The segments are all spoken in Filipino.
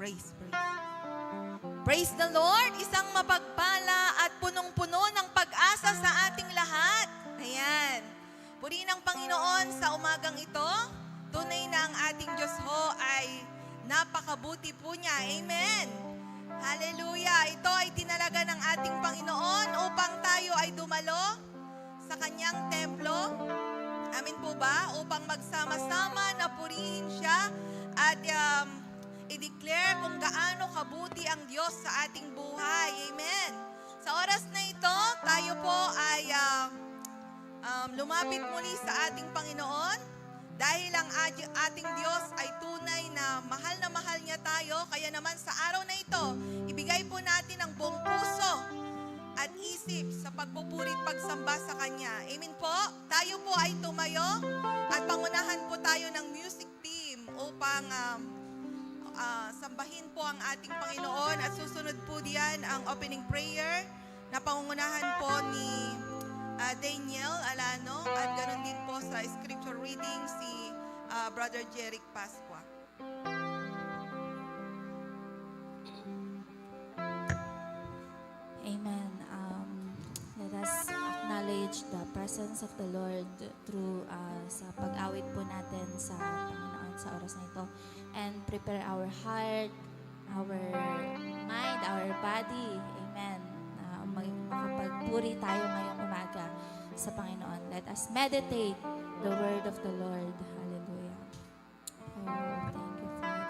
Praise. Praise the Lord! Isang mapagpala at punong-puno ng pag-asa sa ating lahat. Ayan. Purihin ang Panginoon sa umagang ito. Tunay na ang ating Diyos ho ay napakabuti po niya. Amen. Hallelujah. Ito ay tinalaga ng ating Panginoon upang tayo ay dumalo sa kanyang templo. Amin po ba? Upang magsama-sama na purihin siya at i-declare kung gaano kabuti ang Diyos sa ating buhay. Amen. Sa oras na ito, tayo po ay lumapit muli sa ating Panginoon dahil ang ating Diyos ay tunay na mahal niya tayo. Kaya naman sa araw na ito, ibigay po natin ang buong puso at isip sa pagpupuri at pagsamba sa Kanya. Amen po. Tayo po ay tumayo at pangunahan po tayo ng music team upang sambahin po ang ating Panginoon at susunod po diyan ang opening prayer na pangungunahan po ni Daniel Alano at ganoon din po sa scripture reading si Brother Jeric Pasqua. Amen. Let us acknowledge the presence of the Lord through sa pag-awit po natin sa Panginoon sa oras na ito. And prepare our heart, our mind, our body. Amen. Makapagpuri tayo ngayong umaga sa Panginoon. Let us meditate the word of the Lord. Hallelujah. Oh, thank you, Father.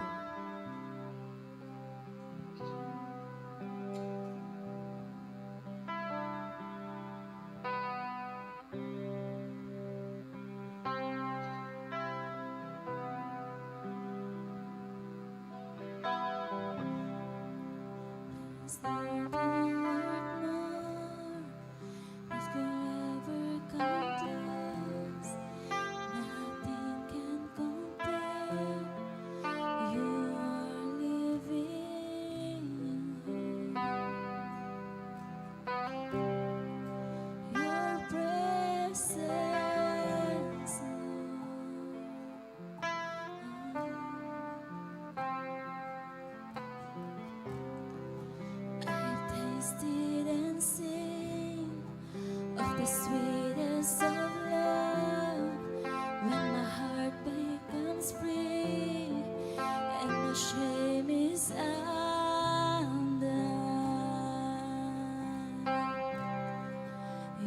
The sweetest of love, when my heart becomes free and my shame is undone.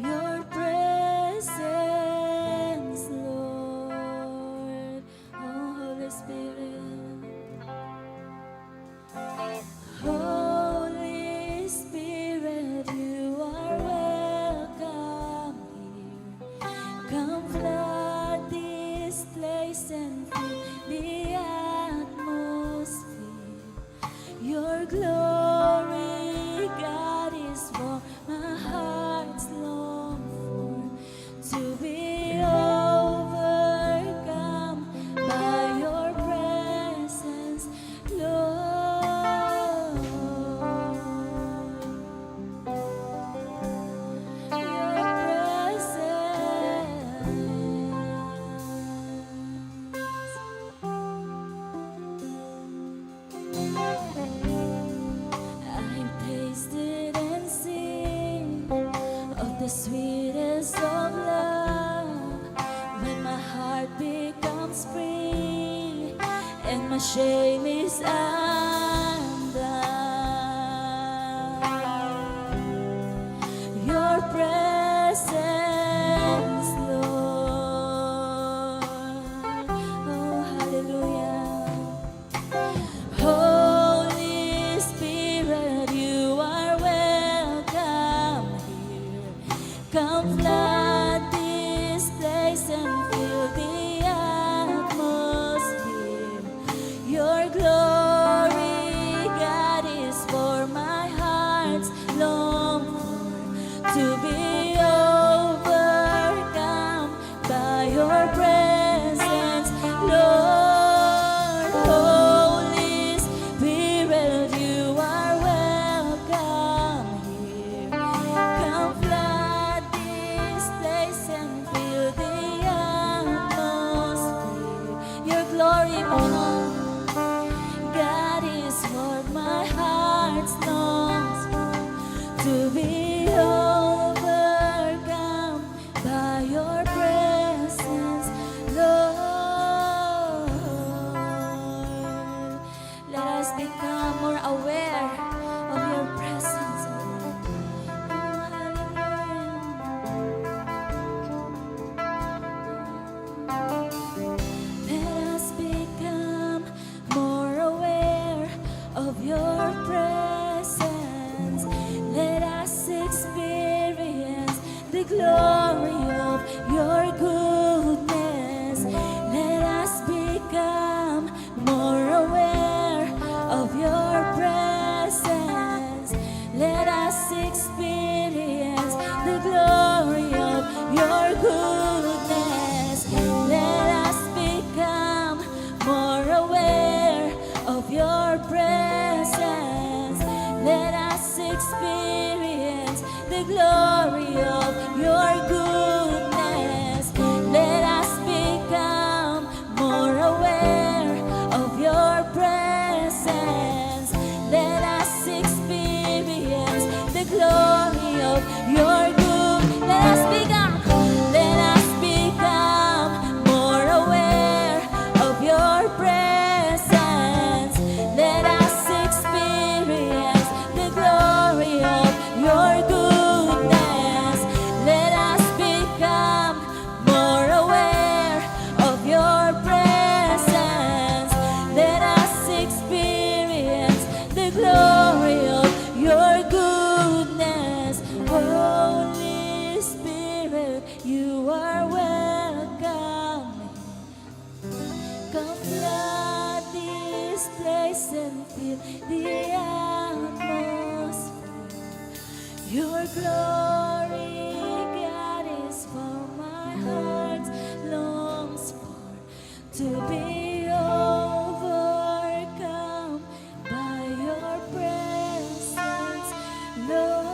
Your presence, Lord, oh Holy Spirit, Holy Spirit, you are welcome here. Come flood this place and fill the atmosphere. Your glory, God, is what my heart's long for. To be overcome by your presence, Lord. Your I've tasted and seen of the sweetest of love, when my heart becomes free and my shame is undone. Your presence, Lord, oh hallelujah. Holy Spirit, you are welcome here. Come flood this place and fill the atmosphere. Your glory, us become more aware of your presence, O Lord. Let us become more aware of your presence. Let us experience the glory of your goodness. Let us become more aware of your presence. Let us experience the glory of your goodness. Let us become more aware of your presence. Let us experience the glory of your goodness. Let us become more aware of your presence. Let us experience the glory of your good. Let us become more aware of your presence. Let us experience the glory of your goodness. Let us become more aware of your presence. Let us experience the glory of your goodness. Holy Spirit, you are welcome. Come flood this place and fill the atmosphere. Your glory, God, is for my heart longs for, to be overcome by your presence, Lord.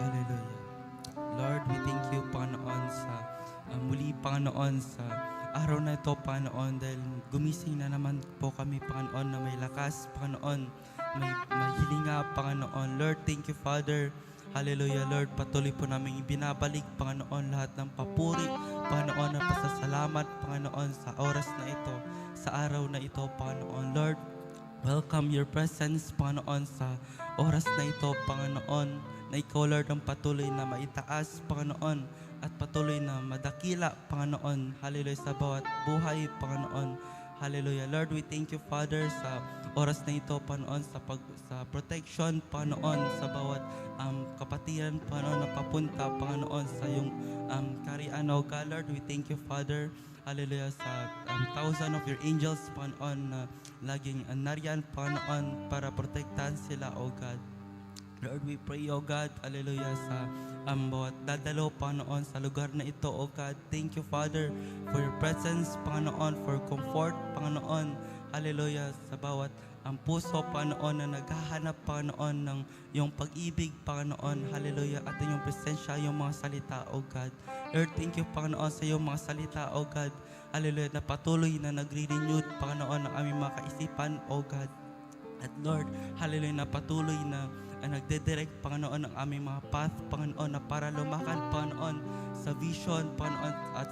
Hallelujah. Lord, we thank you, Panginoon, sa muli, Panginoon, sa araw na ito, Panginoon, dahil gumising na naman po kami, Panginoon, na may lakas, Panginoon, may hilinga, Panginoon. Lord, thank you, Father. Hallelujah, Lord. Patuloy po namin ibinabalik, Panginoon, lahat ng papuri, Panginoon, na pasasalamat, Panginoon, sa oras na ito, sa araw na ito, Panginoon. Lord, welcome your presence, Panginoon, sa oras na ito, Panginoon, na ikaw, Lord, ang patuloy na maitaas, Panginoon, at patuloy na madakila, Panginoon. Hallelujah, sa bawat buhay, Panginoon. Hallelujah. Lord, we thank you, Father, sa oras na ito, Panginoon, sa protection, Panginoon, sa bawat kapatiran, Panginoon, na papunta, Panginoon, sa iyong kariyan, O God. Lord, we thank you, Father. Hallelujah, sa thousand of your angels, Panginoon, na laging nariyan, Panginoon, para protektahan sila, O God. Lord, we pray, O God, hallelujah, sa bawat dadalo, Panginoon, sa lugar na ito, O God. Thank you, Father, for your presence, Panginoon, for comfort, Panginoon, hallelujah, sa bawat ang puso, Panginoon, na naghahanap, Panginoon, ng iyong pag-ibig, Panginoon, hallelujah, at iyong presensya, iyong mga salita, O God. Lord, thank you, Panginoon, sa iyong mga salita, O God, hallelujah, na patuloy na nagre-renew, Panginoon, ng aming mga kaisipan, O God. At Lord, hallelujah, na patuloy na nagdedirect, Panginoon, ang aming mga path, Panginoon, na para lumakad, Panginoon, sa vision, Panginoon, at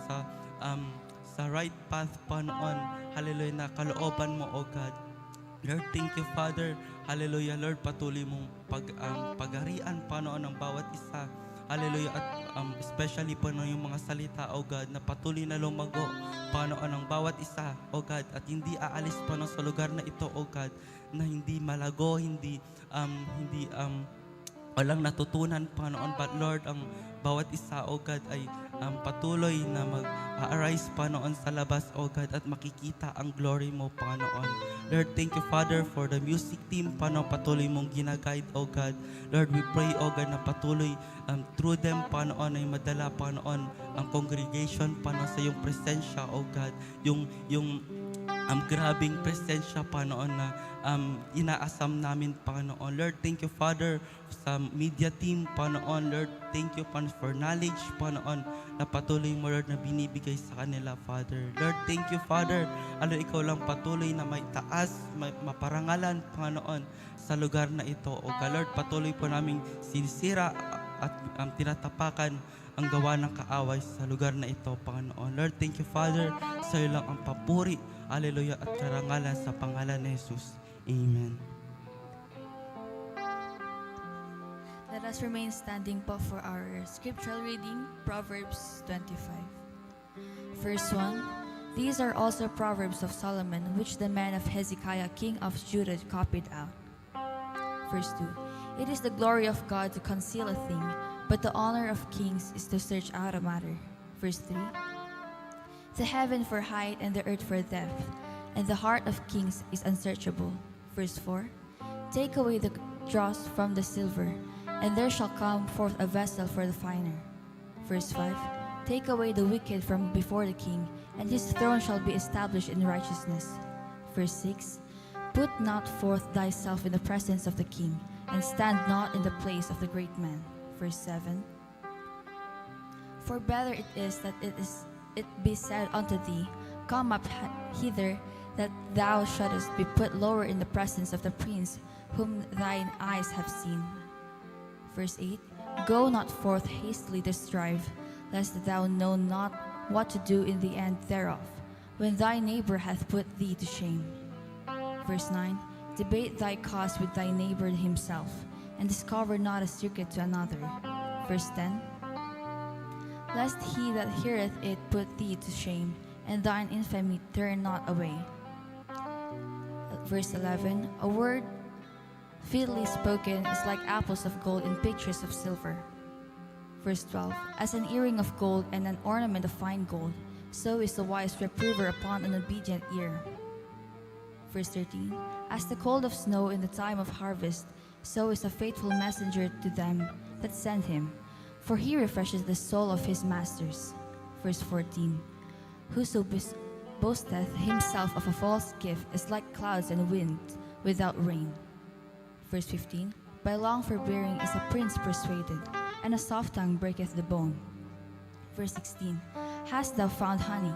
sa right path, Panginoon, hallelujah, na kalooban mo, O God. Lord, thank you, Father, hallelujah, Lord, patuloy mong pagharian, Panginoon, ng bawat isa, hallelujah, at especially po yung mga salita, O God, na patuloy na lumago, Panginoon, ng bawat isa, O God, at hindi aalis, Panginoon, sa lugar na ito, O God, na hindi malago, hindi walang natutunan, Panginoon, but Lord, ang bawat isa, O God, ay patuloy na mag-arise, Panginoon, sa labas, O God, at makikita ang glory mo, Panginoon. Lord, thank you, Father, for the music team, Panginoon, patuloy mong ginaguide, O God. Lord, we pray, O God, na patuloy through them, Panginoon, ay madala, Panginoon, ang congregation, Panginoon, sa iyong presensya, O God. Yung grabing presensya, Panginoon, na inaasam namin, Panginoon. Lord, thank you, Father, sa media team, Panginoon. Lord, thank you, Panginoon, for knowledge, Panginoon, na patuloy mo, Lord, na binibigay sa kanila, Father. Lord, thank you, Father. Ikaw lang patuloy na may taas, may maparangalan, Panginoon, sa lugar na ito. O God, Lord, patuloy po namin sinisira at tinatapakan ang gawa ng kaaway sa lugar na ito, Panginoon. Lord, thank you, Father. Sa iyo lang ang papuri, hallelujah, at karangalan sa pangalan ni Jesus. Amen. Let us remain standing po for our scriptural reading, Proverbs 25. Verse 1. These are also Proverbs of Solomon, which the man of Hezekiah, king of Judah, copied out. Verse 2. It is the glory of God to conceal a thing, but the honor of kings is to search out a matter. Verse 3. The heaven for height and the earth for depth, and the heart of kings is unsearchable. Verse 4. Take away the dross from the silver, and there shall come forth a vessel for the finer. Verse 5. Take away the wicked from before the king, and his throne shall be established in righteousness. Verse 6. Put not forth thyself in the presence of the king, and stand not in the place of the great man. Verse 7. For better it is that it be said unto thee, Come up hither, that thou shouldest be put lower in the presence of the prince whom thine eyes have seen. Verse 8. Go not forth hastily to strive, lest thou know not what to do in the end thereof, when thy neighbor hath put thee to shame. Verse 9. Debate thy cause with thy neighbor himself, and discover not a secret to another. Verse 10. Lest he that heareth it put thee to shame, and thine infamy turn not away. Verse 11. A word fitly spoken is like apples of gold in pictures of silver. Verse 12. As an earring of gold and an ornament of fine gold, so is the wise reprover upon an obedient ear. Verse 13. As the cold of snow in the time of harvest, so is a faithful messenger to them that send him, for he refreshes the soul of his masters. Verse 14. Whoso boasteth himself of a false gift is like clouds and wind without rain. Verse 15. By long forbearing is a prince persuaded, and a soft tongue breaketh the bone. Verse 16. Hast thou found honey?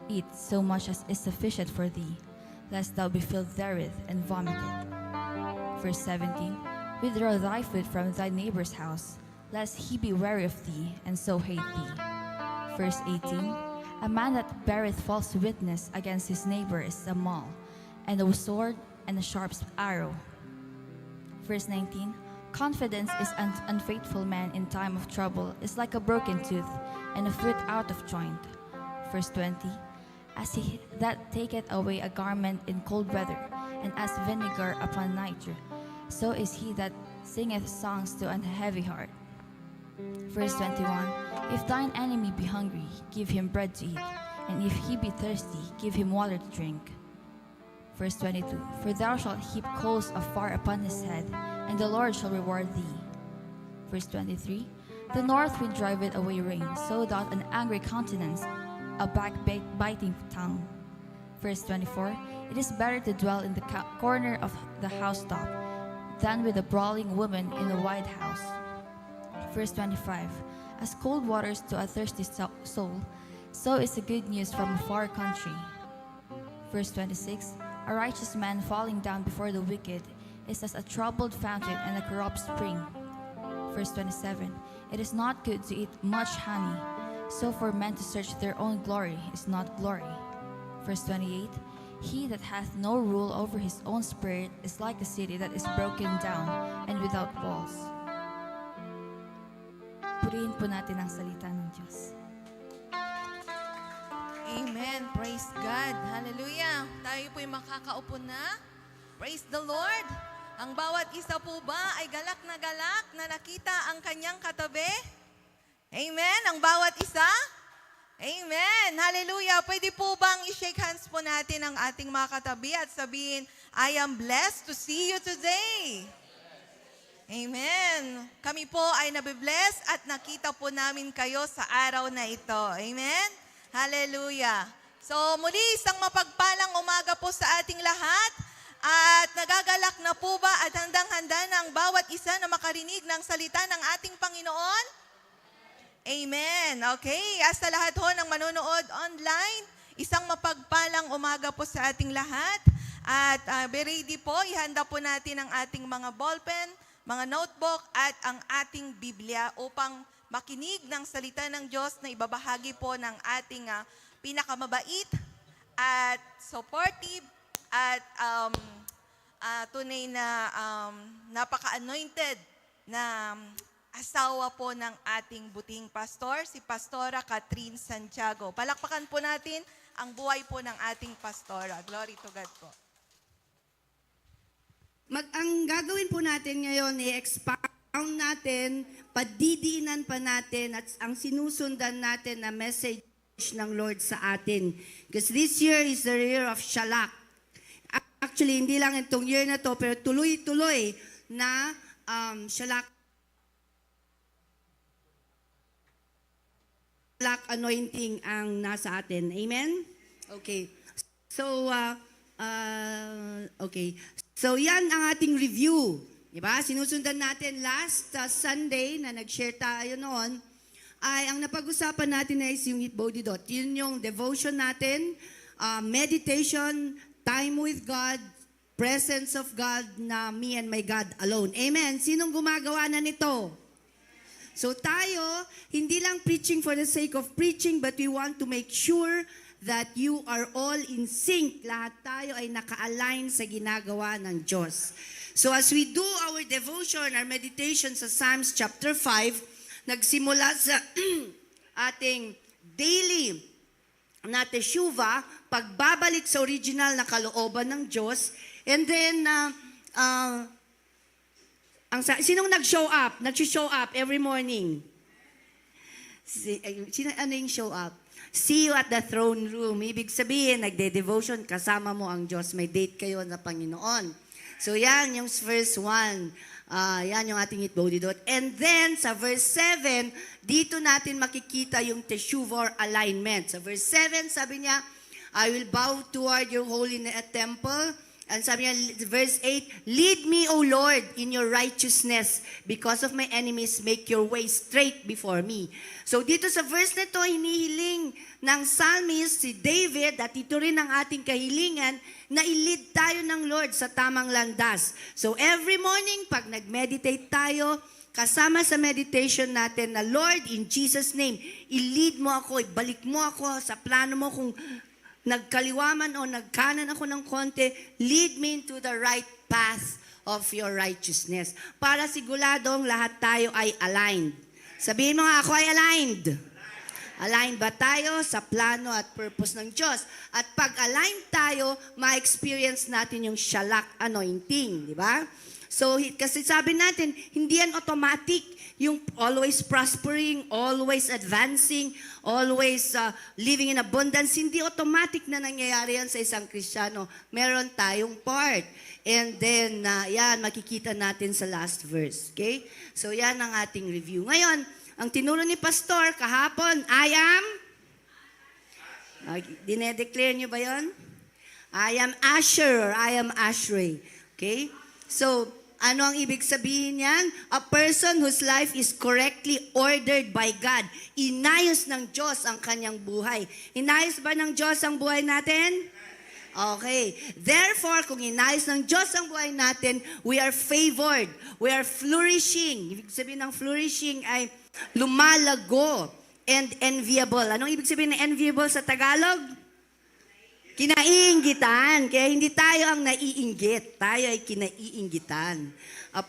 Eat so much as is sufficient for thee, lest thou be filled therewith and vomited. Verse 17. Withdraw thy foot from thy neighbor's house, lest he be weary of thee, and so hate thee. Verse 18. A man that beareth false witness against his neighbor is a maul, and a sword and a sharp arrow. Verse 19. Confidence is an unfaithful man in time of trouble is like a broken tooth, and a foot out of joint. Verse 20. As he that taketh away a garment in cold weather, and as vinegar upon nitre, so is he that singeth songs to an heavy heart. Verse 21. If thine enemy be hungry, give him bread to eat, and if he be thirsty, give him water to drink. Verse 22. For thou shalt heap coals of fire upon his head, and the Lord shall reward thee. Verse 23. The north wind driveth away rain, so doth an angry countenance a backbiting tongue. Verse 24. It is better to dwell in the corner of the housetop than with a brawling woman in a wide house. Verse 25. As cold waters to a thirsty soul, so is the good news from a far country. Verse 26. A righteous man falling down before the wicked is as a troubled fountain and a corrupt spring. Verse 27. It is not good to eat much honey, so for men to search their own glory is not glory. Verse 28. He that hath no rule over his own spirit is like a city that is broken down and without walls. Purihin po natin ang salita ng Diyos. Amen. Praise God. Hallelujah. Tayo po'y makakaupo na. Praise the Lord. Ang bawat isa po ba ay galak na nakita ang kanyang katabi? Amen. Ang bawat isa? Amen. Hallelujah. Pwede po bang i-shake hands po natin ang ating mga katabi at sabihin, I am blessed to see you today. Amen. Kami po ay nabibless at nakita po namin kayo sa araw na ito. Amen. Hallelujah. So muli, isang mapagpalang umaga po sa ating lahat. At nagagalak na po ba at handang-handa na ang bawat isa na makarinig ng salita ng ating Panginoon? Amen. Okay. As sa lahat ho ng manonood online, isang mapagpalang umaga po sa ating lahat. At be ready po, ihanda po natin ang ating mga ballpen, mga notebook at ang ating Biblia upang makinig ng salita ng Diyos na ibabahagi po ng ating pinakamabait at supportive at tunay na napaka-anointed na asawa po ng ating buting pastor, si Pastora Catherine Santiago. Palakpakan po natin ang buhay po ng ating pastora. Glory to God po. Ang gagawin po natin ngayon, i-expound natin, padidiinan pa natin, at ang sinusundan natin na message ng Lord sa atin. Because this year is the year of Shalak. Actually, hindi lang itong year na to, pero tuloy-tuloy na Shalak anointing ang nasa atin. Amen? Okay. So, okay. So, yan ang ating review. Diba? Sinusundan natin last Sunday na nag-share tayo noon, ay ang napag-usapan natin ay yung Hitbodedot. Yun yung devotion natin, meditation, time with God, presence of God na me and my God alone. Amen? Sinong gumagawa na nito? So tayo, hindi lang preaching for the sake of preaching, but we want to make sure that you are all in sync. Lahat tayo ay naka-align sa ginagawa ng Diyos. So as we do our devotion, our meditation sa Psalms chapter 5, nagsimula sa ating daily na teshuva, pagbabalik sa original na kalooban ng Diyos, and then, sinong nag-show up? Nag-show up every morning? Ano yung show up? See you at the throne room. Ibig sabihin, nagde-devotion, kasama mo ang Diyos. May date kayo na Panginoon. So yan, yung verse 1. Yan yung ating Hitbodedot. And then, sa verse 7, dito natin makikita yung teshuvah or alignment. Sa verse 7, sabi niya, I will bow toward your holy temple. And sabi niya, verse 8, lead me, O Lord, in your righteousness. Because of my enemies, make your way straight before me. So dito sa verse na ito, hinihiling ng psalmist si David, at ito rin ang ating kahilingan, na i-lead tayo ng Lord sa tamang landas. So every morning, pag nag-meditate tayo, kasama sa meditation natin na, Lord, in Jesus' name, i-lead mo ako, ibalik mo ako sa plano mo. Kung nagkaliwaman o nagkanan ako ng konti, lead me into the right path of your righteousness. Para siguradong lahat tayo ay aligned. Sabihin mo nga, ako ay aligned. Aligned ba tayo sa plano at purpose ng Diyos? At pag aligned tayo, ma-experience natin yung Shalak anointing, di ba? So, kasi sabi natin, hindi yan automatic. Yung always prospering, always advancing, always living in abundance, hindi automatic na nangyayari yan sa isang Kristiyano. Meron tayong part. And then, yan, makikita natin sa last verse. Okay? So, yan ang ating review. Ngayon, ang tinuro ni Pastor kahapon, I am? Dinedeclare nyo ba yun? I am Asher or I am Ashrei. Okay? So, ano ang ibig sabihin yan? A person whose life is correctly ordered by God. Inayos ng Diyos ang kanyang buhay. Inayos ba ng Diyos ang buhay natin? Okay. Therefore, kung inayos ng Diyos ang buhay natin, we are favored. We are flourishing. Ibig sabihin ng flourishing ay lumalago and enviable. Anong ibig sabihin ng enviable sa Tagalog? Kinaiinggitan. Kaya hindi tayo ang naiinggit. Tayo ay kinaiinggitan. A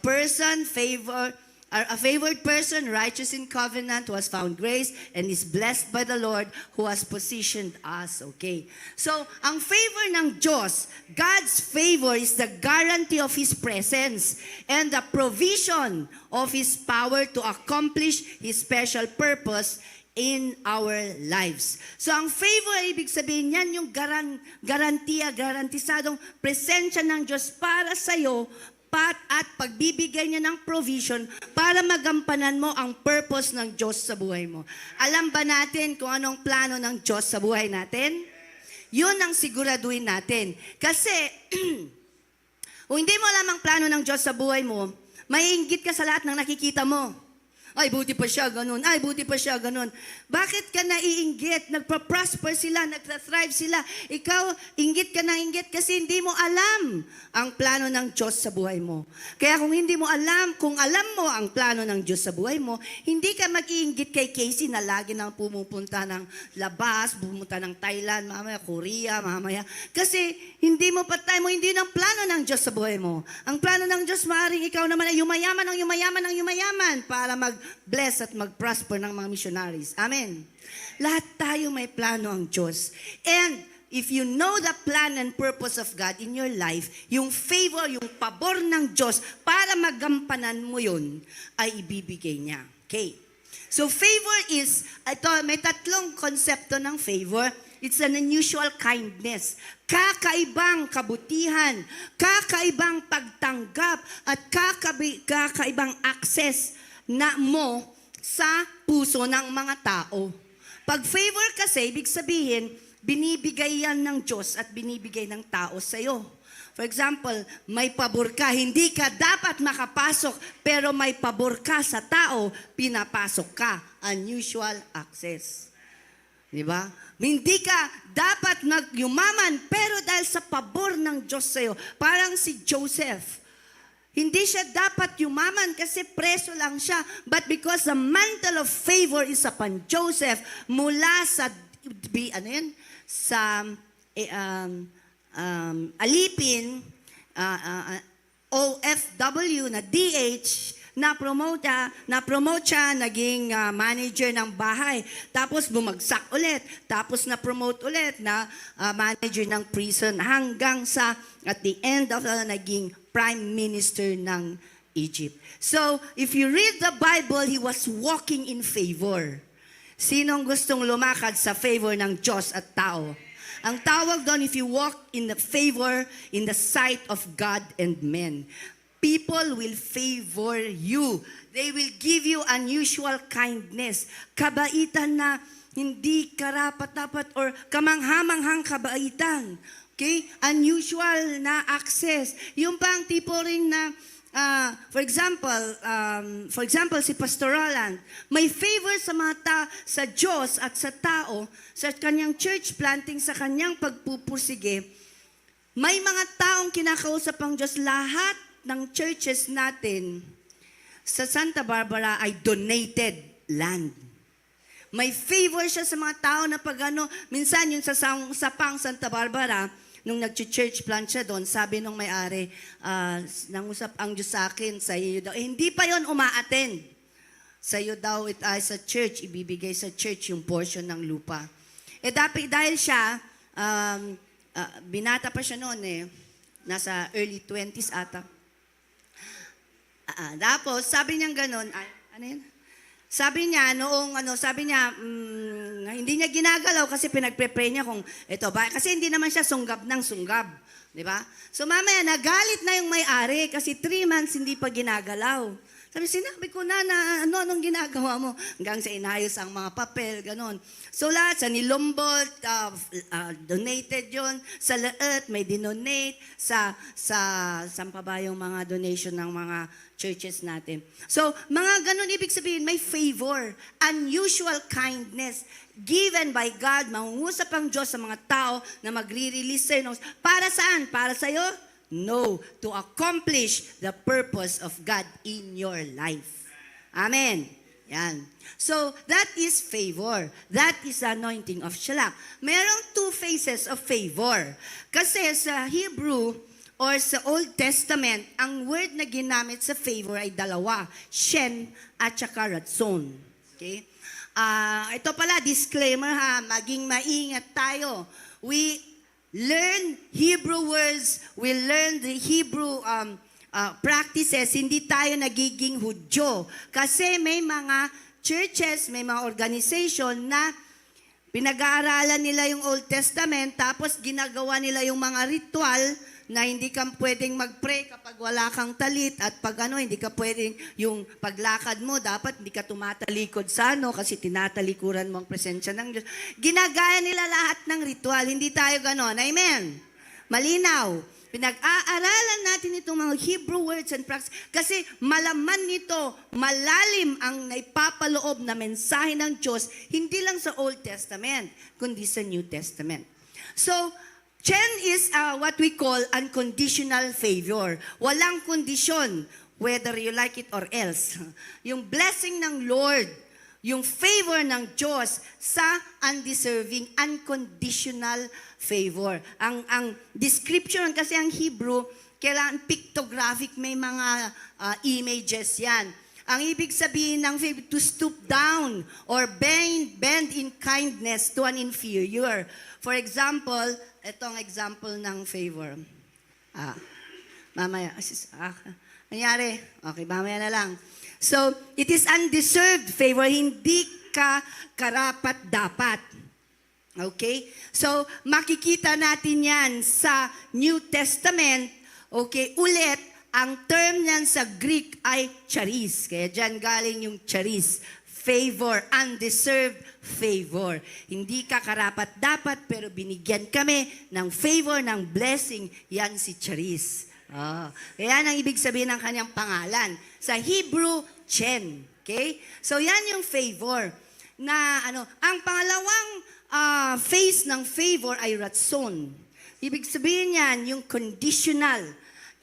favored person, righteous in covenant, who has found grace and is blessed by the Lord who has positioned us. Okay. So, ang favor ng Diyos, God's favor is the guarantee of His presence and the provision of His power to accomplish His special purpose in our lives. So, ang favor, ibig sabihin yan, yung garantisadong presensya ng Diyos para sa'yo, at pagbibigay niya ng provision para magampanan mo ang purpose ng Diyos sa buhay mo. Alam ba natin kung anong plano ng Diyos sa buhay natin? Yun ang siguraduhin natin. Kasi, kung hindi mo alam ang plano ng Diyos sa buhay mo, maiinggit ka sa lahat ng nakikita mo. Ay, buti pa siya ganun. Ay, buti pa siya ganun. Bakit ka naiinggit? Nagpa-prosper sila, nagta-thrive sila. Ikaw, inggit ka na inggit kasi hindi mo alam ang plano ng Diyos sa buhay mo. Kaya kung hindi mo alam, kung alam mo ang plano ng Diyos sa buhay mo, hindi ka mag-iinggit kay Casey na lagi nang pumupunta ng labas, pumunta ng Thailand, mamaya Korea, mamaya. Kasi hindi mo patay mo, hindi ng plano ng Diyos sa buhay mo. Ang plano ng Diyos, maaaring ikaw naman ay yumayaman ng yumayaman ng yumayaman para mag-bless at mag-prosper ng mga missionaries. Amen. Lahat tayo may plano ang Diyos. And if you know the plan and purpose of God in your life, yung favor, yung pabor ng Diyos para magampanan mo yun, ay ibibigay niya. Okay. So favor is, ito, may tatlong konsepto ng favor. It's an unusual kindness. Kakaibang kabutihan, kakaibang pagtanggap, at kakaibang access na mo sa puso ng mga tao. Pag favor kasi, ibig sabihin, binibigay yan ng Diyos at binibigay ng tao sa iyo. For example, may pabor ka, hindi ka dapat makapasok, pero may pabor ka sa tao, pinapasok ka. Unusual access. Di ba? Hindi ka dapat magyumaman, pero dahil sa pabor ng Diyos sa iyo, parang si Joseph, hindi siya dapat yumaman kasi preso lang siya. But because the mantle of favor is upon Joseph, mula sa, sa alipin, OFW na DH, na-promote siya, naging manager ng bahay. Tapos bumagsak ulit. Tapos na-promote ulit na manager ng prison hanggang sa at the end of naging prime minister ng Egypt. So, if you read the Bible, he was walking in favor. Sinong gustong lumakad sa favor ng Diyos at tao? Ang tawag doon, if you walk in the favor, in the sight of God and men, people will favor you. They will give you unusual kindness. Kabaitan na hindi karapat-dapat or kamanghamanghang kabaitan. Okay? Unusual na access. Yung pang tipo rin na, for example, si Pastor Roland, may favor sa mga sa Diyos at sa tao, sa kanyang church planting, sa kanyang pagpupursige. May mga taong kinakausap ang Diyos. Lahat ng churches natin sa Santa Barbara ay donated land. May favor siya sa mga tao na minsan yung sa Sapang Santa Barbara, nung nag-church plant siya doon, sabi nung may-ari, nangusap ang Diyos sa akin, sa iyo daw. Hindi pa yon uma-attend. Sa iyo daw, sa church, ibibigay sa church yung portion ng lupa. Dahil siya, binata pa siya noon nasa early 20s ata. Tapos, sabi niya gano'n, ano yun? Sabi niya, hindi niya ginagalaw kasi pinagpe-pray niya kung ito ba. Kasi hindi naman siya sunggab ng sunggab. Di ba? So mamaya, nagalit na yung may-ari kasi 3 months hindi pa ginagalaw. Sabi, sinabi ko na anong ginagawa mo? Hanggang sa inayos ang mga papel, ganon. So lahat, sa Nilombot, donated yon. Sa Laet, may dinonate. Saan pa ba yung mga donation ng mga churches natin? So, mga ganon, ibig sabihin, may favor, unusual kindness, given by God, mangungusap ang Diyos sa mga tao na magre-release sa'yo. Para saan? Para sa'yo? No, to accomplish the purpose of God in your life. Amen. Yan. So, that is favor. That is the anointing of Shalak. Merong 2 phases of favor. Kasi sa Hebrew or sa Old Testament, ang word na ginamit sa favor ay dalawa, shen at saka ratzon. Okay? Ito pala, disclaimer ha, maging maingat tayo. We learn Hebrew words, we learn the Hebrew practices, hindi tayo nagiging Hudyo. Kasi may mga churches, may mga organization na pinag-aaralan nila yung Old Testament, tapos ginagawa nila yung mga ritual na hindi ka pwedeng mag-pray kapag wala kang talit at pag hindi ka pwedeng yung paglakad mo, dapat hindi ka tumatalikod sa kasi tinatalikuran mo ang presensya ng Diyos. Ginagaya nila lahat ng ritual, hindi tayo ganon. Amen? Malinaw. Pinag-aaralan natin itong mga Hebrew words and practice kasi malaman nito, malalim ang naipapaloob na mensahe ng Diyos, hindi lang sa Old Testament, kundi sa New Testament. So, Chen is what we call unconditional favor. Walang kondisyon, whether you like it or else. Yung blessing ng Lord, yung favor ng Diyos sa undeserving, unconditional favor. Ang description kasi ang Hebrew, kailangan pictographic, may mga images yan. Ang ibig sabihin ng favor, to stoop down or bend in kindness to an inferior. For example, itong example ng favor. Mamaya, nangyari? Okay, mamaya na lang. So, it is undeserved favor, hindi ka karapat-dapat. Okay? So, makikita natin yan sa New Testament. Okay, ulit, ang term niyan sa Greek ay charis. Kaya dyan galing yung charis. Favor, undeserved favor. Hindi ka karapat-dapat, pero binigyan kami ng favor, ng blessing. Yan si charis. Yan ang ibig sabihin ng kanyang pangalan. Sa Hebrew, Chen. Okay? So, yan yung favor. Na, ang pangalawang phase ng favor ay ratson. Ibig sabihin yan, yung conditional.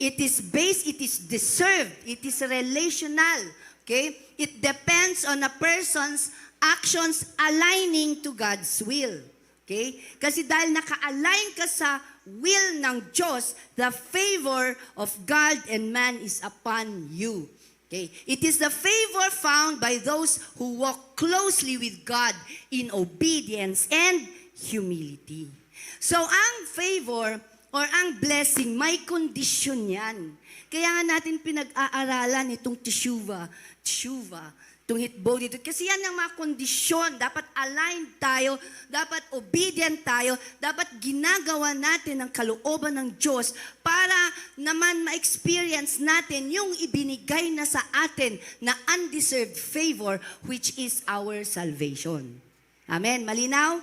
It is based, it is deserved, it is relational. Okay? It depends on a person's actions aligning to God's will. Okay? Kasi dahil naka-align ka sa will ng Diyos, the favor of God and man is upon you. Okay? It is the favor found by those who walk closely with God in obedience and humility. So, ang favor or ang blessing, may kondisyon yan. Kaya nga natin pinag-aaralan itong teshuva, itong hitbo dito. Kasi yan ang mga kondisyon. Dapat aligned tayo, dapat obedient tayo, dapat ginagawa natin ang kalooban ng Diyos para naman ma-experience natin yung ibinigay na sa atin na undeserved favor, which is our salvation. Amen? Malinaw?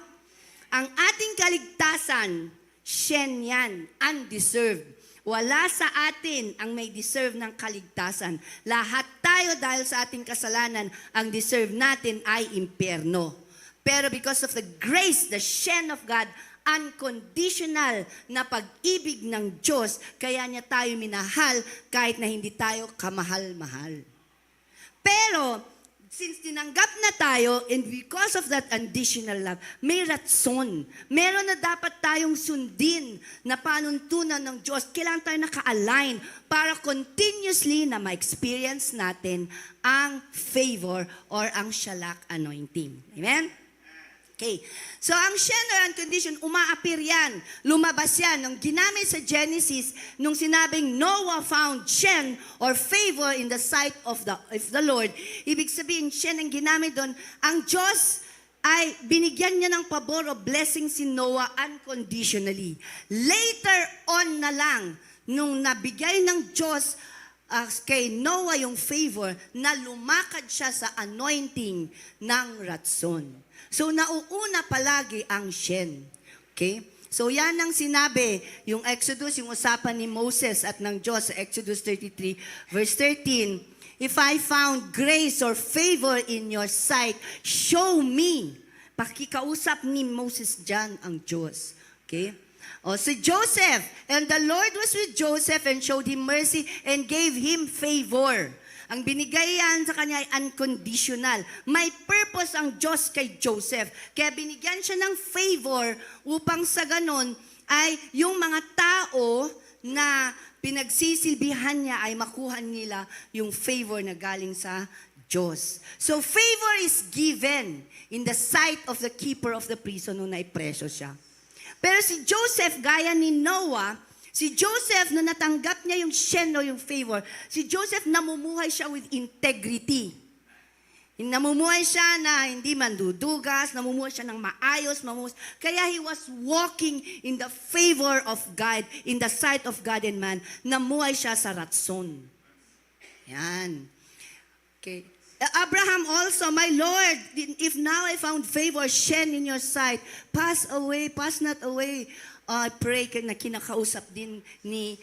Ang ating kaligtasan, Shen yan, undeserved. Wala sa atin ang may deserve ng kaligtasan. Lahat tayo dahil sa ating kasalanan, ang deserve natin ay impyerno. Pero because of the grace, the Shen of God, unconditional na pag-ibig ng Diyos, kaya niya tayo minahal kahit na hindi tayo kamahal-mahal. Pero, since tinanggap na tayo, and because of that additional love, may ratson. Meron na dapat tayong sundin na panuntunan ng Diyos. Kailangan tayo naka-align para continuously na ma-experience natin ang favor or ang shalak anointing. Amen? Okay. So, ang Shen or unconditioned, umaapir yan. Lumabas yan. Nung ginamit sa Genesis, nung sinabing Noah found Shen or favor in the sight of the Lord, ibig sabihin, Shen ang ginamit doon, ang Diyos ay binigyan niya ng pabor o blessing si Noah unconditionally. Later on na lang, nung nabigay ng Diyos kay Noah yung favor, na lumakad siya sa anointing ng ratson. So, nauuna palagi ang Shen. Okay? So, yan ang sinabi, yung Exodus, yung usapan ni Moses at ng Diyos sa Exodus 33, verse 13, if I found grace or favor in your sight, show me. Pakikausap ni Moses dyan ang Diyos. Okay? O, si Joseph, and the Lord was with Joseph and showed him mercy and gave him favor. Ang binigay yan sa kanya ay unconditional. May purpose ang Diyos kay Joseph. Kaya binigyan siya ng favor upang sa ganon ay yung mga tao na pinagsisilbihan niya ay makuha nila yung favor na galing sa Diyos. So favor is given in the sight of the keeper of the prison nung naipreso siya. Pero si Joseph, gaya ni Noah, si Joseph, na natanggap niya yung Shen o yung favor, si Joseph namumuhay siya with integrity. Namumuhay siya na hindi mandudugas, namumuhay siya ng maayos, kaya he was walking in the favor of God, in the sight of God and man. Namuhay siya sa ratson. Yan. Okay. Abraham also, my Lord, if now I found favor, Shen in your sight, pass not away I pray na kinakausap din ni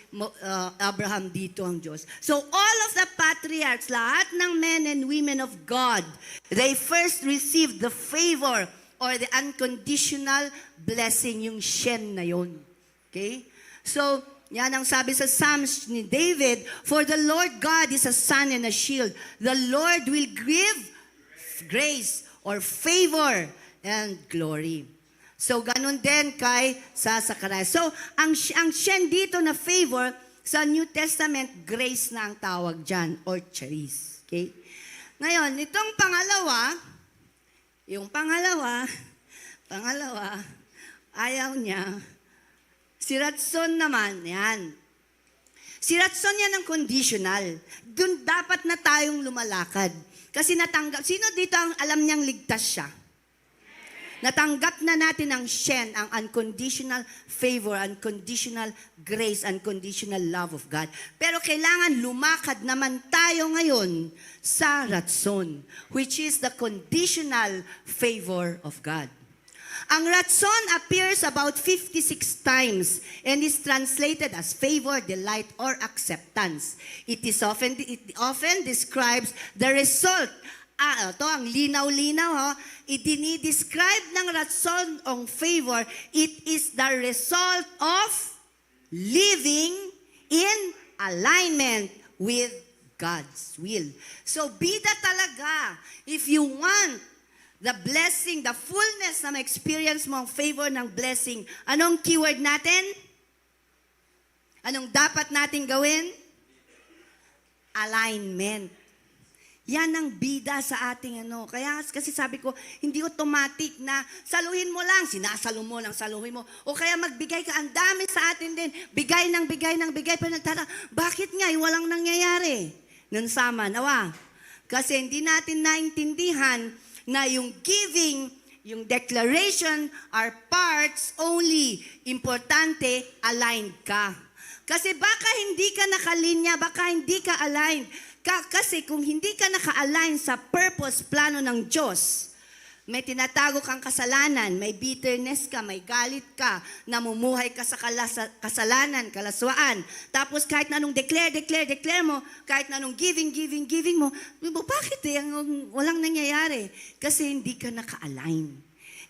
Abraham dito ang Diyos. So all of the patriarchs, lahat ng men and women of God, they first received the favor or the unconditional blessing, yung shen na yun. Okay? So, yan ang sabi sa Psalms ni David, for the Lord God is a sun and a shield. The Lord will give grace or favor and glory. So, ganun din kay sa Zachariah. So, ang shen dito na favor, sa New Testament, grace na ang tawag dyan, or charis. Okay? Ngayon, itong pangalawa, yung pangalawa, ayaw niya. Si Ratson naman, yan. Si Ratson yan ang conditional. Doon dapat na tayong lumalakad. Kasi natanggap, sino dito ang alam niyang ligtas siya? Natanggap na natin ang shen, ang unconditional favor, unconditional grace, unconditional love of God. Pero kailangan lumakad naman tayo ngayon sa ratson, which is the conditional favor of God. Ang ratson appears about 56 times and is translated as favor, delight, or acceptance. It often describes the result. Ito ang linaw-linaw. Idinidescribe ng ratson ang favor. It is the result of living in alignment with God's will. So, bida talaga. If you want the blessing, the fullness na ma-experience mo ang favor ng blessing, anong keyword natin? Anong dapat natin gawin? Alignment. Yan ang bida sa ating ano. Kaya kasi sabi ko, hindi automatic na saluhin mo lang, sinasalo mo lang, saluhin mo. O kaya magbigay ka, ang dami sa atin din. Bigay ng bigay ng bigay. Pero nagtara, bakit nga? Walang nangyayari. Nun sama, nawa. Kasi hindi natin naintindihan na yung giving, yung declaration are parts only. Importante, aligned ka. Kasi baka hindi ka nakalinya, baka hindi ka aligned. Kasi kung hindi ka naka-align sa purpose, plano ng Diyos, may tinatago kang kasalanan, may bitterness ka, may galit ka, namumuhay ka sa kasalanan, kalaswaan. Tapos kahit na anong declare mo, kahit na anong giving mo, bakit walang nangyayari? Kasi hindi ka naka-align.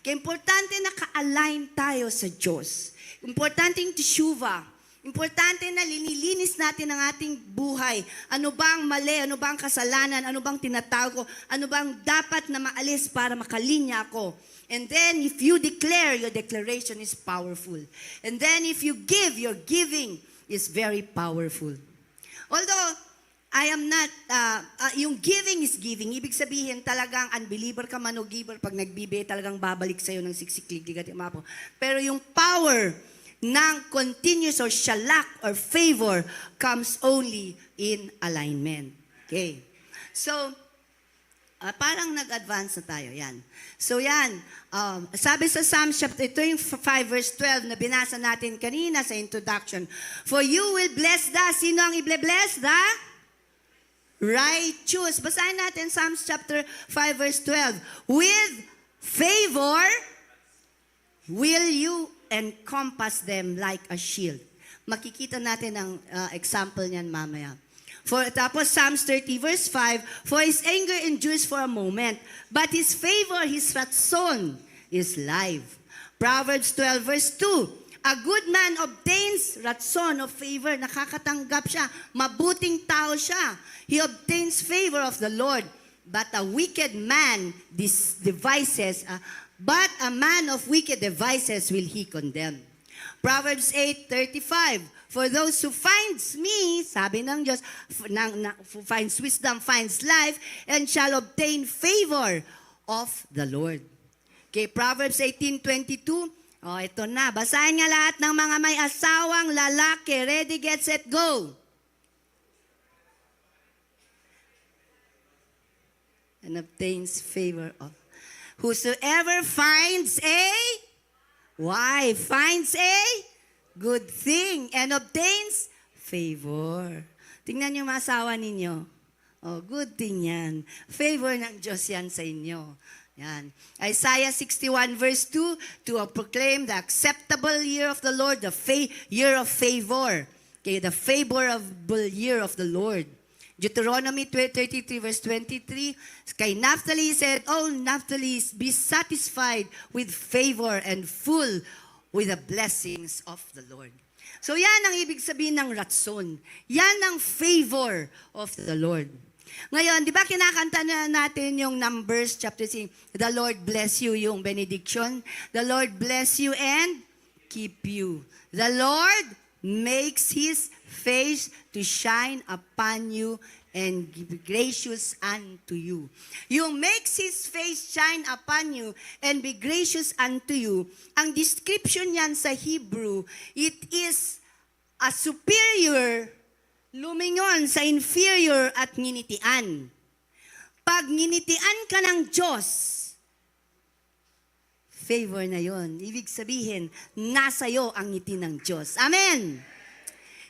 Kaya importante naka-align tayo sa Diyos. Importante yung teshuva. Importante na linilinis natin ang ating buhay. Ano bang mali? Ano bang kasalanan? Ano bang tinatago? Ano bang dapat na maalis para makalinya ako? And then, if you declare, your declaration is powerful. And then, if you give, your giving is very powerful. Although, I am not, yung giving is giving. Ibig sabihin, talagang unbeliever ka man o giver, pag nagbibigay, talagang babalik sa'yo ng siksiklig at imapo. Pero yung power ng continuous or shalak or favor comes only in alignment. Okay. So, parang nag-advance na tayo. Yan. So, yan. Sabi sa Psalms chapter, ito yung 5 verse 12 na binasa natin kanina sa introduction. For you will bless the, sino ang i-bless? The righteous. Basahin natin Psalms chapter 5 verse 12. With favor will you encompass them like a shield. Makikita natin ang example niyan mamaya. Tapos Psalms 30 verse 5, for his anger endures for a moment, but his favor, his ratson, is life. Proverbs 12 verse 2, a good man obtains ratson of favor. Nakakatanggap siya. Mabuting tao siya. He obtains favor of the Lord. But a wicked man devises, but a man of wicked devices will he condemn. Proverbs 8:35, for those who finds me, sabi ng Diyos, who finds wisdom, finds life, and shall obtain favor of the Lord. Okay, Proverbs 18:22, ito na, basahin nga lahat ng mga may asawang lalaki, ready, get, set, go. And obtains favor of whosoever finds a wife, finds a good thing, and obtains favor. Tingnan niyo mga asawa ninyo. Oh, good thing yan. Favor ng Diyos yan sa inyo. Yan. Isaiah 61 verse 2, to proclaim the acceptable year of the Lord, the year of favor. Okay, the favorable year of the Lord. Deuteronomy 33 verse 23, kay Naphtali said, "Oh, Naphtali, be satisfied with favor and full with the blessings of the Lord." So yan ang ibig sabihin ng ratson. Yan ang favor of the Lord. Ngayon, di ba kinakanta na natin yung Numbers chapter 6, the Lord bless you, yung benediction. The Lord bless you and keep you. The Lord makes His face to shine upon you and be gracious unto you. Yung makes His face shine upon you and be gracious unto you, ang description yan sa Hebrew, it is a superior lumingon sa inferior at nginitian. Pag nginitian ka ng Diyos, favor na yon. Ibig sabihin, nasa iyo ang ngiti ng Diyos. Amen!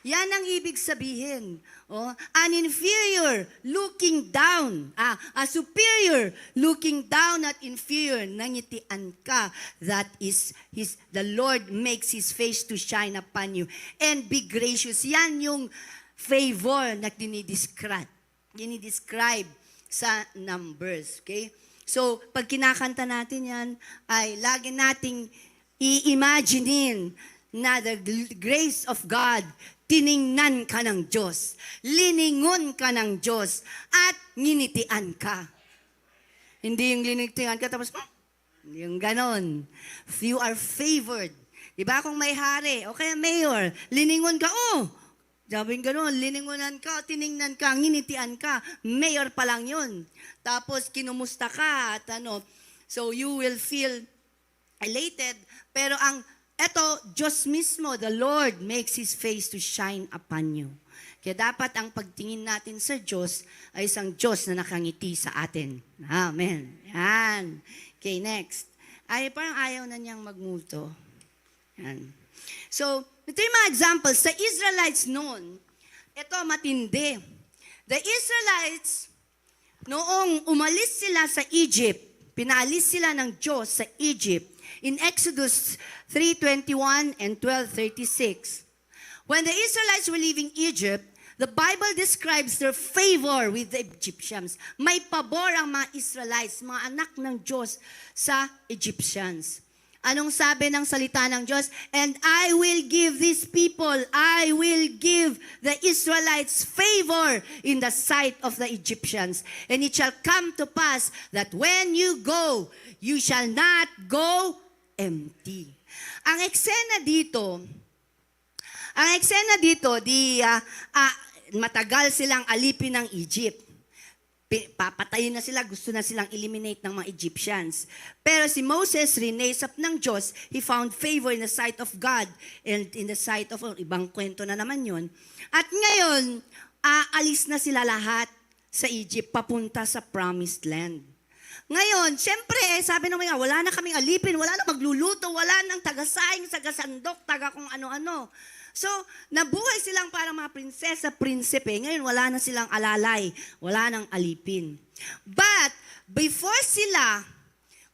Yan ang ibig sabihin. Oh, an inferior looking down. A superior looking down at inferior. Nangitian ka. That is, the Lord makes His face to shine upon you. And be gracious. Yan yung favor na dinidescribe sa Numbers. Okay? So, pag kinakanta natin yan, ay lagi nating i-imaginein na the grace of God, tiningnan ka ng Diyos, liningon ka ng Diyos, at nginitian ka. Hindi yung linitian ka, tapos, yung ganon. You are favored. Diba kung may hari, o kaya mayor, liningon ka, sabing gano'n, liningunan ka, tiningnan ka, nginitian ka, mayor pa lang yun. Tapos, kinumusta ka, at so you will feel elated, pero eto, Diyos mismo, the Lord makes His face to shine upon you. Kaya dapat ang pagtingin natin sa Diyos ay isang Diyos na nakangiti sa atin. Amen. Yan. Okay, next. Parang ayaw na niyang magmulto. Yan. So, ito yung mga examples. Sa Israelites noon, ito matindi. The Israelites, noong umalis sila sa Egypt, pinaalis sila ng Diyos sa Egypt, in Exodus 3:21 and 12:36. When the Israelites were leaving Egypt, the Bible describes their favor with the Egyptians. May pabor ang mga Israelites, mga anak ng Diyos sa Egyptians. Anong sabi ng salita ng Diyos? And I will give these people, I will give the Israelites favor in the sight of the Egyptians. And it shall come to pass that when you go, you shall not go empty. Ang eksena dito, matagal silang alipin ng Egypt. Papatayin na sila, gusto na silang eliminate ng mga Egyptians. Pero si Moses, rinaise up ng Diyos, he found favor in the sight of God and in the sight of, ibang kwento na naman yun. At ngayon, aalis na sila lahat sa Egypt, papunta sa promised land. Ngayon, syempre, sabi ng mga, wala na kaming alipin, wala na magluluto, wala nang taga-saing, taga-sandok, taga kung ano-ano. So, nabuhay silang parang mga prinsesa, prinsipe. Ngayon, wala na silang alalay, wala nang alipin. But, before sila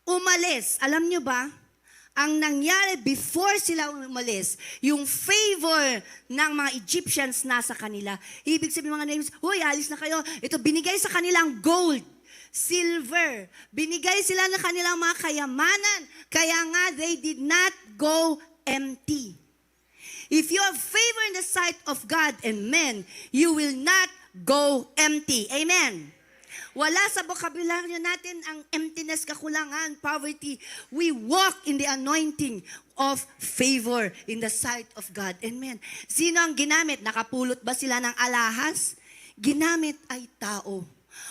umalis, alam nyo ba, ang nangyari before sila umalis, yung favor ng mga Egyptians nasa kanila. Ibig sabihin mga neighbors, huy, alis na kayo. Ito, binigay sa kanilang gold, silver. Binigay sila ng kanilang mga kayamanan. Kaya nga, they did not go empty. If you have favor in the sight of God and men, you will not go empty. Amen. Wala sa bokabularyo natin ang emptiness, kakulangan, poverty. We walk in the anointing of favor in the sight of God and men. Sino ang ginamit? Nakapulot ba sila ng alahas? Ginamit ay tao.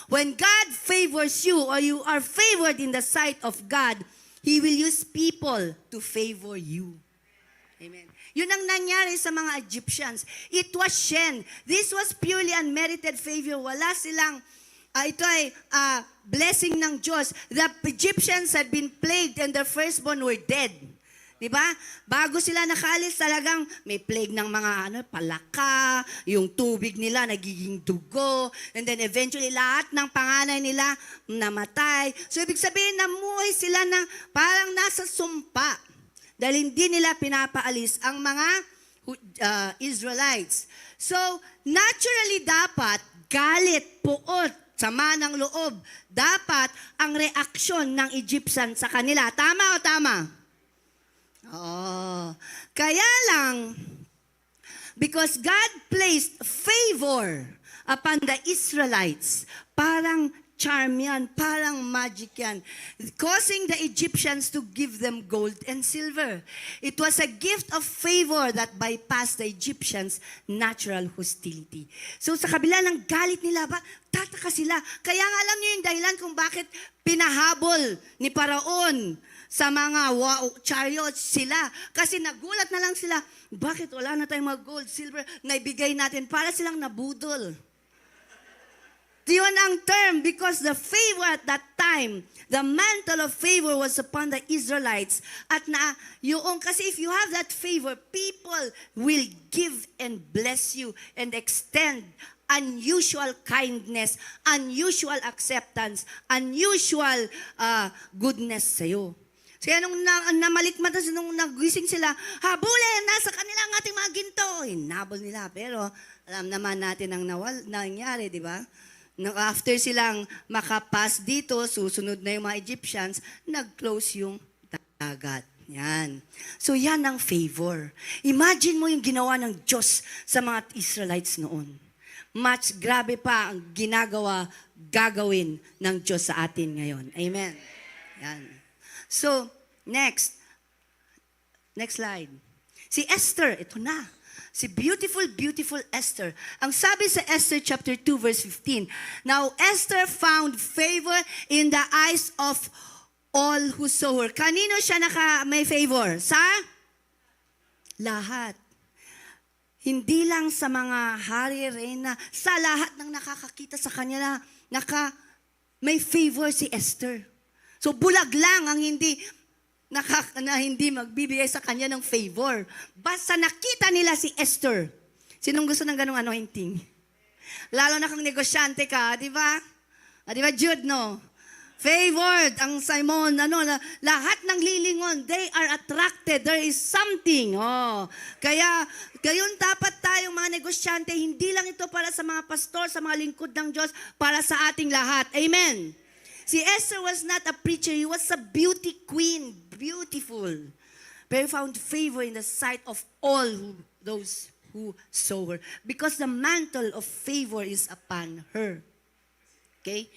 When God favors you or you are favored in the sight of God, He will use people to favor you. Amen. Yun ang nangyari sa mga Egyptians. It was Shen. This was purely unmerited favor. Wala silang, ito ay blessing ng Diyos. The Egyptians had been plagued and their firstborn were dead. Di ba? Bago sila nakaalis, talagang may plague ng mga palaka, yung tubig nila nagiging dugo, and then eventually lahat ng panganay nila namatay. So ibig sabihin, namuhay sila ng parang nasa sumpa dahil hindi nila pinapaalis ang mga Israelites. So naturally dapat galit, puot, sama ng loob, dapat ang reaksyon ng Egyptian sa kanila. Tama o tama? Oh, kaya lang, because God placed favor upon the Israelites, parang charm yan, parang magic yan, causing the Egyptians to give them gold and silver. It was a gift of favor that bypassed the Egyptians' natural hostility. So sa kabila ng galit nila, tataka sila. Kaya nga alam niyo yung dahilan kung bakit pinahabol ni Paraon sa mga chariots sila. Kasi nagulat na lang sila, bakit wala na tayong mga gold, silver na ibigay natin para silang nabudol. Yun ang term, because the favor at that time, the mantle of favor was upon the Israelites. At kasi if you have that favor, people will give and bless you and extend unusual kindness, unusual acceptance, unusual goodness sa'yo. Kaya nung namalikmata, nung nagising sila, habulin, nasa kanila ang ating mga ginto. Hinabol nila. Pero alam naman natin ang nangyari, di ba? After silang makapas dito, susunod na yung mga Egyptians, nag-close yung dagat. Yan. So yan ang favor. Imagine mo yung ginawa ng Diyos sa mga Israelites noon. Much grabe pa ang gagawin ng Diyos sa atin ngayon. Amen. Yan. So, next slide. Si Esther, ito na. Si beautiful, beautiful Esther. Ang sabi sa Esther chapter 2 verse 15, now Esther found favor in the eyes of all who saw her. Kanino siya may favor? Sa lahat. Hindi lang sa mga hari, reyna, sa lahat ng nakakakita sa kanya may favor si Esther. So bulag lang ang hindi magbibigay sa kanya ng favor. Basta nakita nila si Esther. Sinong gusto ng ganong anointing? Lalo na kung negosyante ka, di ba? Di ba, Jude, no? Favored ang Simon, lahat ng lilingon, they are attracted. There is something. Kaya, gayon dapat tayong mga negosyante, hindi lang ito para sa mga pastor, sa mga lingkod ng Diyos, para sa ating lahat. Amen. Si Esther was not a preacher. He was a beauty queen. Beautiful. But found favor in the sight of all those who saw her. Because the mantle of favor is upon her. Okay?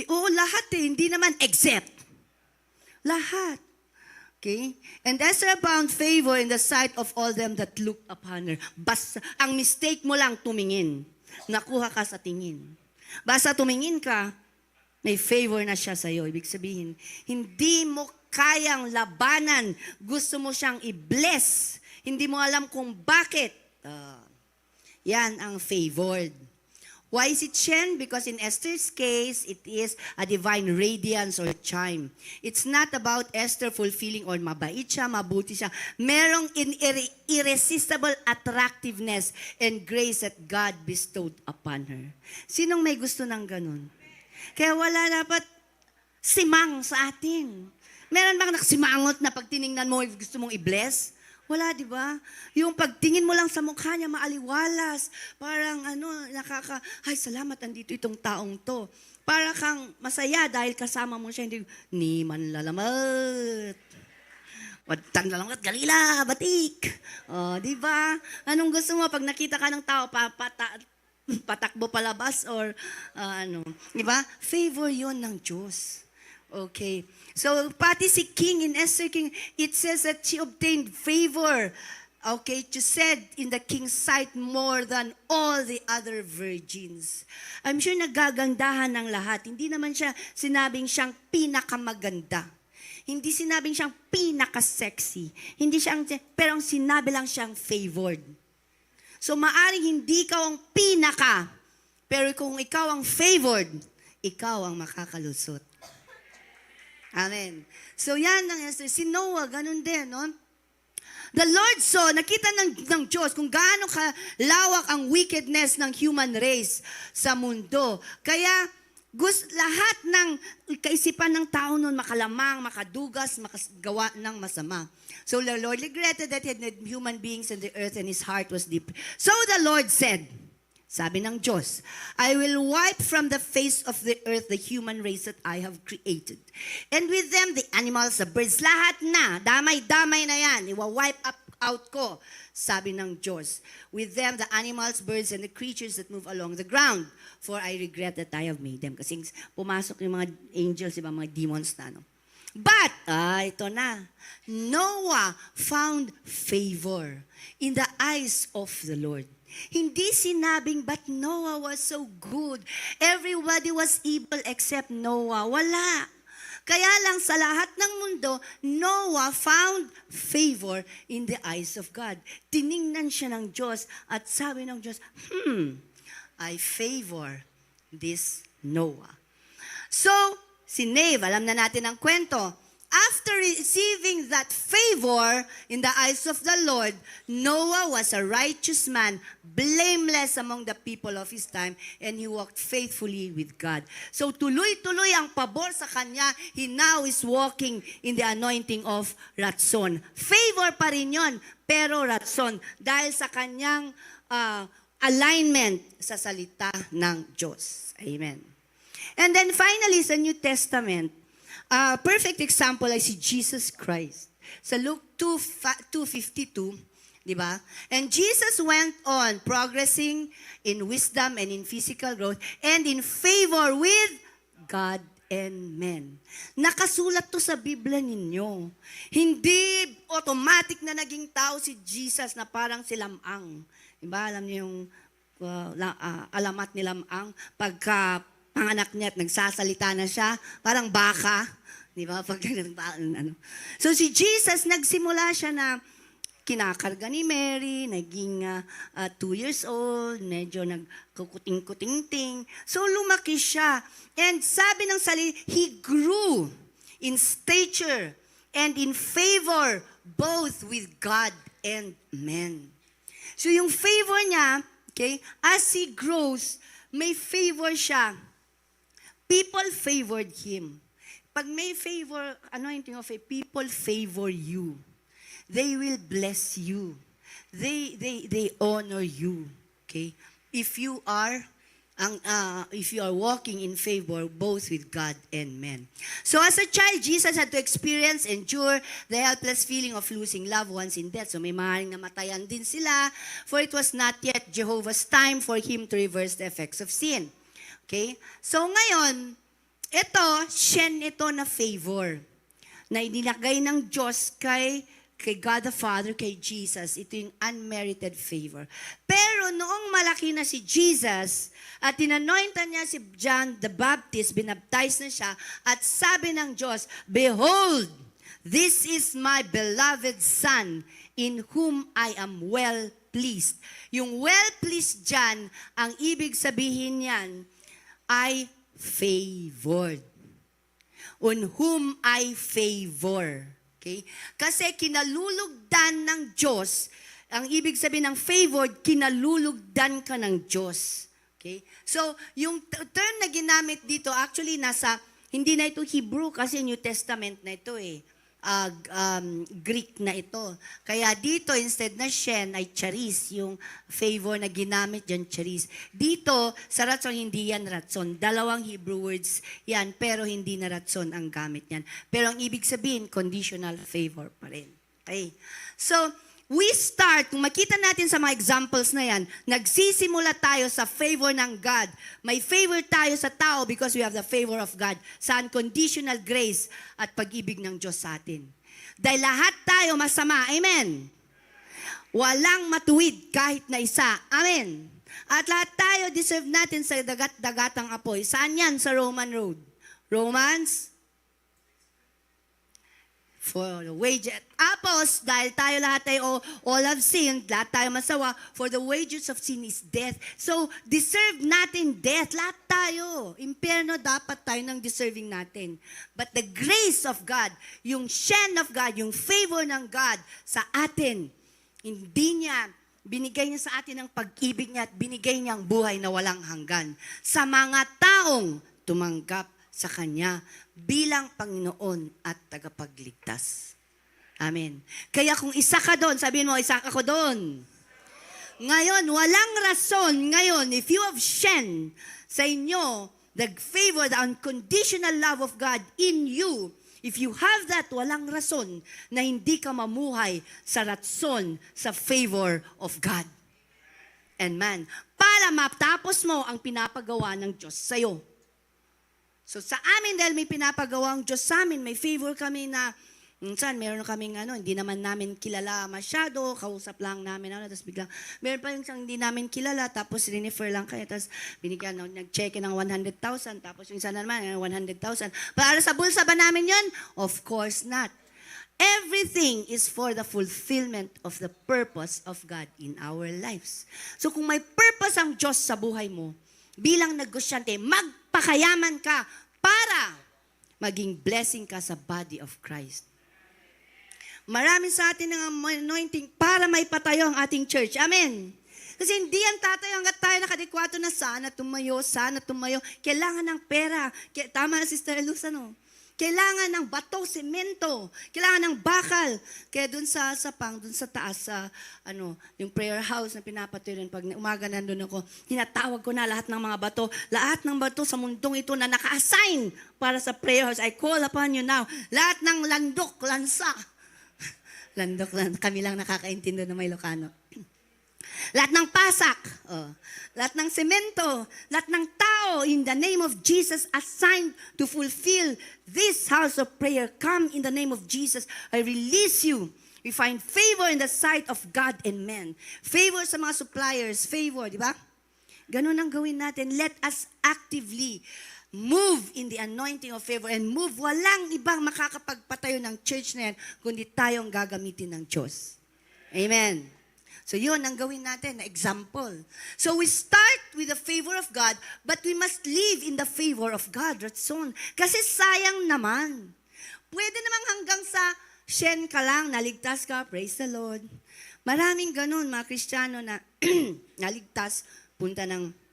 Lahat hindi naman except. Lahat. Okay? And Esther found favor in the sight of all them that looked upon her. Basta, ang mistake mo lang tumingin. Nakuha ka sa tingin. Basta tumingin ka, may favor na siya sa'yo. Ibig sabihin, hindi mo kayang labanan. Gusto mo siyang i-bless. Hindi mo alam kung bakit. Yan ang favored. Why is it Shen? Because in Esther's case, it is a divine radiance or charm. It's not about Esther fulfilling or mabait siya, mabuti siya. Merong irresistible attractiveness and grace that God bestowed upon her. Sinong may gusto ng ganun? Kaya wala dapat simang sa atin. Meron bang nakasimangot na pag tiningnan mo, gusto mong i-bless? Wala, di ba? Yung pagtingin mo lang sa mukha niya, maaliwalas. Parang ay, salamat, andito itong taong to. Para kang masaya dahil kasama mo siya, hindi, ni man lalamat. Watan lalamat, galila, batik. Di ba? Anong gusto mo pag nakita ka ng tao, patakbo palabas or di ba? Favor yon ng Diyos. Okay. So, pati si King, in Esther King, it says that she obtained favor. Okay, she said in the king's sight more than all the other virgins. I'm sure nagagandahan ng lahat. Hindi naman siya sinabing siyang pinakamaganda. Hindi sinabing siyang pinaka-sexy. Hindi siyang, pero ang sinabi lang siyang favored. So, maaring hindi ikaw ang pinaka, pero kung ikaw ang favored, ikaw ang makakalusot. Amen. So yan ang Esther. Si Noah, ganun din, no? The Lord saw, nakita ng Diyos kung gaano kalawak ang wickedness ng human race sa mundo. Kaya lahat ng kaisipan ng tao noon makalamang, makadugas, makagawa ng masama. So the Lord regretted that he had made human beings in the earth and his heart was deep. So the Lord said, sabi ng Diyos, I will wipe from the face of the earth the human race that I have created. And with them, the animals, the birds, lahat na, damay-damay na yan, iwa-wipe out ko, sabi ng Diyos. With them, the animals, birds, and the creatures that move along the ground. For I regret that I have made them. Kasi pumasok yung mga angels, diba, mga demons na, no? But, ito na, Noah found favor in the eyes of the Lord. Hindi sinabing, but Noah was so good. Everybody was evil except Noah. Wala. Kaya lang sa lahat ng mundo, Noah found favor in the eyes of God. Tiningnan siya ng Diyos at sabi ng Diyos, I favor this Noah. So, si Nave, alam na natin ang kwento. After receiving that favor in the eyes of the Lord, Noah was a righteous man, blameless among the people of his time, and he walked faithfully with God. So tuloy-tuloy ang pabor sa kanya. He now is walking in the anointing of Ratson. Favor pa rin yun, pero Ratson, dahil sa kanyang alignment sa salita ng Diyos. Amen. And then finally, sa New Testament, perfect example ay si Jesus Christ. Sa Luke 2:52, di ba? And Jesus went on progressing in wisdom and in physical growth and in favor with God and men. Nakasulat to sa Biblia ninyo. Hindi automatic na naging tao si Jesus na parang si Lamang. Di ba? Alam niyo yung alamat ni Lamang? Pagka panganak niya at nagsasalita na siya, parang baka. Di ba? So si Jesus, nagsimula siya na kinakarga ni Mary, naging 2 years old, medyo nagkukuting-kuting-ting. So lumaki siya. And sabi ng salita, he grew in stature and in favor both with God and men. So yung favor niya, okay, as he grows, may favor siya. People favored him. Pag may favor, anointing of a people favor you. They will bless you. They honor you. Okay? If you are walking in favor both with God and men. So as a child, Jesus had to experience, endure the helpless feeling of losing loved ones in death. So may maaaring namatayan din sila, for it was not yet Jehovah's time for him to reverse the effects of sin. Okay? So ngayon, ito na favor na inilagay ng Diyos kay God the Father, kay Jesus. Ito yung unmerited favor. Pero noong malaki na si Jesus at tinanointan niya si John the Baptist, binaptize na siya, at sabi ng Diyos, behold, this is my beloved Son, in whom I am well pleased. Yung well pleased dyan, ang ibig sabihin niyan ay favored. On whom I favor. Okay? Kasi kinalulugdan ng Diyos, ang ibig sabihin ng favored, kinalulugdan ka ng Diyos. Okay? So, yung term na ginamit dito, actually hindi na ito Hebrew kasi New Testament na ito Greek na ito. Kaya dito, instead na shen, ay charis, yung favor na ginamit dyan, charis. Dito, sa ratson, hindi yan ratson. Dalawang Hebrew words yan, pero hindi na ratson ang gamit yan. Pero ang ibig sabihin, conditional favor pa rin. Okay? So, we start, kung makita natin sa mga examples na yan, nagsisimula tayo sa favor ng God. May favor tayo sa tao because we have the favor of God sa unconditional grace at pag-ibig ng Diyos sa atin. Dahil lahat tayo masama. Amen? Walang matuwid kahit na isa. Amen? At lahat tayo deserve natin sa dagat-dagatang apoy. Saan yan? Sa Roman road. Romans For the wages. Tapos, dahil tayo lahat tayo all have sinned, lahat tayo masawa, for the wages of sin is death. So, deserve natin death. Lahat tayo. Impyerno, dapat tayo ng deserving natin. But the grace of God, yung shen of God, yung favor ng God sa atin, binigay niya sa atin ang pag-ibig niya at binigay niya ang buhay na walang hanggan sa mga taong tumanggap sa Kanya bilang Panginoon at tagapagligtas. Amen. Kaya kung isa ka doon, sabihin mo, isa ako doon. Ngayon, walang rason. Ngayon, if you have shen sa inyo, the favor, the unconditional love of God in you, if you have that, walang rason na hindi ka mamuhay sa ratson, sa favor of God and man. Para matapos mo ang pinapagawa ng Diyos sa'yo. So sa amin, dahil may pinapagawa ang Diyos sa amin, may favor kami na, minsan meron kaming hindi naman namin kilala masyado, kausap lang namin, tapos biglang, meron pa yung hindi namin kilala, tapos rinifer lang kayo, tapos binigyan, nag-check ng 100,000, tapos yung isa naman, 100,000. Para sa bulsa ba namin yun? Of course not. Everything is for the fulfillment of the purpose of God in our lives. So kung may purpose ang Diyos sa buhay mo, bilang negosyante, magpakayaman ka para maging blessing ka sa body of Christ. Marami sa atin ng anointing para may patayo ang ating church. Amen. Kasi hindi yan tatayo hanggat tayo nakadikwato na sana tumayo. Kailangan ng pera. Tama na, Sister Luz, Kailangan ng bato, semento. Kailangan ng bakal. Kaya dun sa taas, yung prayer house na pinapatuloy, pag umaga nandun ako, tinatawag ko na lahat ng mga bato. Lahat ng bato sa mundong ito na naka-assign para sa prayer house. I call upon you now. Lahat ng landok, lansa. Kami lang nakakaintindi na may Ilocano. Lahat ng pasak, lahat ng semento, lahat ng tao in the name of Jesus assigned to fulfill this house of prayer. Come in the name of Jesus. I release you. We find favor in the sight of God and men. Favor sa mga suppliers, favor, di ba? Ganun ang gawin natin. Let us actively move in the anointing of favor and move. Walang ibang makakapagpatayo ng church na yan kundi tayong gagamitin ng Diyos. Amen. So yun ang gawin natin na example. So we start with the favor of God, but we must live in the favor of God. Ratson. Kasi sayang naman. Pwede namang hanggang sa shen ka lang, naligtas ka, praise the Lord. Maraming ganun, mga Kristiyano na naligtas, punta ng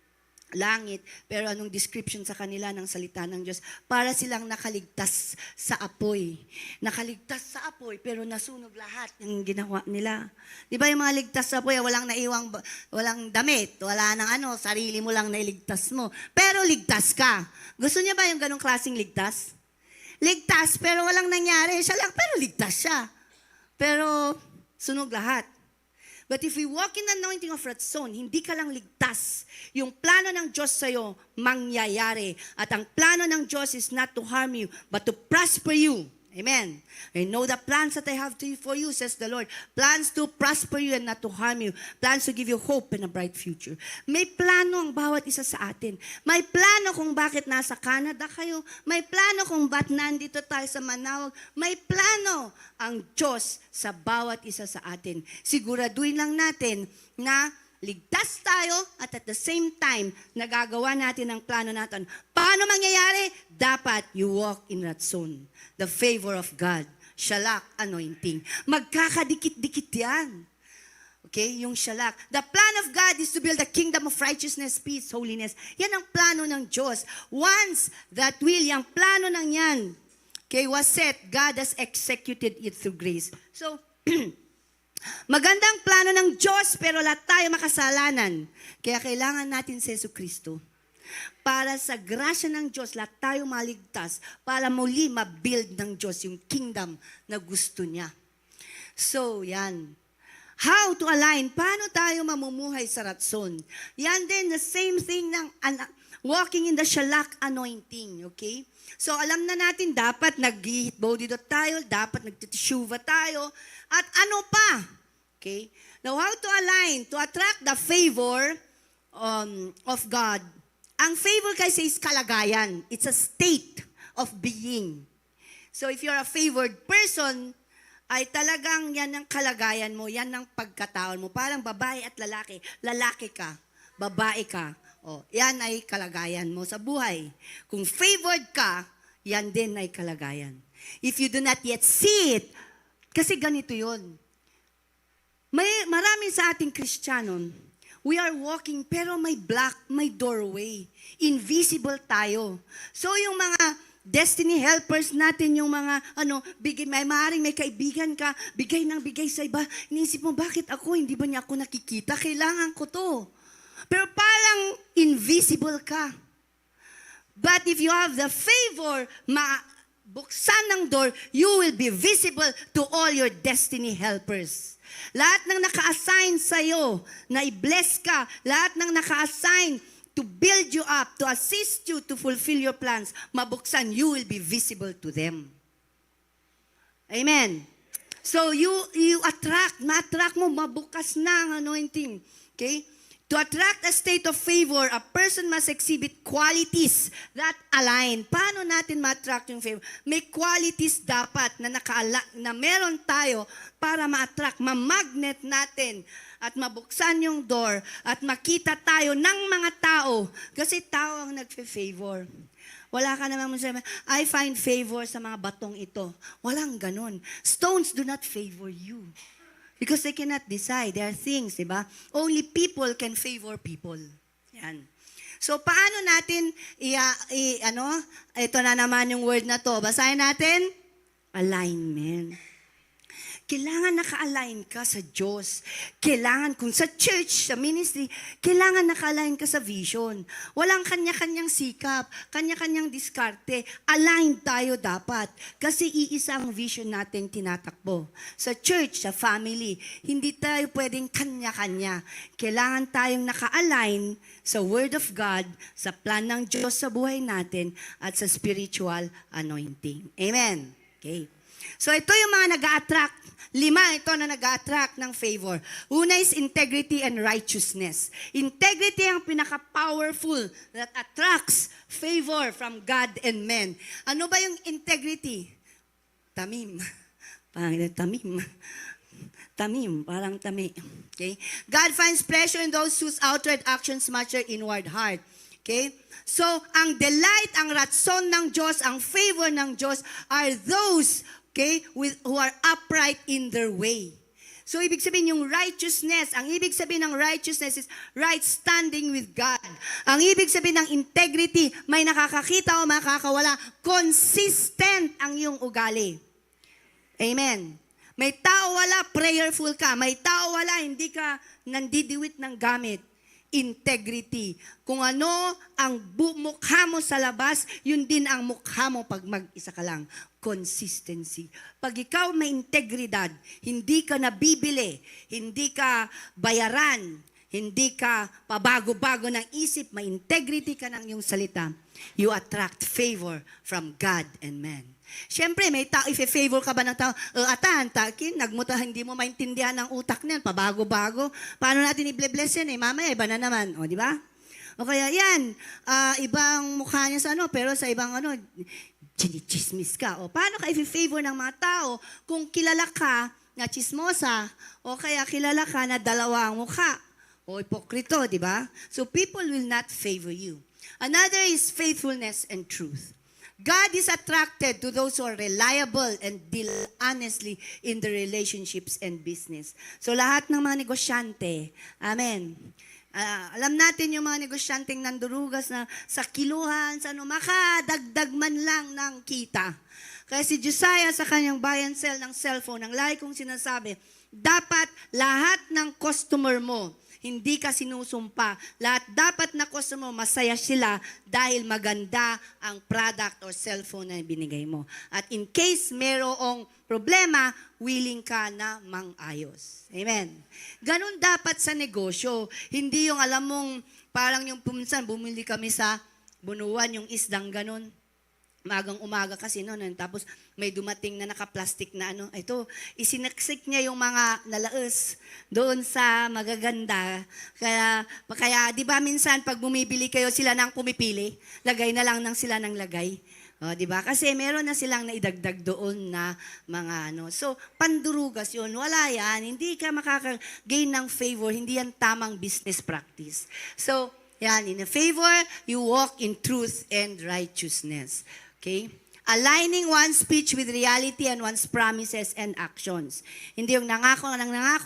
langit, pero anong description sa kanila ng salita ng Diyos? Para silang nakaligtas sa apoy. Nakaligtas sa apoy, pero nasunog lahat yung ginawa nila. Di ba yung mga ligtas sa apoy, walang damit, wala nang sarili mo lang nailigtas mo. Pero ligtas ka. Gusto niya ba yung ganong klaseng ligtas? Ligtas, pero walang nangyari. Siya lang, pero ligtas siya. Pero sunog lahat. But if we walk in the anointing of Ratson, hindi ka lang ligtas. Yung plano ng Diyos sa'yo, mangyayari. At ang plano ng Diyos is not to harm you, but to prosper you. Amen. I know the plans that I have for you, says the Lord. Plans to prosper you and not to harm you. Plans to give you hope and a bright future. May plano ang bawat isa sa atin. May plano kung bakit nasa Canada kayo. May plano kung ba't nandito tayo sa Manawag. May plano ang Diyos sa bawat isa sa atin. Siguraduhin lang natin na ligtas tayo at the same time, nagagawa natin ang plano natin. Paano mangyayari? Dapat you walk in Ratson. The favor of God. Shalak, anointing. Magkakadikit-dikit yan. Okay? Yung shalak. The plan of God is to build a kingdom of righteousness, peace, holiness. Yan ang plano ng Diyos. Once that will, yung plano ng yan, okay, was set, God has executed it through grace. So, magandang plano ng Diyos, pero lahat tayo makasalanan. Kaya kailangan natin si Jesucristo. Para sa grasya ng Diyos, lahat tayo maligtas, para muli mabuild ng Diyos yung kingdom na gusto niya. So, yan. How to align? Paano tayo mamumuhay sa Ratson? Yan din, the same thing ng walking in the Shalak anointing. Okay? So, alam na natin, dapat nag-hitbodidot tayo, dapat nagtitishuva tayo, at ano pa? Okay? Now, how to align? To attract the favor of God. Ang favor kasi is kalagayan. It's a state of being. So if you're a favored person, ay talagang yan ang kalagayan mo, yan ang pagkataon mo. Parang babae at lalaki. Lalaki ka, babae ka. O, yan ay kalagayan mo sa buhay. Kung favored ka, yan din ay kalagayan. If you do not yet see it, kasi ganito yun. Marami sa ating Kristiyano, we are walking pero may doorway. Invisible tayo. So yung mga destiny helpers natin, yung mga, maaaring may kaibigan ka, bigay ng bigay sa iba. Iniisip mo, bakit ako? Hindi ba niya ako nakikita? Kailangan ko to. Pero parang invisible ka. But if you have the favor, buksan ng door, you will be visible to all your destiny helpers. Lahat ng naka-assign sa'yo, na i-bless ka, lahat ng naka-assign to build you up, to assist you to fulfill your plans, mabuksan, you will be visible to them. Amen. So you ma-attract mo, mabukas na ang anointing. Okay? To attract a state of favor, a person must exhibit qualities that align. Paano natin ma-attract yung favor? May qualities dapat na meron tayo para ma-attract, ma-magnet natin at mabuksan yung door at makita tayo ng mga tao. Kasi tao ang nagfe-favor. Wala ka naman masabi, I find favor sa mga batong ito. Walang ganun. Stones do not favor you. Because they cannot decide. There are things, di ba? Only people can favor people. Yan. So, paano natin, ito na naman yung word na to. Basahin natin. Alignment. Kailangan naka-align ka sa Diyos. Kailangan, kung sa church, sa ministry, kailangan naka-align ka sa vision. Walang kanya-kanyang sikap, kanya-kanyang diskarte. Align tayo dapat. Kasi iisa ang vision natin tinatakbo. Sa church, sa family, hindi tayo pwedeng kanya-kanya. Kailangan tayong naka-align sa Word of God, sa plan ng Diyos sa buhay natin, at sa spiritual anointing. Amen. Okay. So ito yung mga nag-a-attract. 5 ito na nag-a-attract ng favor. Una is integrity and righteousness. Integrity ang pinaka-powerful that attracts favor from God and men. Ano ba yung integrity? Tamim. Tamim, parang tami. Okay? God finds pleasure in those whose outward actions match their inward heart. Okay? So, ang delight, ang ratson ng Diyos, ang favor ng Diyos are those who are upright in their way. So, ibig sabihin yung righteousness, ang ibig sabihin ng righteousness is right standing with God. Ang ibig sabihin ng integrity, may nakakakita o makakawala, consistent ang iyong ugali. Amen. May tao wala, prayerful ka. May tao wala, hindi ka nandidiwit ng gamit. Integrity. Kung ano ang mukha mo sa labas, yun din ang mukha mo pag mag-isa ka lang. Consistency. Pag ikaw may integridad, hindi ka nabibili, hindi ka bayaran, hindi ka pabago-bago ng isip, may integrity ka ng iyong salita, you attract favor from God and man. Siyempre, may tao, if-favor ka ba ng tao, nagmuta, hindi mo maintindihan ng utak niyan, pabago-bago. Paano natin i-bless yan mamaya, iba na naman. O, di ba? O kaya yan, ibang mukha niya sa pero sa ibang chinichismis ka. O, paano ka i-favor ng mga tao kung kilala ka na chismosa o kaya kilala ka na dalawa ang mukha o ipokrito, di ba? So, people will not favor you. Another is faithfulness and truth. God is attracted to those who are reliable and deal honestly in the relationships and business. So lahat ng mga negosyante, amen. Alam natin yung mga negosyanteng nandurugas na sa kiluhan, sa makadagdag man lang ng kita. Kaya si Josiah sa kanyang buy and sell ng cellphone, ang lagi kong sinasabi, dapat lahat ng customer mo, hindi ka sinusumpa. Lahat dapat na customer mo, masaya sila dahil maganda ang product or cellphone na binigay mo. At in case merong problema, willing ka na mang-ayos. Amen. Ganun dapat sa negosyo. Hindi yung alam mong, parang yung pumunsan, bumili kami sa Bunuan, yung isdang ganun. Umaga kasi noon. Tapos may dumating na naka-plastic na ito, isinaksik niya yung mga nalaos doon sa magaganda. Kaya di ba minsan pag bumibili kayo, sila nang pumipili, lagay na lang ng sila ng lagay. Di ba? Kasi meron na silang naidagdag doon na mga ano. So, pandurugas yun. Wala yan. Hindi ka makaka-gain ng favor. Hindi yan tamang business practice. So, yan. In a favor, you walk in truth and righteousness. Okay? Aligning one's speech with reality and one's promises and actions. Hindi yung nangako,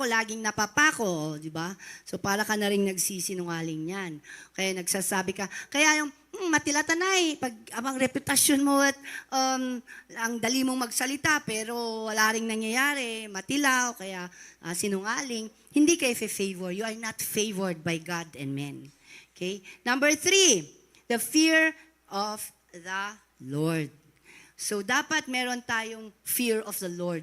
laging napapako, di ba? So, para ka na rin nagsisinungaling yan. Kaya nagsasabi ka, kaya yung, matilatanay, pag abang reputasyon mo at ang dali mong magsalita pero wala ring nangyayari, matila o kaya sinungaling, hindi kayo favor. You are not favored by God and men. Okay? Number 3, the fear of the Lord. So dapat meron tayong fear of the Lord.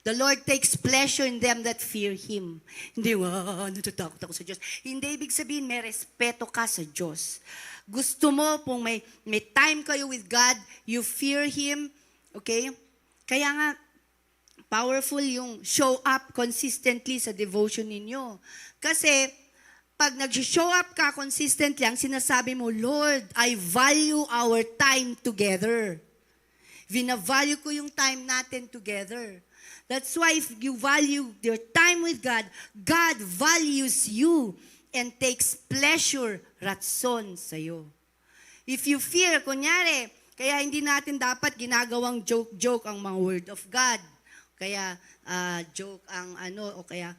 The Lord takes pleasure in them that fear Him. Hindi, natatakot ako sa Diyos. Hindi ibig sabihin, may respeto ka sa Diyos. Gusto mo kung may time kayo with God, you fear Him, okay? Kaya nga, powerful yung show up consistently sa devotion ninyo. Kasi, pag nag-show up ka consistently, ang sinasabi mo, Lord, I value our time together. Vina-value ko yung time natin together. That's why if you value your time with God, God values you and takes pleasure, ratson sa'yo. If you fear, kunyari, kaya hindi natin dapat ginagawang joke-joke ang mga word of God. Kaya joke ang ano, o kaya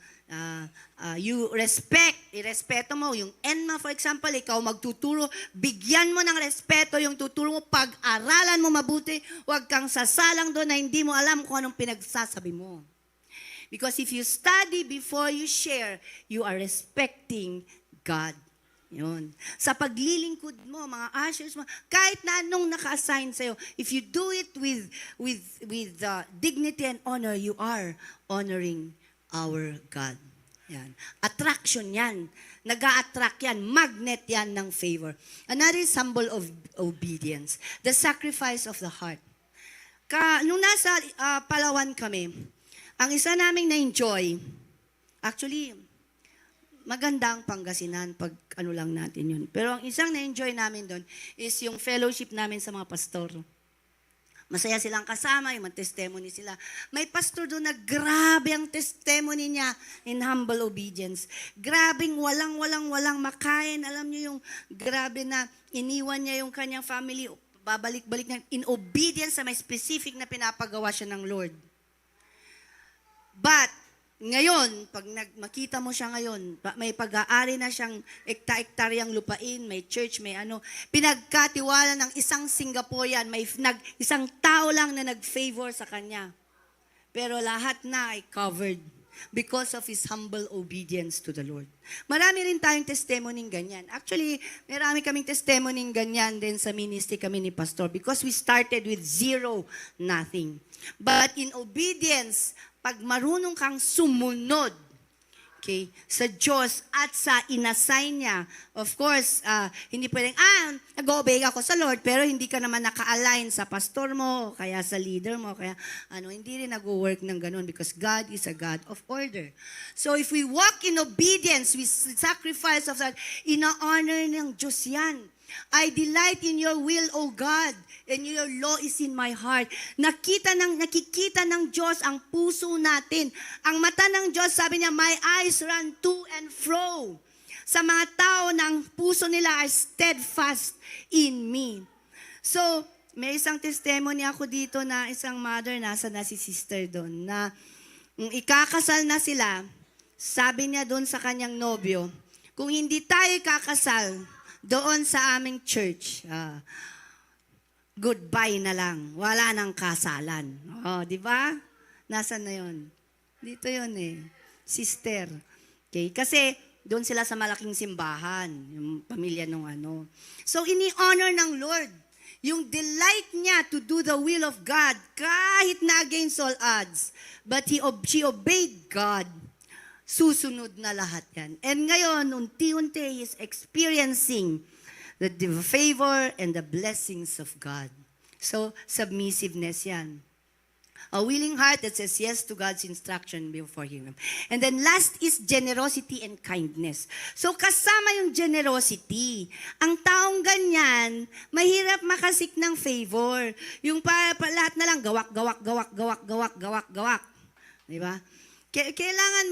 you irespeto mo. Yung ENMA, for example, ikaw magtuturo, bigyan mo ng respeto yung tuturo mo, pag-aralan mo mabuti, huwag kang sasalang doon na hindi mo alam kung anong pinagsasabi mo. Because if you study before you share, you are respecting God. Yun. Sa paglilingkod mo, mga ushers mo, kahit na anong naka-assign sa'yo, if you do it with dignity and honor, you are honoring our God. Yan. Attraction yan. Nag-a-attract yan. Magnet yan ng favor. Another symbol of obedience. The sacrifice of the heart. Nung nasa Palawan kami, ang isa naming na-enjoy, actually, maganda ang Pangasinan pag ano lang natin yun. Pero ang isang na-enjoy namin doon is yung fellowship namin sa mga pastor. Masaya silang kasama, yung testimony sila. May pastor doon na grabe ang testimony niya in humble obedience. Grabing walang makain. Alam niyo yung grabe na iniwan niya yung kanyang family, babalik-balik na in obedience sa may specific na pinapagawa siya ng Lord. But, ngayon, pag makita mo siya ngayon, may pag-aari na siyang ekta-ektaryang lupain, may church, may ano, pinagkatiwala ng isang Singaporean, isang tao lang na nag-favor sa kanya. Pero lahat na ay covered because of his humble obedience to the Lord. Marami rin tayong testimony ganyan. Actually, marami kaming testimony ganyan din sa ministry kami ni Pastor because we started with zero, nothing. But in obedience, pag marunong kang sumunod, okay, sa Diyos at sa inassign niya, of course, hindi pwedeng, nag-obey ako sa Lord, pero hindi ka naman naka-align sa pastor mo, kaya sa leader mo, kaya hindi rin nag-work ng ganun because God is a God of order. So if we walk in obedience, with sacrifice of that, ina-honor ng Diyos yan. I delight in your will, O God, and your law is in my heart. Nakikita ng Diyos ang puso natin. Ang mata ng Diyos, sabi niya, my eyes run to and fro. Sa mga tao na ang puso nila are steadfast in me. So, may isang testimony ako dito na isang mother, nasa na si sister doon, na ikakasal na sila, sabi niya doon sa kanyang nobyo, kung hindi tayo kakasal, doon sa aming church, goodbye na lang. Wala nang kasalan. Di ba? Nasaan na yun? Dito yun sister. Okay? Kasi doon sila sa malaking simbahan, yung pamilya nung ano. So, ini-honor ng Lord yung delight niya to do the will of God kahit na against all odds. But she obeyed God. Susunod na lahat yan. And ngayon, unti-unti, he's experiencing the favor and the blessings of God. So, submissiveness yan. A willing heart that says yes to God's instruction before Him. And then last is generosity and kindness. So kasama yung generosity. Ang taong ganyan, mahirap makasik ng favor. Yung lahat na lang, gawak. Di ba? Kailangan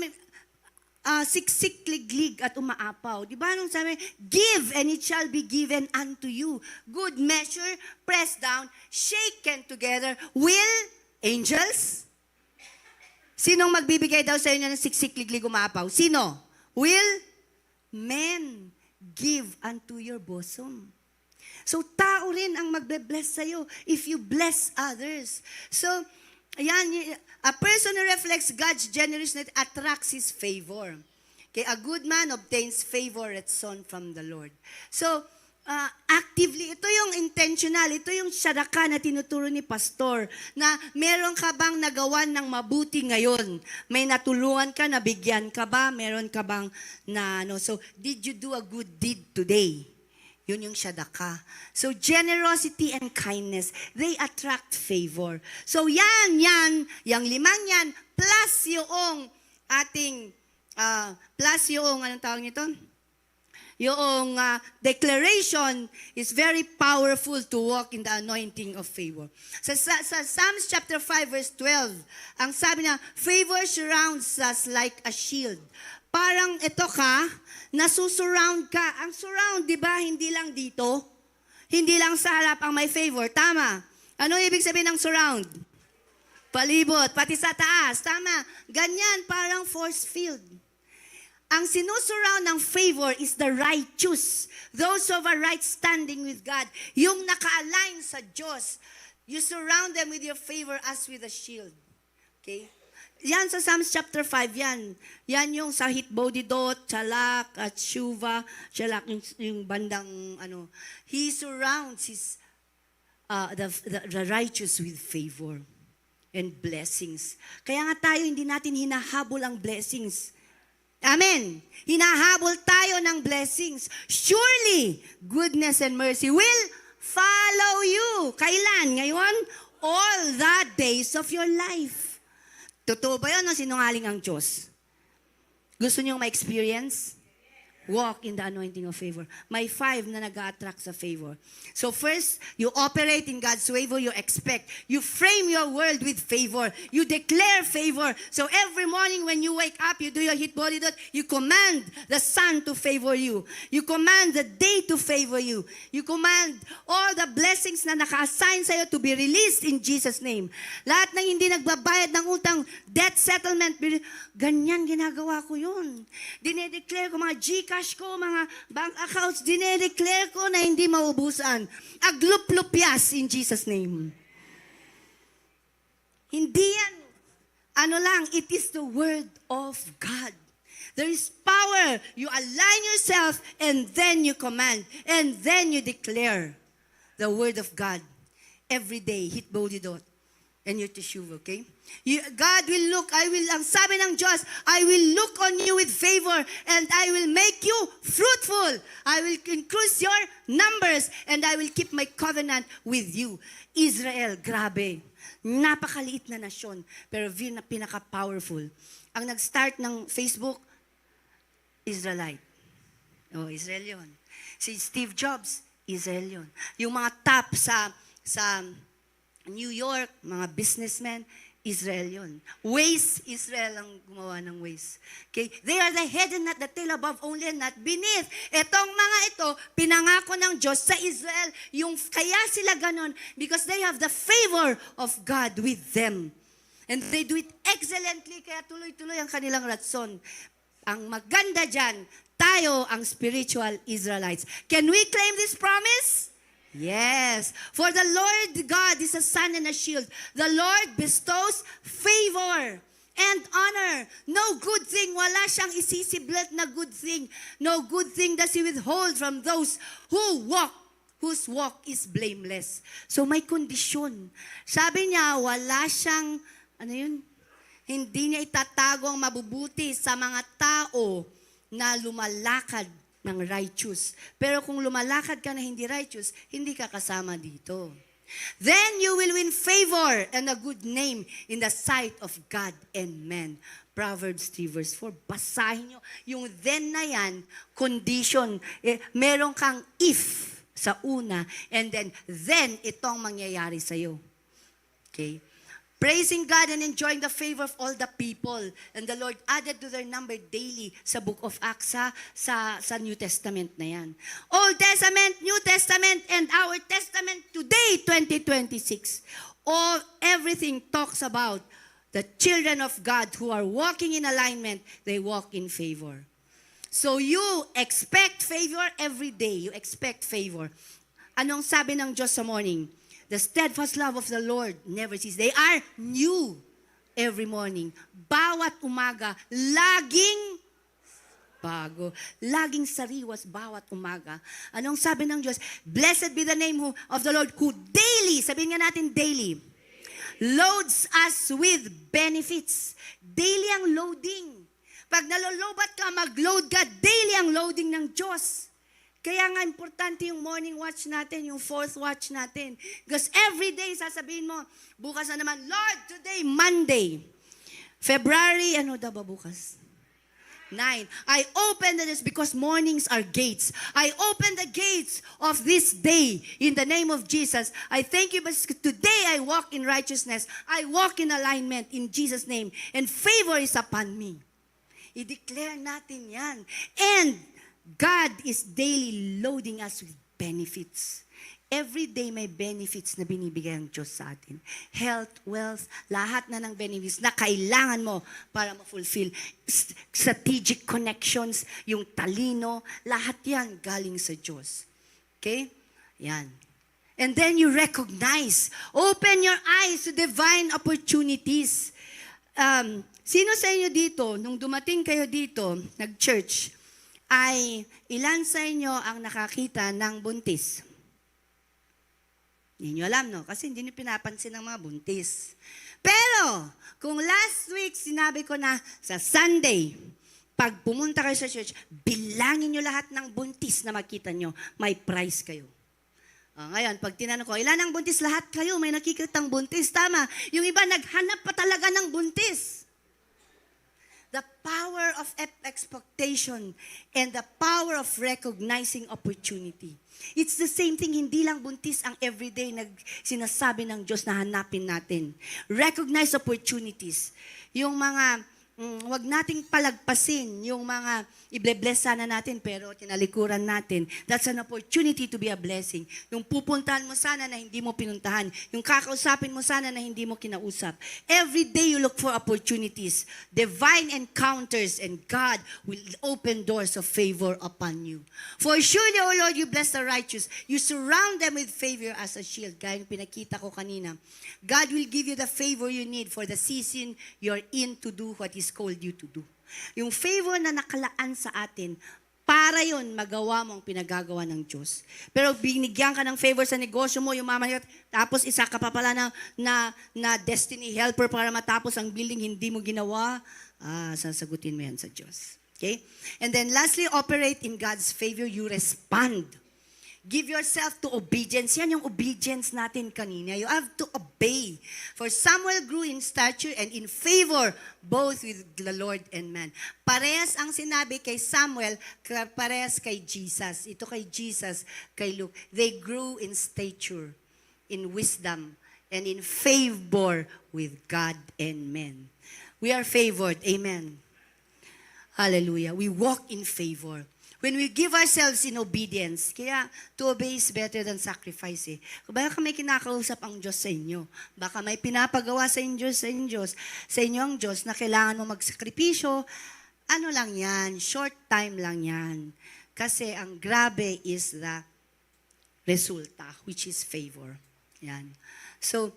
siksik, liglig at umaapaw. Di ba nung sabi, give and it shall be given unto you. Good measure, pressed down, shaken together, will angels? Sinong magbibigay daw sa inyo ng siksik, liglig, umaapaw? Sino? Will men give unto your bosom. So, tao rin ang magbe-bless sa'yo if you bless others. So, ayan, a person who reflects God's generousness attracts His favor. Okay, a good man obtains favor at son from the Lord. So, actively, ito yung intentional, ito yung sadaka na tinuturo ni pastor, na meron ka bang nagawan ng mabuti ngayon? May natulungan ka, nabigyan ka ba? Meron ka bang so, did you do a good deed today? Yun yung sadaka. So, generosity and kindness, they attract favor. So, yung limang yan, plus yung ating, anong tawag nito? Yung declaration is very powerful to walk in the anointing of favor. Sa Psalms chapter 5 verse 12, ang sabi niya, favor surrounds us like a shield. Parang ito ka, nasusurround ka. Ang surround, di ba, hindi lang dito. Hindi lang sa harap ang may favor. Tama. Ano ibig sabihin ng surround? Palibot, pati sa taas. Tama. Ganyan, parang force field. Ang sinusurround ng favor is the righteous. Those of a right standing with God. Yung naka-align sa Diyos. You surround them with your favor as with a shield. Okay? Yan sa Psalms chapter 5, yan. Yan yung sa Hitbodidot, Chalak, at Shuva. Chalak yung bandang, He surrounds the righteous with favor and blessings. Kaya nga tayo, hindi natin hinahabol ang blessings. Amen. Hinahabol tayo ng blessings. Surely, goodness and mercy will follow you. Kailan? Ngayon? All the days of your life. Totoo ba yun o sinungaling ang Diyos? Gusto niyong ma-experience? Walk in the anointing of favor. May 5 na nag-attract sa favor. So first, you operate in God's favor, you expect. You frame your world with favor. You declare favor. So every morning when you wake up, you do your Hitbodidot, you command the sun to favor you. You command the day to favor you. You command all the blessings na naka-assign sa'yo to be released in Jesus' name. Lahat ng hindi nagbabayad ng utang, debt settlement, ganyan ginagawa ko yun. Dinedeclare ko mga Gcash ko, mga bank accounts, dinedeclare ko na hindi maubusan. Aglup-lupyas in Jesus' name. Hindi yan. It is the word of God. There is power. You align yourself and then you command and then you declare the word of God every day. Hitbodidot. And your teshuva, okay? God will look, ang sabi ng Diyos, I will look on you with favor and I will make you fruitful. I will increase your numbers and I will keep my covenant with you. Israel, grabe. Napakaliit na nasyon, pero pinaka-powerful. Ang nag-start ng Facebook, Israelite. Israel yun. Si Steve Jobs, Israel yun. Yung mga top sa New York, mga businessmen, Israel yun. Waze, Israel ang gumawa ng Waze. Okay? They are the head and not the tail, above only and not beneath. Etong mga ito, pinangako ng Diyos sa Israel, kaya sila ganon, because they have the favor of God with them. And they do it excellently, kaya tuloy-tuloy ang kanilang ratson. Ang maganda dyan, tayo ang spiritual Israelites. Can we claim this promise? Yes. For the Lord God is a sun and a shield. The Lord bestows favor and honor. No good thing, wala siyang isisiblet na good thing. No good thing does He withhold from those whose walk is blameless. So may kondisyon. Sabi niya, wala siyang, hindi niya itatago ang mabubuti sa mga tao na lumalakad ng righteous. Pero kung lumalakad ka na hindi righteous, hindi ka kasama dito. Then you will win favor and a good name in the sight of God and men. Proverbs 3 verse 4. Basahin nyo. Yung then na yan, condition. Meron kang if sa una, and then itong mangyayari sa'yo. Okay? Praising God and enjoying the favor of all the people. And the Lord added to their number daily sa book of Acts, sa New Testament na yan. Old Testament, New Testament, and our Testament today, 2026. Everything talks about the children of God who are walking in alignment, they walk in favor. So you expect favor every day. You expect favor. Anong sabi ng Diyos sa morning? The steadfast love of the Lord never ceases. They are new every morning. Bawat umaga, laging bago. Laging sariwas bawat umaga. Anong sabi ng Diyos? Blessed be the name of the Lord who daily, sabihin nga natin daily, loads us with benefits. Daily ang loading. Pag nalolobat ka, mag-load ka, daily ang loading ng Diyos. Kaya nga importante yung morning watch natin, yung fourth watch natin. Because every day, sasabihin mo, bukas na naman, Lord, today, Monday, February, ano daw ba bukas? 9. I open this because mornings are gates. I open the gates of this day in the name of Jesus. I thank you because today I walk in righteousness. I walk in alignment in Jesus' name. And favor is upon me. I-declare natin yan. And God is daily loading us with benefits. Every day may benefits na binibigay ang Diyos sa atin. Health, wealth, lahat na ng benefits na kailangan mo para ma-fulfill. Strategic connections, yung talino, lahat yan galing sa Diyos. Okay? Yan. And then you recognize, open your eyes to divine opportunities. Sino sa inyo dito, nung dumating kayo dito, nag-church, ay ilan sa inyo ang nakakita ng buntis? Hindi nyo alam, no? Kasi hindi nyo pinapansin ng mga buntis. Pero, kung last week sinabi ko na sa Sunday, pag pumunta kayo sa church, bilangin nyo lahat ng buntis na makita nyo, may prize kayo. Ngayon, pag tinanong ko, ilan ang buntis? Lahat kayo, may nakikitang buntis. Tama. Yung iba, naghanap pa talaga ng buntis. The power of expectation and the power of recognizing opportunity. It's the same thing, hindi lang buntis ang everyday sinasabi ng Diyos na hanapin natin. Recognize opportunities. Yung mga, wag nating palagpasin yung mga ible-bless sana natin pero tinalikuran natin. That's an opportunity to be a blessing. Yung pupuntahan mo sana na hindi mo pinuntahan. Yung kakausapin mo sana na hindi mo kinausap. Every day you look for opportunities. Divine encounters and God will open doors of favor upon you. For surely, O Lord, you bless the righteous. You surround them with favor as a shield. Gaya yung pinakita ko kanina. God will give you the favor you need for the season you're in to do what He's called you to do. Yung favor na nakalaan sa atin, para yon magawa mo ang pinagagawa ng Diyos. Pero binigyan ka ng favor sa negosyo mo, yung mamahirap, tapos isa ka pa pala na destiny helper para matapos ang building, hindi mo ginawa, sasagutin mo yan sa Diyos. Okay? And then lastly, operate in God's favor, you respond. Give yourself to obedience. Yan yung obedience natin kanina. You have to obey. For Samuel grew in stature and in favor both with the Lord and man. Parehas ang sinabi kay Samuel, parehas kay Jesus. Ito kay Jesus, kay Luke. They grew in stature, in wisdom, and in favor with God and men. We are favored. Amen. Hallelujah. We walk in favor. When we give ourselves in obedience, kaya to obey is better than sacrifice eh. Baka may kinakausap ang Diyos sa inyo. Baka may pinapagawa sa inyo ang Diyos na kailangan mo magsakripisyo. Ano lang yan, short time lang yan. Kasi ang grabe is the resulta, which is favor. Yan. So,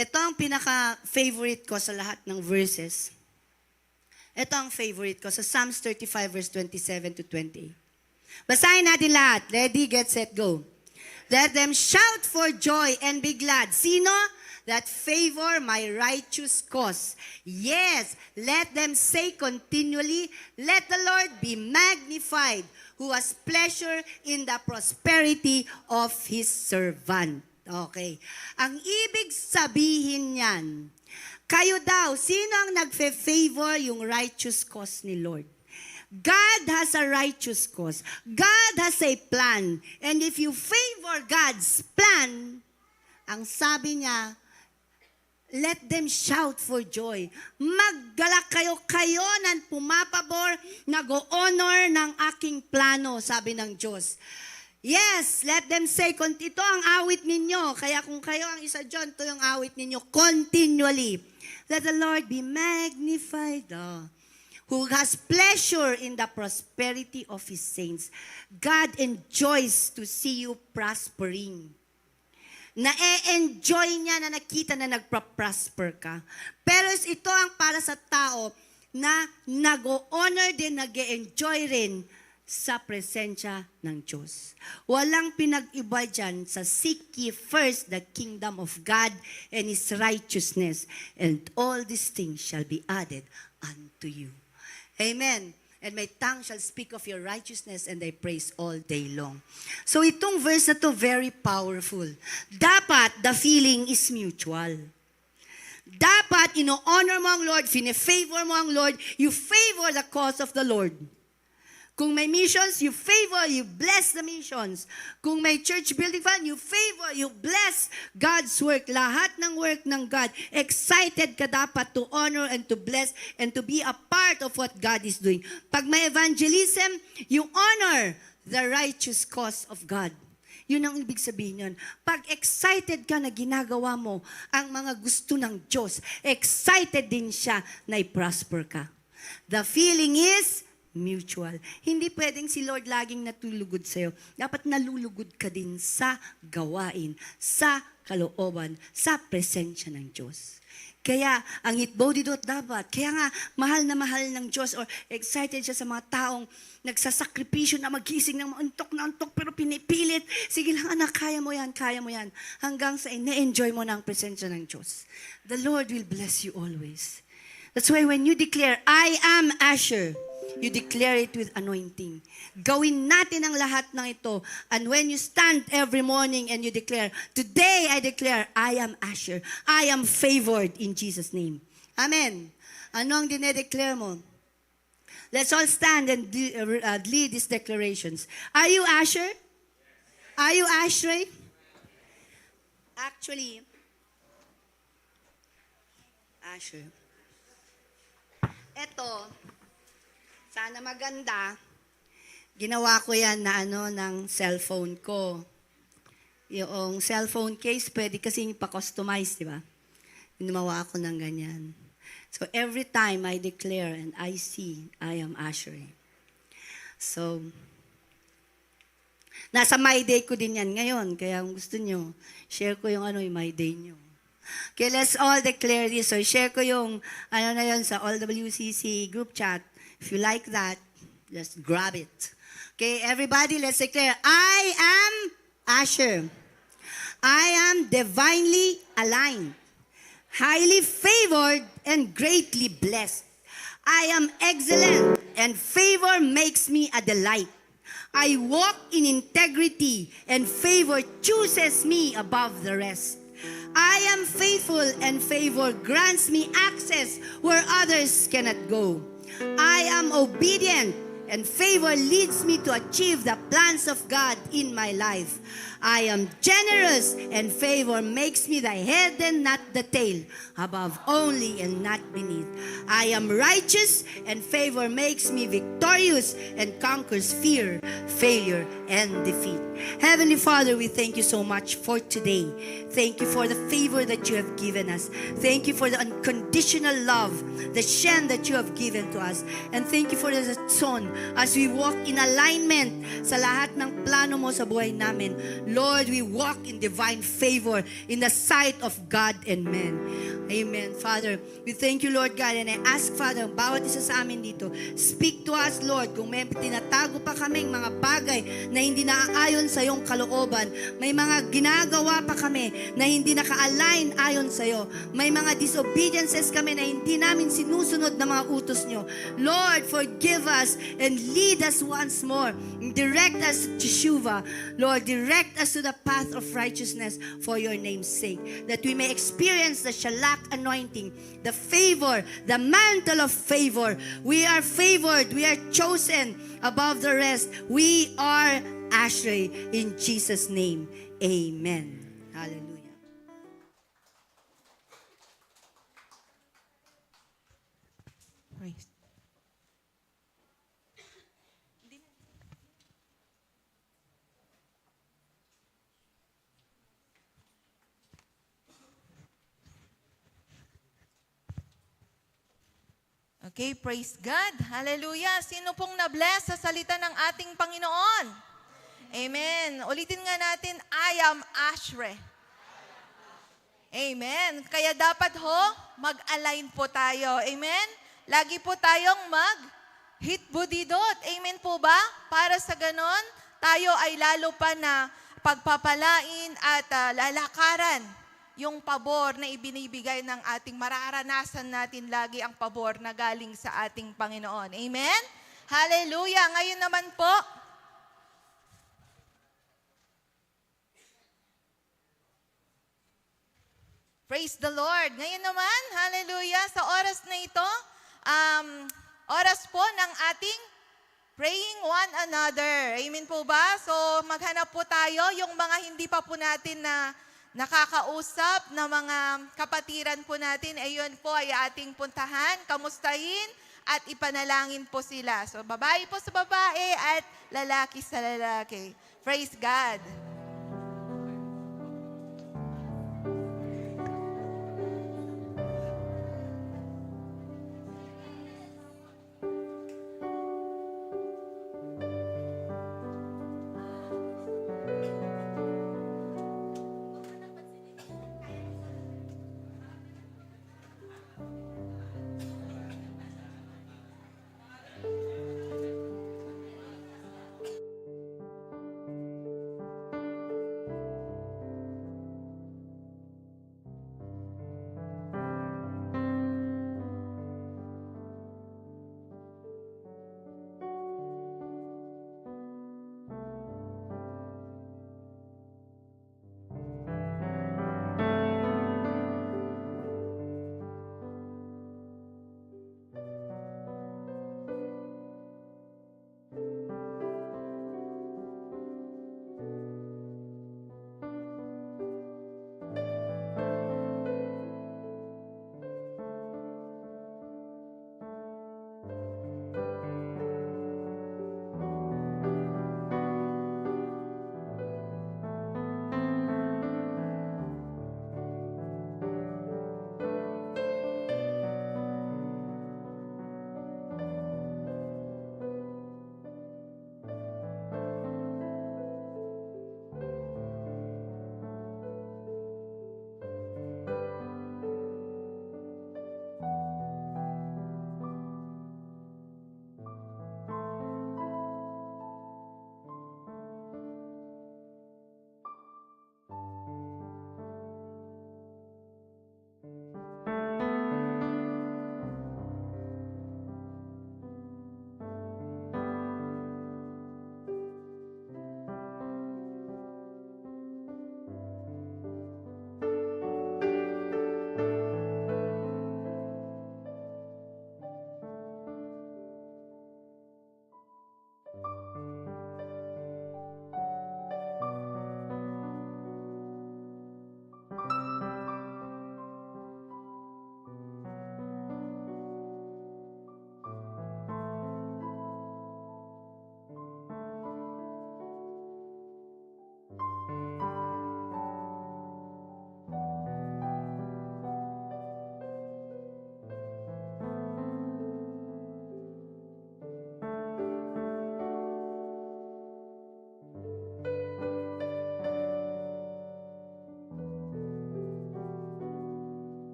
ito ang pinaka-favorite ko sa lahat ng verses. Ito ang favorite ko sa Psalms 35 verse 27 to 28. Basahin natin lahat. Ready, get, set, go. Let them shout for joy and be glad. Sino? That favor my righteous cause. Yes, let them say continually, let the Lord be magnified, who has pleasure in the prosperity of His servant. Okay. Ang ibig sabihin niyan, kayo daw, sino ang nagfe-favor yung righteous cause ni Lord? God has a righteous cause. God has a plan. And if you favor God's plan, ang sabi niya, let them shout for joy. Maggalak kayo ng pumapabor, nag-o-honor ng aking plano, sabi ng Diyos. Yes, let them say, ito ang awit ninyo. Kaya kung kayo ang isa dyan, ito yung awit ninyo continually. Let the Lord be magnified. Who has pleasure in the prosperity of His saints. God enjoys to see you prospering. Na-enjoy niya na nakita na nagpa-prosper ka. Pero ito ang para sa tao na nag-o-honor din, nag-enjoy rin sa presensya ng Diyos. Walang pinag-iba dyan sa seek ye first the kingdom of God and His righteousness, and all these things shall be added unto you. Amen. And my tongue shall speak of your righteousness and thy praise all day long. So itong verse na to, very powerful. Dapat, the feeling is mutual. Dapat, ino-honor mo ang Lord, fine-favor mo ang Lord, you favor the cause of the Lord. Kung may missions, you favor, you bless the missions. Kung may church building fund, you favor, you bless God's work. Lahat ng work ng God. Excited ka dapat to honor and to bless and to be a part of what God is doing. Pag may evangelism, you honor the righteous cause of God. Yun ang ibig sabihin yun. Pag excited ka na ginagawa mo ang mga gusto ng Diyos, excited din siya na i-prosper ka. The feeling is mutual. Hindi pwedeng si Lord laging natulugod sa'yo. Dapat nalulugod ka din sa gawain, sa kalooban, sa presensya ng Diyos. Kaya, ang itbodidot dapat, kaya nga, mahal na mahal ng Diyos or excited siya sa mga taong nagsasakripisyo na magising ng antok na antok pero pinipilit. Sige lang anak, kaya mo yan, kaya mo yan. Hanggang sa ine-enjoy mo na ang presensya ng Diyos. The Lord will bless you always. That's why when you declare, I am Asher, you declare it with anointing. Gawin natin ang lahat ng ito. And when you stand every morning and you declare, today I declare, I am Asher. I am favored in Jesus' name. Amen. Ano ang dinedeclare mo? Let's all stand and lead these declarations. Are you Asher? Are you Asher? Actually, Asher. Ito, sana maganda. Ginawa ko yan na ng cellphone ko. Yung cellphone case, pwede kasi pa-customize, di ba? Gumawa ako ng ganyan. So every time I declare and I see, I am ushering. So, nasa My Day ko din yan ngayon. Kaya kung gusto nyo, share ko yung yung My Day nyo. Okay, let's all declare this. So, share ko yung na yun sa All WCC group chat. If you like that, just grab it. Okay, everybody, let's declare, I am Asher. I am divinely aligned, highly favored, and greatly blessed. I am excellent, and favor makes me a delight. I walk in integrity, and favor chooses me above the rest. I am faithful, and favor grants me access where others cannot go. I am obedient, and favor leads me to achieve the plans of God in my life. I am generous, and favor makes me the head and not the tail, above only and not beneath. I am righteous, and favor makes me victorious and conquers fear, failure, and defeat. Heavenly Father, we thank you so much for today. Thank you for the favor that you have given us. Thank you for the unconditional love, the shen that you have given to us. And thank you for the son as we walk in alignment sa lahat ng plano mo sa buhay namin. Lord, we walk in divine favor in the sight of God and men. Amen. Father, we thank you, Lord God, and I ask, Father, bawat isa sa amin dito, speak to us, Lord, kung may tinatago pa kaming mga bagay na na hindi naaayon sa iyong kalooban. May mga ginagawa pa kami na hindi naka-align ayon sa iyo. May mga disobediences kami na hindi namin sinusunod na mga utos nyo. Lord, forgive us and lead us once more. Direct us to Teshuvah. Lord, direct us to the path of righteousness for your name's sake. That we may experience the Shalak anointing, the favor, the mantle of favor. We are favored. We are chosen above the rest. We are Ashrei in Jesus' name. Amen. Hallelujah. Praise. Okay, praise God. Hallelujah. Sino pong na-bless sa salita ng ating Panginoon? Amen. Ulitin nga natin, I am Ashrei. Amen. Kaya dapat mag-align po tayo. Amen. Lagi po tayong mag-hitbudidot. Amen po ba? Para sa ganon, tayo ay lalo pa na pagpapalain at lalakaran yung pabor na ibinibigay ng ating mararanasan natin lagi ang pabor na galing sa ating Panginoon. Amen? Hallelujah! Ngayon naman po, praise the Lord. Ngayon naman, hallelujah, sa oras na ito, oras po ng ating praying one another. Amen po ba? So maghanap po tayo yung mga hindi pa po natin na nakakausap na mga kapatiran po natin. Ayun po ay ating puntahan, kamustahin at ipanalangin po sila. So babae po sa babae at lalaki sa lalaki. Praise God.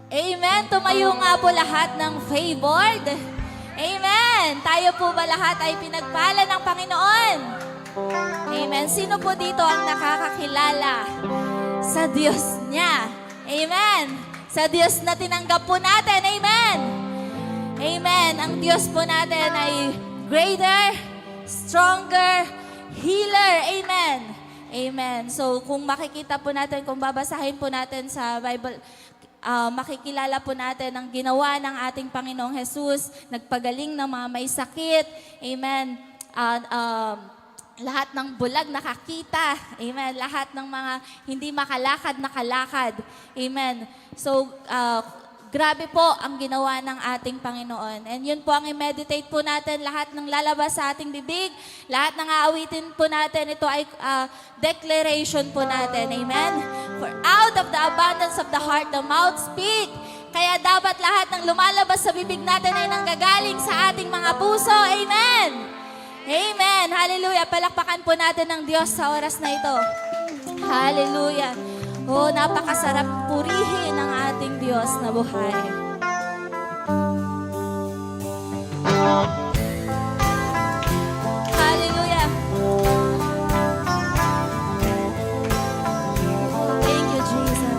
Amen. Tumayo nga po lahat ng favored. Amen. Tayo po ba lahat ay pinagpala ng Panginoon? Amen. Sino po dito ang nakakakilala sa Diyos niya? Amen. Sa Diyos na tinanggap po natin. Amen. Amen. Ang Diyos po natin ay greater, stronger, healer. Amen. Amen. So kung makikita po natin, kung babasahin po natin sa Bible, makikilala po natin ang ginawa ng ating Panginoong Jesus, nagpagaling ng mga may sakit. Amen. Lahat ng bulag nakakita. Amen. Lahat ng mga hindi makalakad, nakalakad. Amen. So, grabe po ang ginawa ng ating Panginoon. And yun po ang i-meditate po natin. Lahat ng lalabas sa ating bibig, lahat ng aawitin po natin, ito ay declaration po natin. Amen. For out of the abundance of the heart, the mouth speak. Kaya dapat lahat ng lumalabas sa bibig natin ay nanggagaling sa ating mga puso. Amen. Amen. Hallelujah. Palakpakan po natin ng Diyos sa oras na ito. Hallelujah. Oh, napakasarap purihin ang ating Diyos na buhay. Hallelujah. Thank you, Jesus.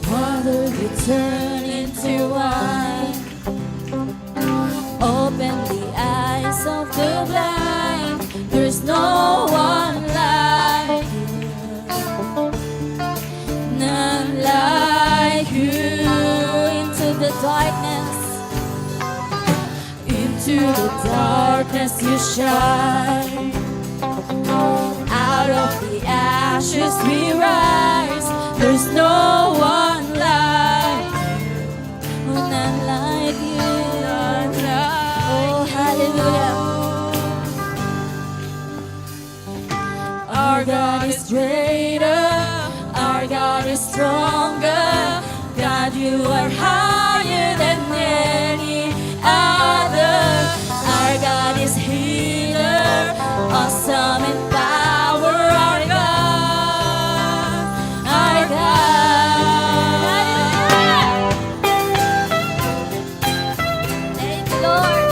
Water you turn into wine. Open the eyes of the blind. There's no one like you. None like you. Into the darkness. Into the darkness you shine. Out of the ashes we rise. There's no one like you. Oh, none like you. Oh, hallelujah. Our God is greater. Our God is stronger. God, you are higher than any other. Our God is healer. Awesome in power. Our God. Our God. Thank you, Lord.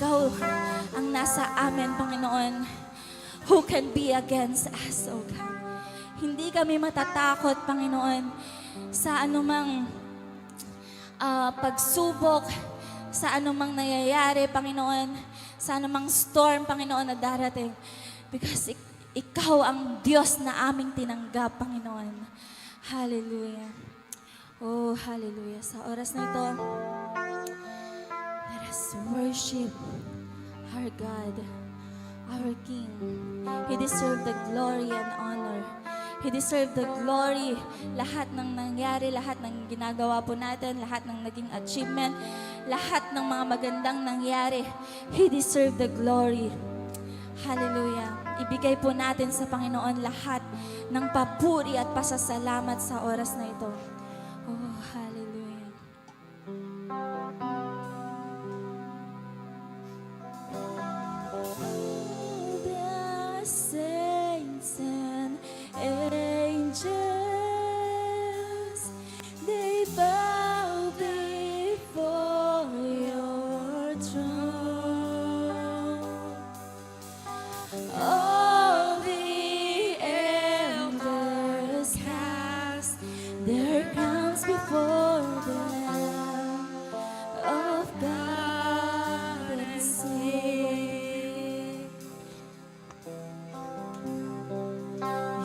Ikaw ang nasa amin, Panginoon. Who can be against us, O God? Hindi kami matatakot, Panginoon, sa anumang pagsubok, sa anumang nangyayari, Panginoon, sa anumang storm, Panginoon, na darating. Because Ikaw ang Diyos na aming tinanggap, Panginoon. Hallelujah. Oh, hallelujah. Sa oras na ito, let us worship our God, our King. He deserves the glory and honor. He deserves the glory. Lahat ng nangyari, lahat ng ginagawa po natin, lahat ng naging achievement, lahat ng mga magandang nangyari, He deserves the glory. Hallelujah. Ibigay po natin sa Panginoon lahat ng papuri at pasasalamat sa oras na ito. Oh, hallelujah. The saints and angels, they bow before your throne. All the elders cast their crowns before the Lamb of God and sing,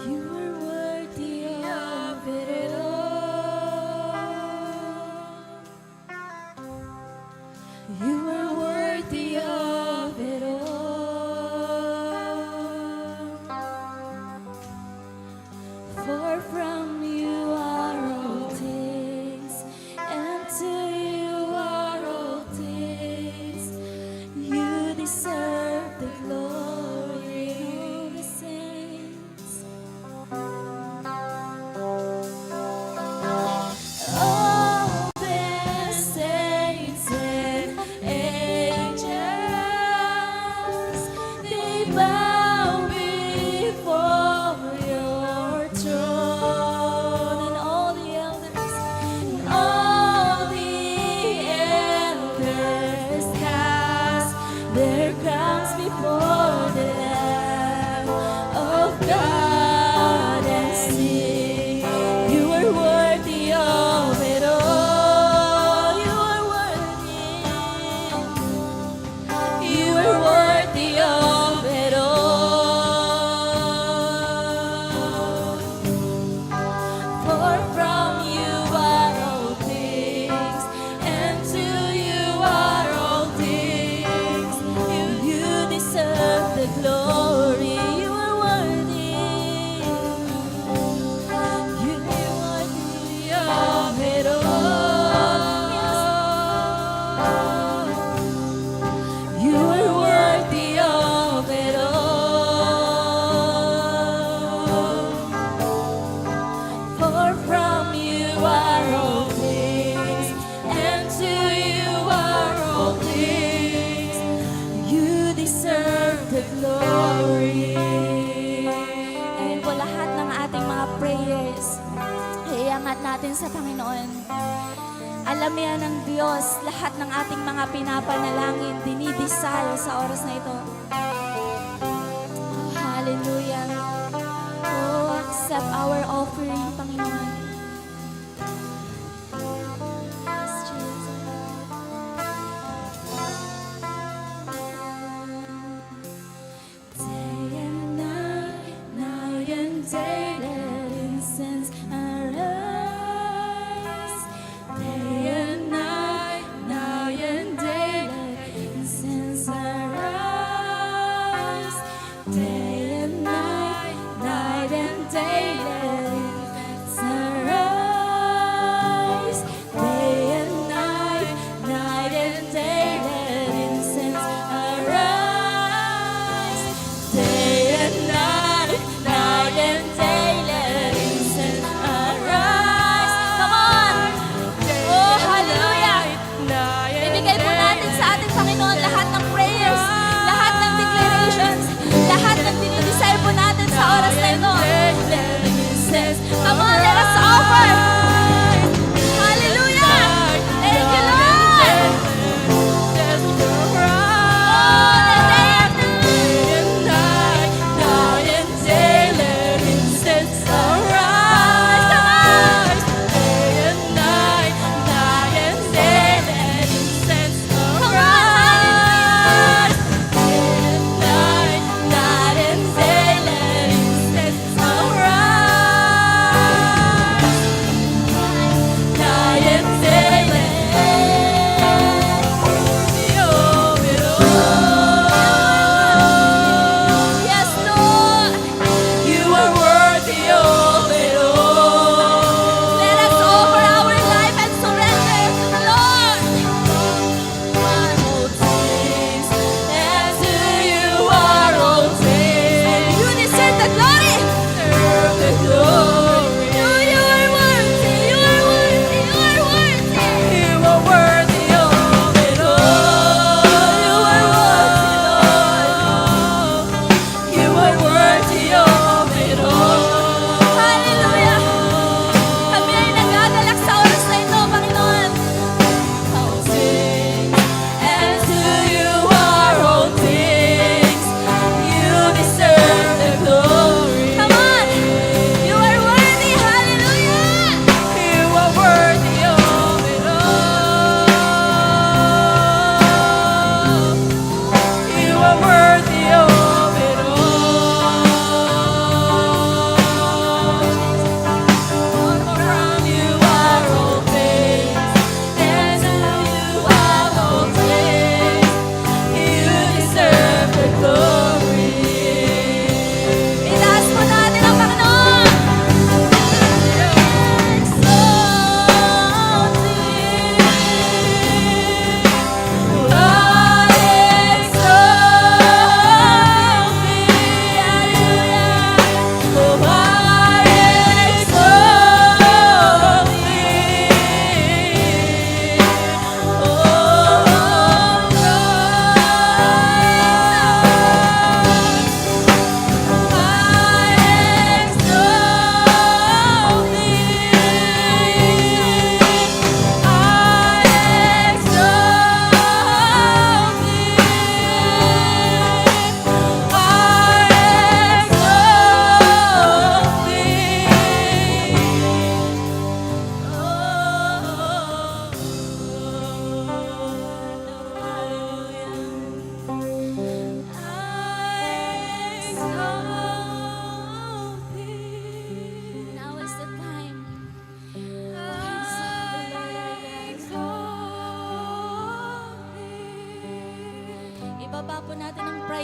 You are worthy of it all. You are worthy of it all. For from you are all things, and to you are all things. You deserve the glory of the saints. All the saints and angels, they bow before your throne. And all the elders cast their crowns before the Lamb of God and sing, You are worthy of it all. You are worthy. You are worthy of it all. For from you are all things, and to you are all things. You deserve the glory. You are worthy. You are worthy of it all. You are worthy of it all. For from you are all things, and to you are all things. You deserve the glory. Ngayon po lahat ng ating mga prayers, iangat natin sa Panginoon. Alam yan ng Diyos, lahat ng ating mga pinapanalangin, dinidesire sa oras na ito. Oh, hallelujah. Oh, accept our offering, Panginoon. Yes, Jesus. Day and night, night and day, let incense arise. Day and night, night and day, let incense arise. Day and night, night and day, let incense arise. Day and night, night and day, let incense arise. Day and night, night and day,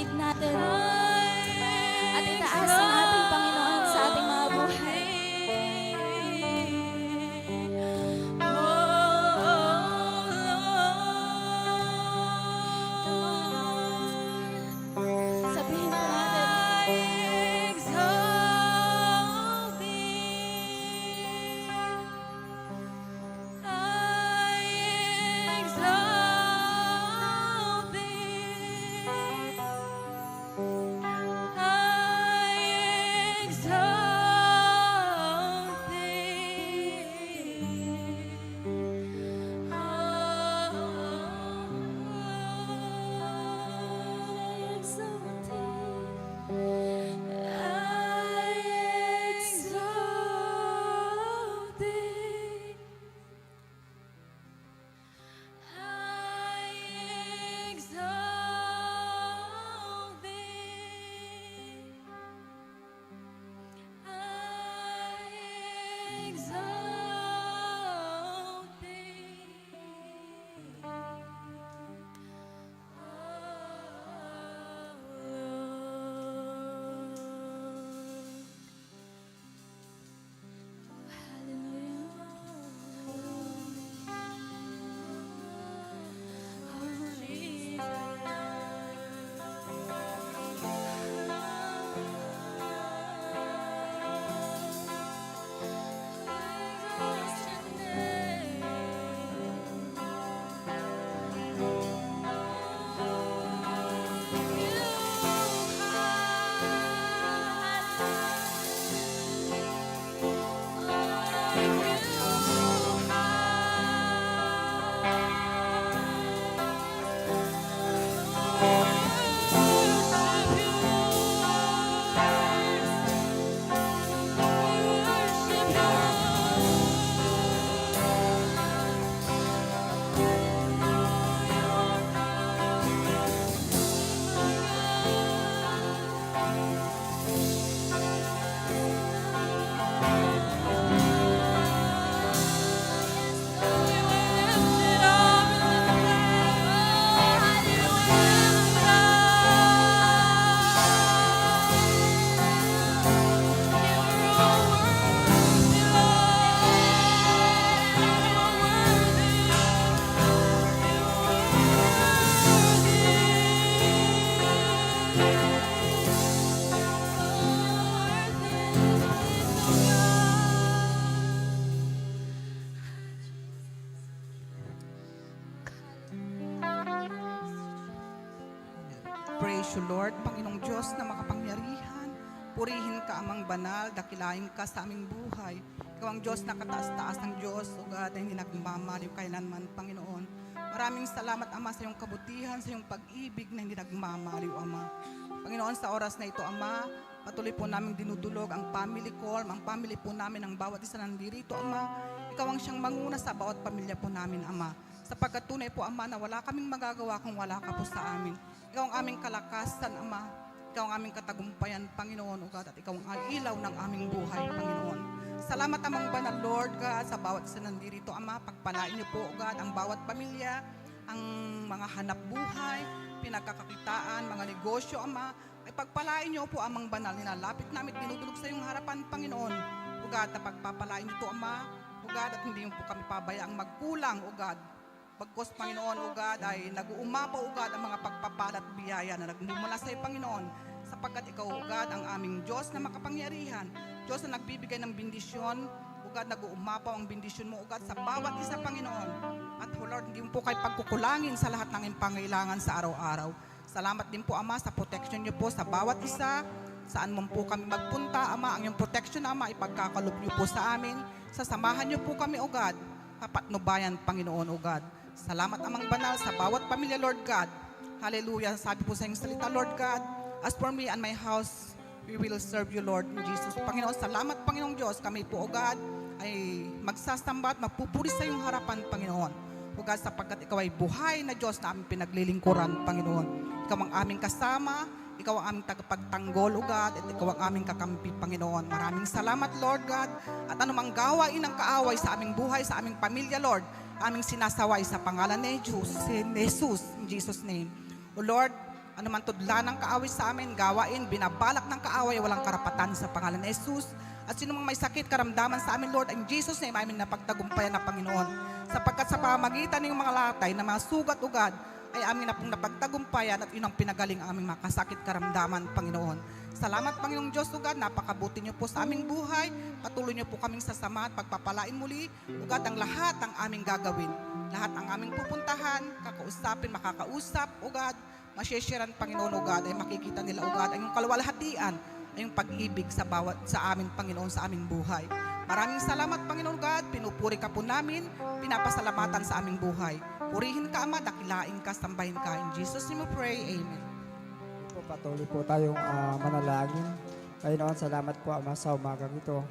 i-guide natin at itaas ang ating Panginoon sa ating mga buhay. Sabihin po natin, Praise you, Lord, Panginoong Diyos na makapangyarihan. Purihin ka, Amang Banal, dakilain ka sa aming buhay. Ikaw ang Diyos na kataas-taas ng Diyos, O God, na hindi nagmamaliw kailanman, Panginoon. Maraming salamat, Ama, sa iyong kabutihan, sa iyong pag-ibig na hindi nagmamaliw, Ama. Panginoon, sa oras na ito, Ama, patuloy po namin dinudulog ang family call, ang family po namin, ang bawat isa nandirito, Ama. Ikaw ang siyang manguna sa bawat pamilya po namin, Ama. Sapagkat tunay po, Ama, na wala kaming magagawa kung wala ka po sa amin. Ikaw ang aming kalakasan, Ama. Ikaw ang aming katagumpayan, Panginoon, O God, at ikaw ang ilaw ng aming buhay, Panginoon. Salamat, Amang Banal, Lord God, sa bawat isa nandirito, Ama. Pagpalain niyo po, O God, ang bawat pamilya, ang mga hanap buhay, pinagkakakitaan, mga negosyo, Ama. Ay pagpalain niyo po, Amang Banal, nilalapit namin, dinudulog sa iyong harapan, Panginoon. O God, na pagpapalain niyo po, Ama. O God, at hindi mo po kami pabayaang magkulang, O God. Pagkos, Panginoon, O God, ay nag-uumapaw, O God, ang mga pagpapala at biyaya na nagmumula sa iyo, Panginoon. Sapagkat ikaw, O God, ang aming Diyos na makapangyarihan. Diyos na nagbibigay ng bendisyon. O God, nag-uumapaw ang bendisyon mo, O God, sa bawat isa, Panginoon. At, O Lord, hindi mo po kayo pagkukulangin sa lahat ng iyong pangailangan sa araw-araw. Salamat din po, Ama, sa protection niyo po sa bawat isa. Saan mo po kami magpunta, Ama, ang iyong protection, Ama, ipagkakalob niyo po sa amin. Sasamahan niyo po kami, O God, kapatnubayan, Panginoon, O God. Salamat, Amang Banal, sa bawat pamilya, Lord God. Hallelujah. Sabi po sa iyong salita, Lord God, as for me and my house, we will serve you, Lord, in Jesus. Panginoon, salamat, Panginoong Diyos. Kami po, O God, ay magsasamba at magpupuri sa iyong harapan, Panginoon. O God, sapagkat ikaw ay buhay na Diyos na aming pinaglilingkuran, Panginoon. Ikaw ang aming kasama, ikaw ang aming tagapagtanggol, O God, at ikaw ang aming kakampi, Panginoon. Maraming salamat, Lord God. At anumang gawain ng kaaway sa aming buhay, sa aming pamilya, Lord, aming sinasaway sa pangalan ni Jesus, in Jesus' name. O Lord, Ano man tudla ng kaaway sa amin, gawain, binabalak ng kaaway, walang karapatan sa pangalan ni Jesus. At sino mang may sakit, karamdaman sa amin, Lord, in Jesus name, amin na pagtagumpayan na Panginoon. Sapagkat sa pamamagitan ng mga latay na mga sugat-ugad, ay amin na pong napagtagumpayan at yun ang pinagaling aming makasakit karamdaman, Panginoon. Salamat, Panginoong Diyos, ugad, napakabuti niyo po sa aming buhay. Patuloy niyo po kaming sasama at pagpapalain muli, ugad ang lahat ang aming gagawin. Lahat ang aming pupuntahan, kakausapin, makakausap, ugad, masyesheran, Panginoon, ugad, ay makikita nila, ugad, ang iyong kaluwalhatian, ay yung pag-ibig sa bawat sa amin, Panginoon, sa aming buhay. Maraming salamat, Panginoon God, pinupuri ka po namin, pinapasalamatan sa aming buhay. Purihin ka, Ama, dakilain ka, sambahin ka. In Jesus' name we pray, Amen. Po, patuloy po tayong manalangin. Panginoon, salamat po, Ama, sa umagang ito.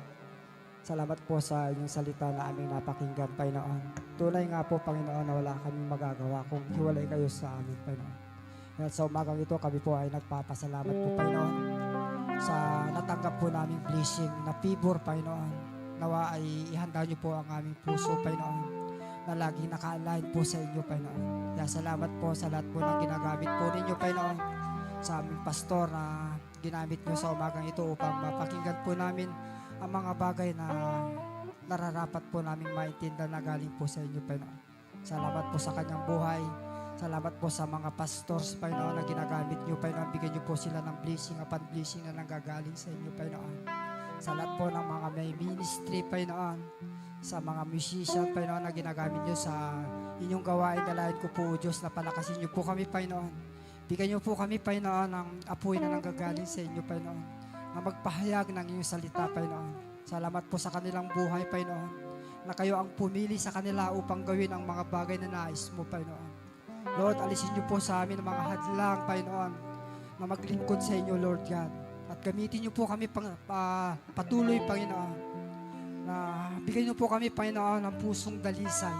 Salamat po sa inyong salita na aming napakinggan, Panginoon. Tunay nga po, Panginoon, na wala kaming magagawa kung hiwalay kayo sa amin, Panginoon. At sa umagang ito, kami po ay nagpapasalamat po, Panginoon, sa natanggap po naming blessing na pibor, Panginoon. Nawa ay ihanda niyo po ang aming puso, Panginoon, na laging naka-align po sa inyo, Panginoon. Kaya salamat po sa lahat po ng ginagamit po ninyo, Panginoon, sa aming pastor na ginamit niyo sa umagang ito upang mapakinggan po namin ang mga bagay na nararapat po naming maintindihan na galing po sa inyo, Panginoon. Salamat po sa kanyang buhay. Salamat po sa mga pastors, Panginoon, na ginagamit niyo, Panginoon. Bigyan niyo po sila ng blessing upon blessing na nanggagaling sa inyo, Panginoon. Sa lahat po ng mga may ministry, Panginoon, sa mga musician, Panginoon, na ginagamit niyo sa inyong gawain, dalayan ko po, Diyos, na palakasin niyo po kami, Panginoon. Bigyan niyo po kami, Panginoon, ng apoy na nanggagaling sa inyo, Panginoon, na magpahayag ng iyong salita, Panginoon. Salamat po sa kanilang buhay, Panginoon, na kayo ang pumili sa kanila upang gawin ang mga bagay na nais mo, Panginoon. Lord, alisin niyo po sa amin ang mga hadlang, Panginoon, na maglingkod sa inyo, Lord God. At gamitin niyo po kami patuloy, Panginoon, na bigyan niyo po kami, Panginoon, ng pusong dalisay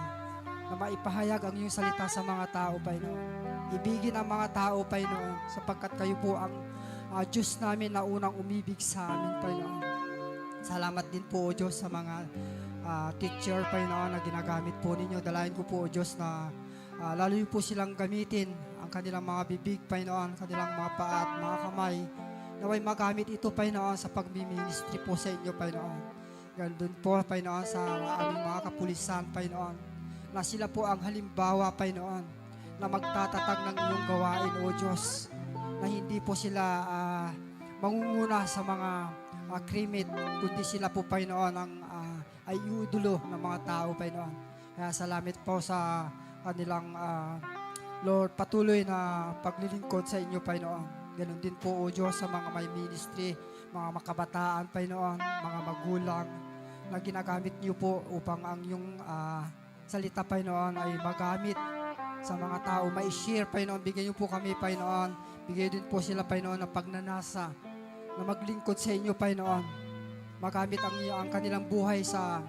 na maipahayag ang iyong salita sa mga tao, Panginoon. Ibigin ang mga tao, Panginoon, sapagkat kayo po ang Diyos namin na unang umibig sa amin, Panginoon. Salamat din po, O Diyos, sa mga teacher, Panginoon, na ginagamit po ninyo. Dalayan ko po, O Diyos, na lalo niyo po silang gamitin ang kanilang mga bibig, Panginoon, kanilang mga paa at mga kamay. Naway magamit ito, Panginoon, sa pagmi-ministry po sa inyo, Panginoon. Gandun po, Panginoon, sa aming mga kapulisan, Panginoon, na sila po ang halimbawa, Panginoon, na magtatatag ng iyong gawain, O Diyos, na hindi po sila mangunguna sa mga krimit, kundi sila po, Panginoon, ang ay iudulo ng mga tao, Panginoon. Kaya salamat po sa kanilang Lord, patuloy na paglilingkod sa inyo, Panginoon. Ganon din po, O Diyos, sa mga may ministry, mga makabataan, Panginoon, mga magulang, na ginagamit niyo po upang ang yung salita, Panginoon, ay magamit sa mga tao, ma-share, Panginoon. Bigyan niyo po kami, Panginoon. Bigyan din po sila, Panginoon, ng pagnanasa na maglingkod sa inyo, Panginoon. Magamit ang kanilang buhay sa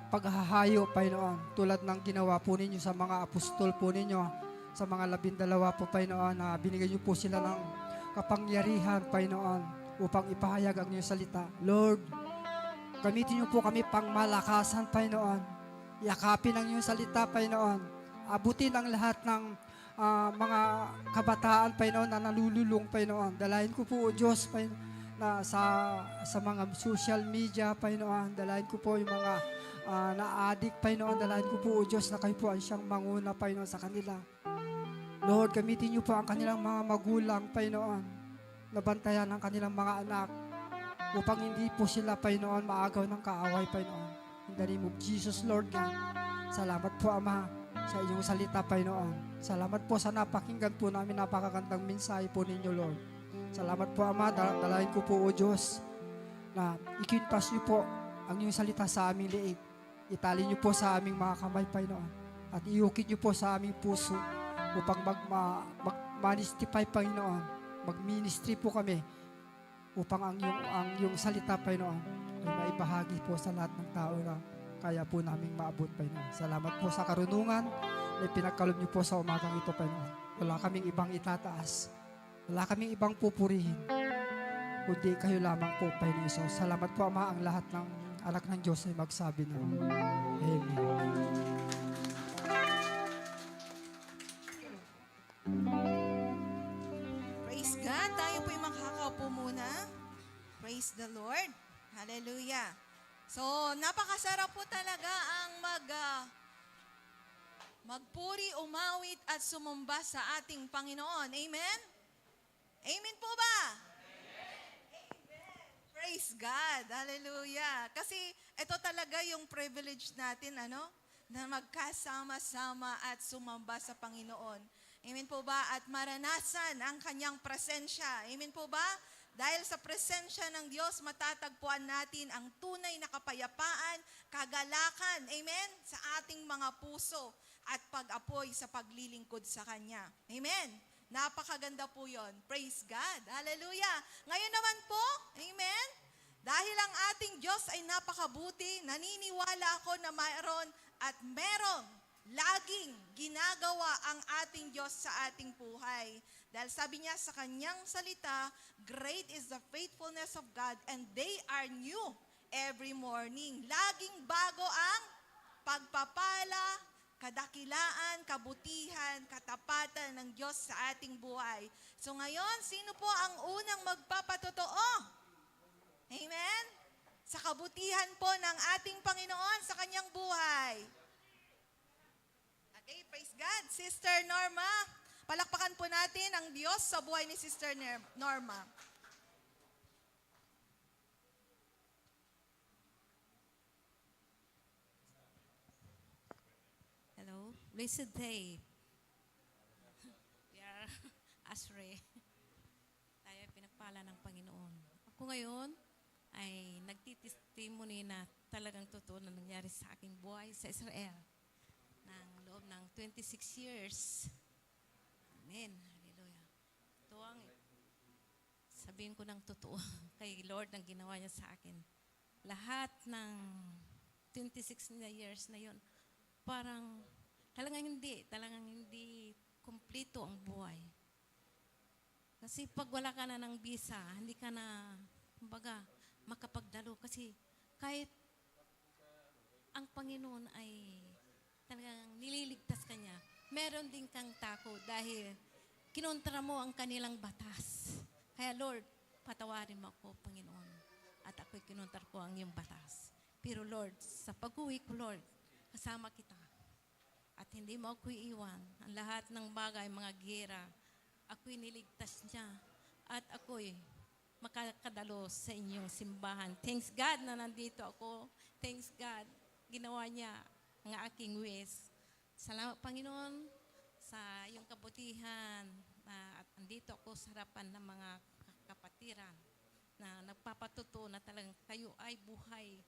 paghahayo, Panginoon, tulad ng ginawa po ninyo sa mga apostol po ninyo, sa mga 12 po, Panginoon, na binigyan niyo po sila ng kapangyarihan, Panginoon, upang ipahayag ang iyong salita. Lord, gamitin niyo po kami pang malakasan, Panginoon. Yakapin ang iyong salita, Panginoon. Abutin ang lahat ng mga kabataan, Panginoon, na nalululong, Panginoon. Dalayan ko po, O Diyos, Panginoon, na sa mga social media, Panginoon. Dalayan ko po yung mga na-addict, Panginoon. Dalayan ko po, O Diyos, na kayo po ang siyang manguna, Panginoon, sa kanila. Lord, gamitin niyo po ang kanilang mga magulang, Panginoon, nabantayan ang kanilang mga anak upang hindi po sila, Panginoon, maagaw ng kaaway, Panginoon. In the name of Jesus, Lord God. Salamat po, Ama, sa inyong salita, Panginoon. Salamat po sa napakinggan po namin, napakagandang mensahe po ninyo, Lord. Salamat po, Ama, dalayan ko po, O Diyos, na ikintas niyo po ang inyong salita sa aming liig. Itali niyo po sa aming mga kamay, Panginoon, at iukit niyo po sa aming puso upang mag-manistify, Panginoon, mag-ministry po kami upang ang yung salita, Panginoon, ay maibahagi po sa lahat ng tao na kaya po naming maabot, Panginoon. Salamat po sa karunungan na pinagkaloob niyo po sa umagang ito, Panginoon. Wala kaming ibang itataas. Wala kaming ibang pupurihin, kundi kayo lamang po, Panginoon Isus. Salamat po, Ama, ang lahat ng anak ng Diyos ay magsabi na Amen. Praise the Lord. Hallelujah. So, napakasarap po talaga ang magpuri, umawit at sumamba sa ating Panginoon. Amen? Amen po ba? Praise God. Hallelujah. Kasi ito talaga yung privilege natin, na magkasama-sama at sumamba sa Panginoon. Amen po ba? At maranasan ang kanyang presensya. Amen po ba? Dahil sa presensya ng Diyos, matatagpuan natin ang tunay na kapayapaan, kagalakan, amen, sa ating mga puso at pag-apoy sa paglilingkod sa Kanya. Amen? Napakaganda po yon. Praise God. Hallelujah. Ngayon naman po, amen, dahil ang ating Diyos ay napakabuti, naniniwala ako na mayroon at merong laging ginagawa ang ating Diyos sa ating buhay. Dahil sabi niya sa kanyang salita, great is the faithfulness of God and they are new every morning. Laging bago ang pagpapala, kadakilaan, kabutihan, katapatan ng Diyos sa ating buhay. So ngayon, sino po ang unang magpapatotoo? Amen? Sa kabutihan po ng ating Panginoon sa kanyang buhay. Okay, praise God. Sister Norma, palakpakan po natin ang Diyos sa buhay ni Sister Norma. Hello, blessed day. We are Asre. Tayo ay pinagpala ng Panginoon. Ako ngayon ay nagtitestimony na talagang totoo na nangyari sa aking buhay sa Israel ng loob ng 26 years. Amen. Hallelujah. Ito ang sabihin ko ng totoo kay Lord ang ginawa niya sa akin. Lahat ng 26 na years na yon, parang talagang hindi kumpleto ang buhay. Kasi pag wala ka na ng visa, hindi ka na, kumbaga, makapagdalo. Kasi kahit ang Panginoon ay talagang nililigtas ka niya, meron din kang takot dahil kinontra mo ang kanilang batas. Kaya Lord, patawarin mo ako, Panginoon. At ako'y kinontra ko ang iyong batas. Pero Lord, sa pag-uwi ko, Lord, kasama kita. At hindi mo ako iiwan. Ang lahat ng bagay, mga gera, ako'y niligtas niya. At ako'y makakadalo sa inyong simbahan. Thanks God na nandito ako. Thanks God, ginawa niya ang aking ways. Salamat, Panginoon, sa iyong kabutihan. At andito ako sa harapan ng mga kapatiran na nagpapatuto na talagang kayo ay buhay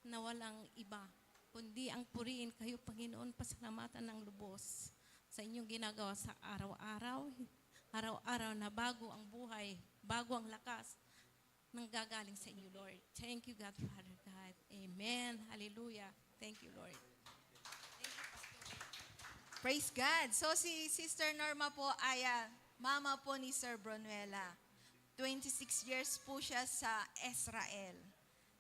na walang iba, kundi ang purihin kayo, Panginoon, pasalamatan ng lubos sa inyong ginagawa sa araw-araw. Araw-araw na bago ang buhay, bago ang lakas, nang gagaling sa inyo, Lord. Thank you, God, Father God. Amen. Hallelujah. Thank you, Lord. Praise God. So si Sister Norma po ay mama po ni Sir Bronuela. 26 years po siya sa Israel.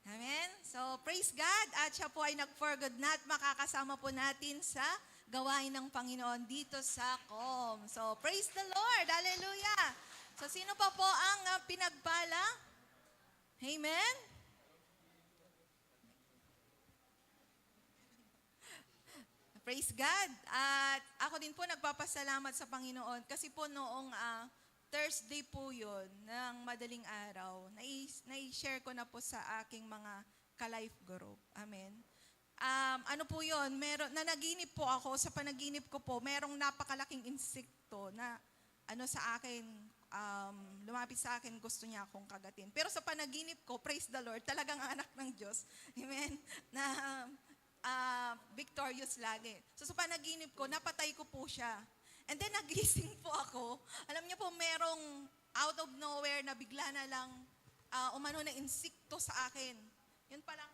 Amen? So praise God. At siya po ay nag-for good na at makakasama po natin sa gawain ng Panginoon dito sa COM. So praise the Lord. Hallelujah. So sino pa po ang pinagpala? Amen? Praise God. At ako din po nagpapasalamat sa Panginoon kasi po noong Thursday po yun ng madaling araw, nai-share ko na po sa aking mga ka-life group. Amen. Ano po yun? Nanaginip po ako. Sa panaginip ko po, merong napakalaking insekto na sa akin, lumapit sa akin, gusto niya akong kagatin. Pero sa panaginip ko, praise the Lord, talagang anak ng Diyos. Amen. Na victorious lagi. So sa panaginip ko, napatay ko po siya. And then nagising po ako. Alam niyo po, merong out of nowhere na bigla na lang umano na insekto sa akin. Yun palang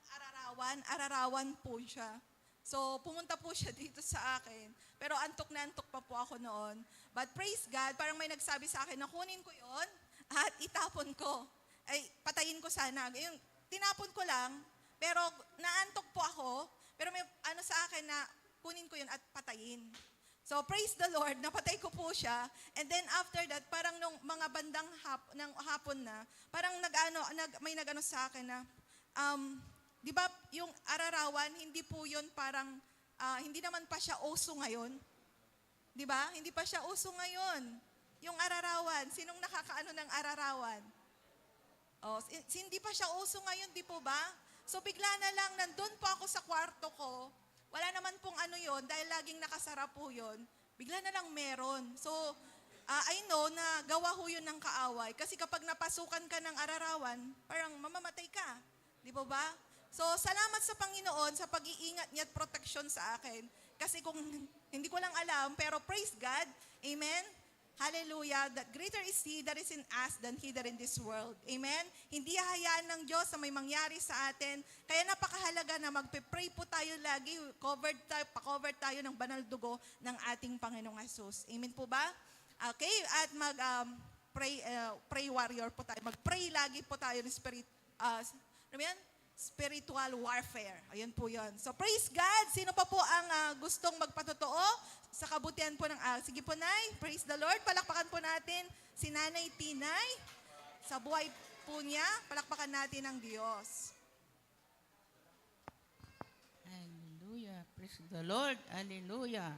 ararawan po siya. So pumunta po siya dito sa akin. Pero antok na antok pa po ako noon. But praise God, parang may nagsabi sa akin na kunin ko yon at itapon ko. Ay, patayin ko sana. Yung, tinapon ko lang, pero naantok po ako. Pero may sa akin na kunin ko yun at patayin. So praise the Lord, napatay ko po siya. And then after that, parang nung mga bandang ng hapon na, parang may nagano sa akin na, di ba yung ararawan, hindi po yun parang, hindi naman pa siya uso ngayon. Di ba? Hindi pa siya uso ngayon. Yung ararawan, sinong nakakaano ng ararawan? Hindi pa siya uso ngayon, di po ba? So bigla na lang, nandun po ako sa kwarto ko, wala naman pong ano yon dahil laging nakasara po yon. Bigla na lang meron. So, I know na gawa ho yun ng kaaway. Kasi kapag napasukan ka ng ararawan, parang mamamatay ka. Di po ba? So, salamat sa Panginoon sa pag-iingat niya at protection sa akin. Kasi kung hindi ko lang alam, pero praise God. Amen? Hallelujah. That greater is He that is in us than he that in this world. Amen? Hindi hahayaan ng Diyos na may mangyari sa atin. Kaya napakahalaga na magpe-pray po tayo lagi. Pa-cover tayo ng banal dugo ng ating Panginoong Jesus. Amen po ba? Okay, at pray warrior po tayo. Mag-pray lagi po tayo ng spiritual warfare. Ayun po yun. So praise God. Sino pa po ang gustong magpatotoo sa kabutihan po ng sige po, Nay. Praise the Lord. Palakpakan po natin si Nanay Tinay. Sa buhay po niya, palakpakan natin ang Diyos. Hallelujah. Praise the Lord. Hallelujah.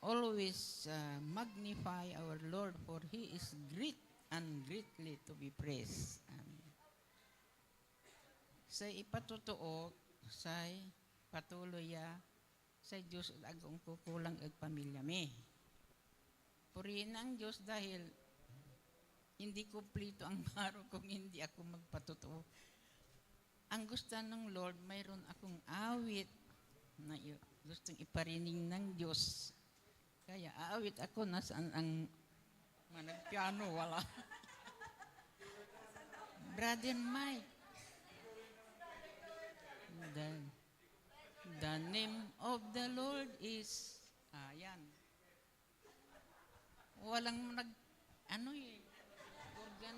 Always magnify our Lord, for He is great and greatly to be praised. Amen. Sa ipatotoo, say patuloy sa Diyos agong kukulang ag pamilya mi. Purihin ang Diyos dahil hindi kumplito ang baro kung hindi ako magpatotoo. Ang gusto ng Lord, mayroon akong awit na gustong iparinig ng Diyos. Kaya aawit ako, nasaan ang managpiano, wala. Brother Mike, the name of the Lord is, yan. Walang organ.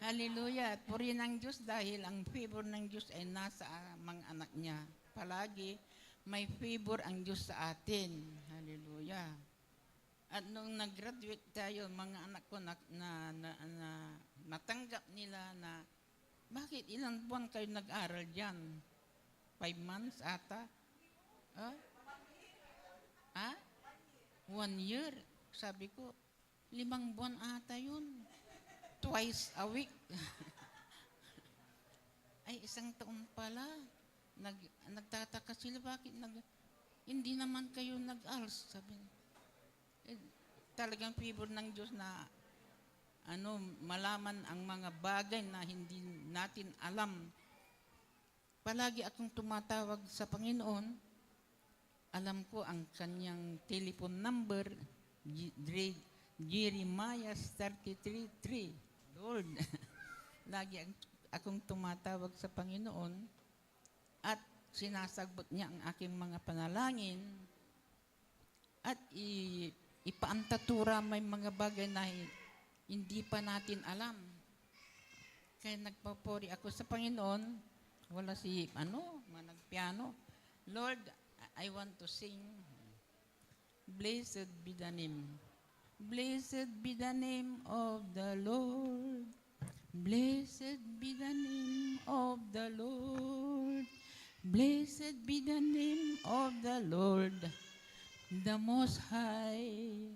Hallelujah. At purihin ng Diyos dahil ang favor ng Diyos ay nasa mga anak niya. Palagi may favor ang Diyos sa atin. Hallelujah. At nung nag-graduate tayo, mga anak ko natanggap nila na bakit ilang buwan kayo nag-aral dyan? 5 months ata? 1 year? Sabi ko, 5 buwan ata yun. Twice a week. Ay, 1 taon pala. Nagtataka sila, bakit hindi naman kayo nag-ALS? Sabi, talagang favor ng Diyos na malaman ang mga bagay na hindi natin alam. Palagi akong tumatawag sa Panginoon. Alam ko ang kanyang telephone number, Jeremiah 33:3. Lord, lagi akong tumatawag sa Panginoon at sinasagot niya ang aking mga panalangin at ipaantatura may mga bagay na hindi pa natin alam. Kaya nagpapuri ako sa Panginoon. Wala si, managpiano. Lord, I want to sing. Blessed be the name. Blessed be the name of the Lord. Blessed be the name of the Lord. Blessed be the name of the Lord, the Most High.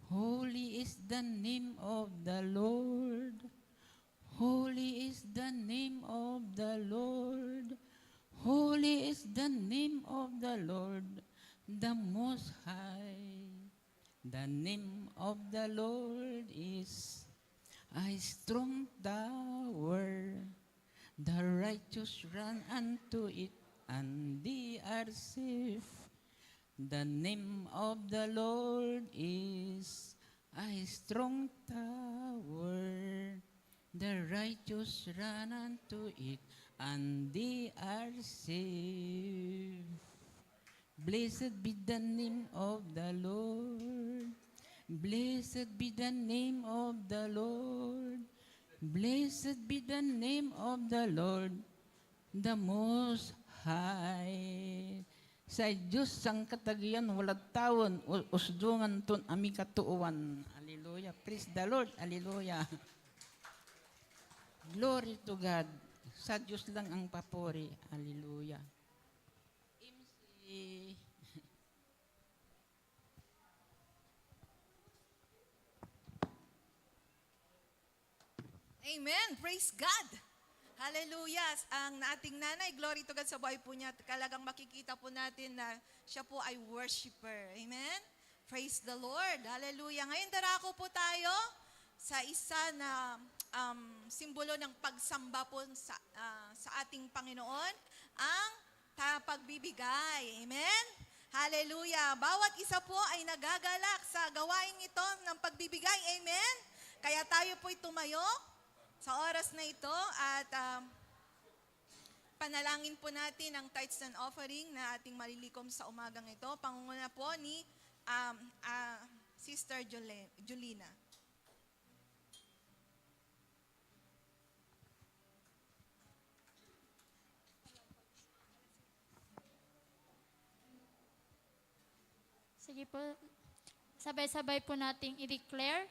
Holy is the name of the Lord. Holy is the name of the Lord. Holy is the name of the Lord, the Most High. The name of the Lord is a strong tower. The righteous run unto it, and they are safe. The name of the Lord is a strong tower. The righteous run unto it, and they are safe. Blessed be the name of the Lord. Blessed be the name of the Lord. Blessed be the name of the Lord, the Most High. Sa Diyos sang katagiyan, walad tawon, usdungan ton ami katuuan. Hallelujah. Praise the Lord. Hallelujah. Glory to God. Sa Diyos lang ang papuri. Hallelujah. MC. Amen. Praise God. Hallelujah. Ang ating nanay, glory to God sa buhay po niya. Talagang makikita po natin na siya po ay worshiper. Amen. Praise the Lord. Hallelujah. Ngayon darako po tayo sa isa na simbolo ng pagsamba po sa ating Panginoon, ang pagbibigay. Amen. Hallelujah. Bawat isa po ay nagagalak sa gawain ito ng pagbibigay. Amen. Kaya tayo po'y tumayo sa oras na ito at panalangin po natin ang tithes and offering na ating malilikom sa umagang ito. Pangunguna po ni Sister Julina. Sige po, sabay-sabay po nating i-declare.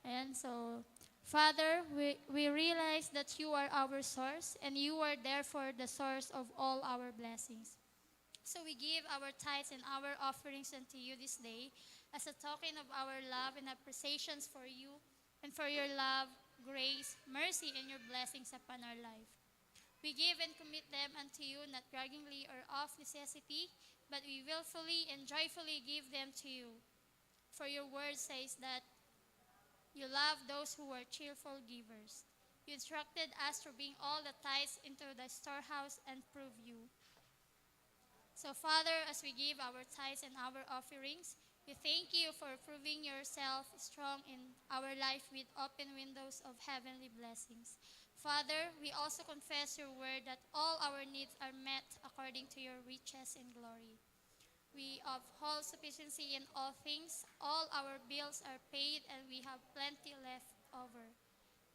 Ayan, so, Father, we realize that you are our source and you are therefore the source of all our blessings. So we give our tithes and our offerings unto you this day as a token of our love and appreciations for you and for your love, grace, mercy, and your blessings upon our life. We give and commit them unto you, not grudgingly or of necessity, but we willfully and joyfully give them to you. For your word says that you love those who are cheerful givers. You instructed us to bring all the tithes into the storehouse and prove you. So, Father, as we give our tithes and our offerings, we thank you for proving yourself strong in our life with open windows of heavenly blessings. Father, we also confess your word that all our needs are met according to your riches and glory. We have whole sufficiency in all things. All our bills are paid and we have plenty left over.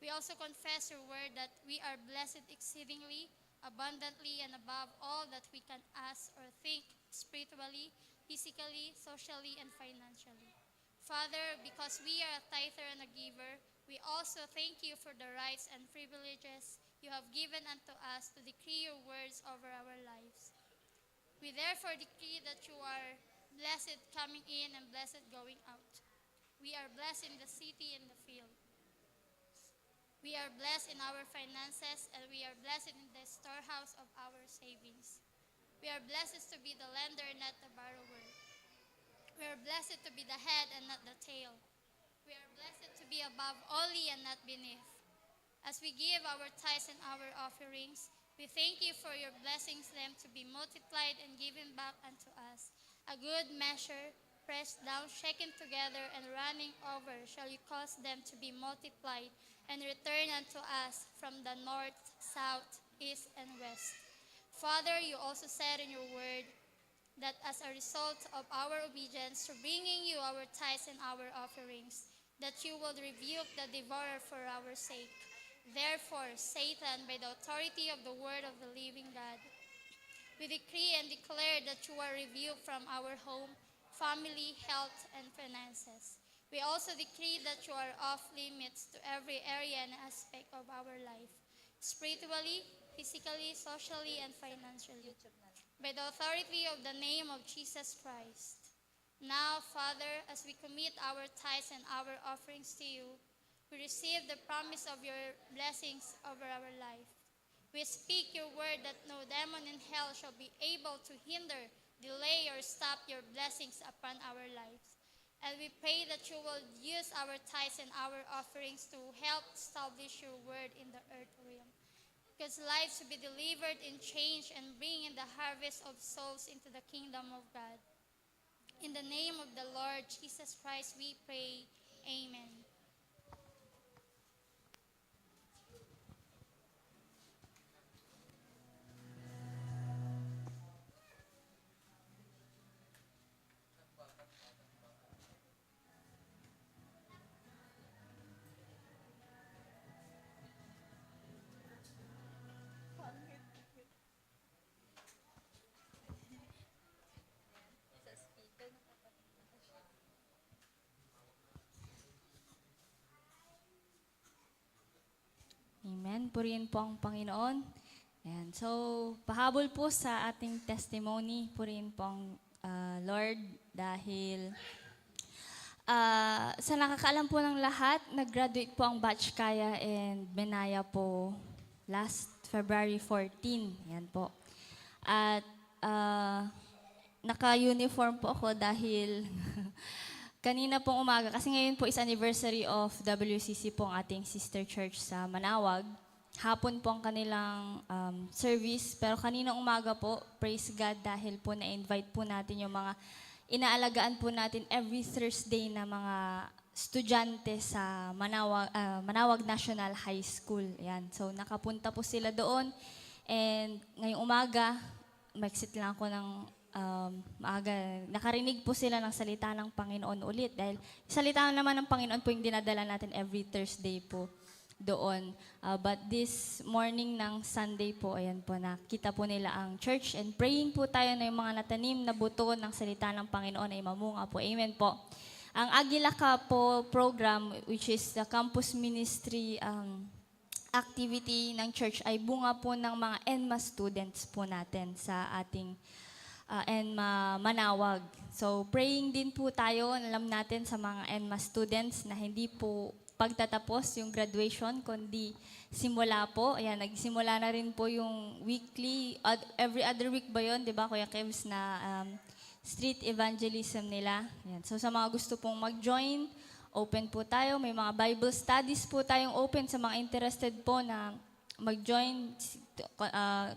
We also confess your word that we are blessed exceedingly, abundantly, and above all that we can ask or think spiritually, physically, socially, and financially. Father, because we are a tither and a giver, we also thank you for the rights and privileges you have given unto us to decree your words over our lives. We therefore decree that you are blessed coming in and blessed going out. We are blessed in the city and the field. We are blessed in our finances, and we are blessed in the storehouse of our savings. We are blessed to be the lender, not the borrower. We are blessed to be the head and not the tail. We are blessed to be above only and not beneath. As we give our tithes and our offerings, we thank you for your blessings, them to be multiplied and given back unto us. A good measure, pressed down, shaken together, and running over, shall you cause them to be multiplied and return unto us from the north, south, east, and west. Father, you also said in your word that as a result of our obedience to bringing you our tithes and our offerings, that you will rebuke the devourer for our sake. Therefore, Satan, by the authority of the word of the living God, we decree and declare that you are rebuked from our home, family, health, and finances. We also decree that you are off limits to every area and aspect of our life, spiritually, physically, socially, and financially, by the authority of the name of Jesus Christ. Now, Father, as we commit our tithes and our offerings to you, we receive the promise of your blessings over our life. We speak your word that no demon in hell shall be able to hinder, delay, or stop your blessings upon our lives. And we pray that you will use our tithes and our offerings to help establish your word in the earth realm. Because lives will be delivered in change and bring in the harvest of souls into the kingdom of God. In the name of the Lord Jesus Christ, we pray. Amen. Amen. Purihin po ang Panginoon. Ayan. So, pahabol po sa ating testimony. Purihin po ang Lord dahil sa nakakaalam po ng lahat, nag-graduate po ang Batch Kaya and Benaya po last February 14. Yan po. At naka-uniform po ako dahil kanina pong umaga, kasi ngayon po is anniversary of WCC po ang ating sister church sa Manawag. Hapon po ang kanilang service, pero kaninang umaga po, praise God, dahil po na-invite po natin yung mga inaalagaan po natin every Thursday na mga estudyante sa Manawag National High School. Ayan. So, nakapunta po sila doon. And ngayong umaga, mag-exit lang ako ng maaga. Nakarinig po sila ng salita ng Panginoon ulit. Dahil salita naman ng Panginoon po yung dinadala natin every Thursday po doon. But this morning ng Sunday po, ayan po, nakita po nila ang church and praying po tayo na yung mga natanim na buto ng salita ng Panginoon ay mamunga po. Amen po. Ang Agila Ka po program, which is the campus ministry activity ng church, ay bunga po ng mga ENMA students po natin sa ating ENMA Manawag. So, praying din po tayo, alam natin sa mga ENMA students na hindi po pagtatapos yung graduation, kundi simula po. Ayan, nagsimula na rin po yung weekly, every other week ba yun, di ba, Kuya Kevs, na street evangelism nila. Ayan. So sa mga gusto pong mag-join, open po tayo. May mga Bible studies po tayong open sa mga interested po na mag-join.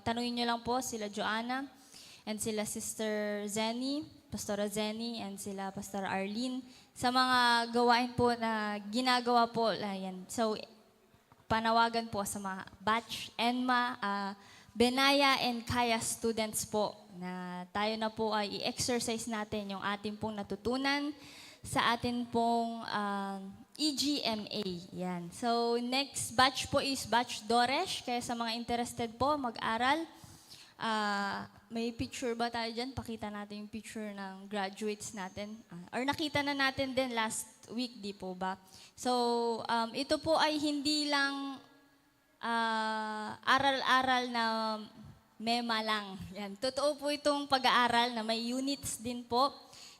Tanungin nyo lang po sila Joanna and sila Sister Zenny, Pastora Zenny, and sila Pastor Arlene sa mga gawain po na ginagawa po. Ayan. So, panawagan po sa mga batch, ENMA, Benaya and Kaya students po na tayo na po ay i-exercise natin yung ating pong natutunan sa atin pong EGMA. Yan. So, next batch po is batch Doresh. Kaya sa mga interested po, mag-aral. May picture ba tayo dyan? Pakita natin yung picture ng graduates natin. Or nakita na natin din last week, di po ba? So, ito po ay hindi lang aral-aral na mema lang. Yan. Totoo po itong pag-aaral na may units din po.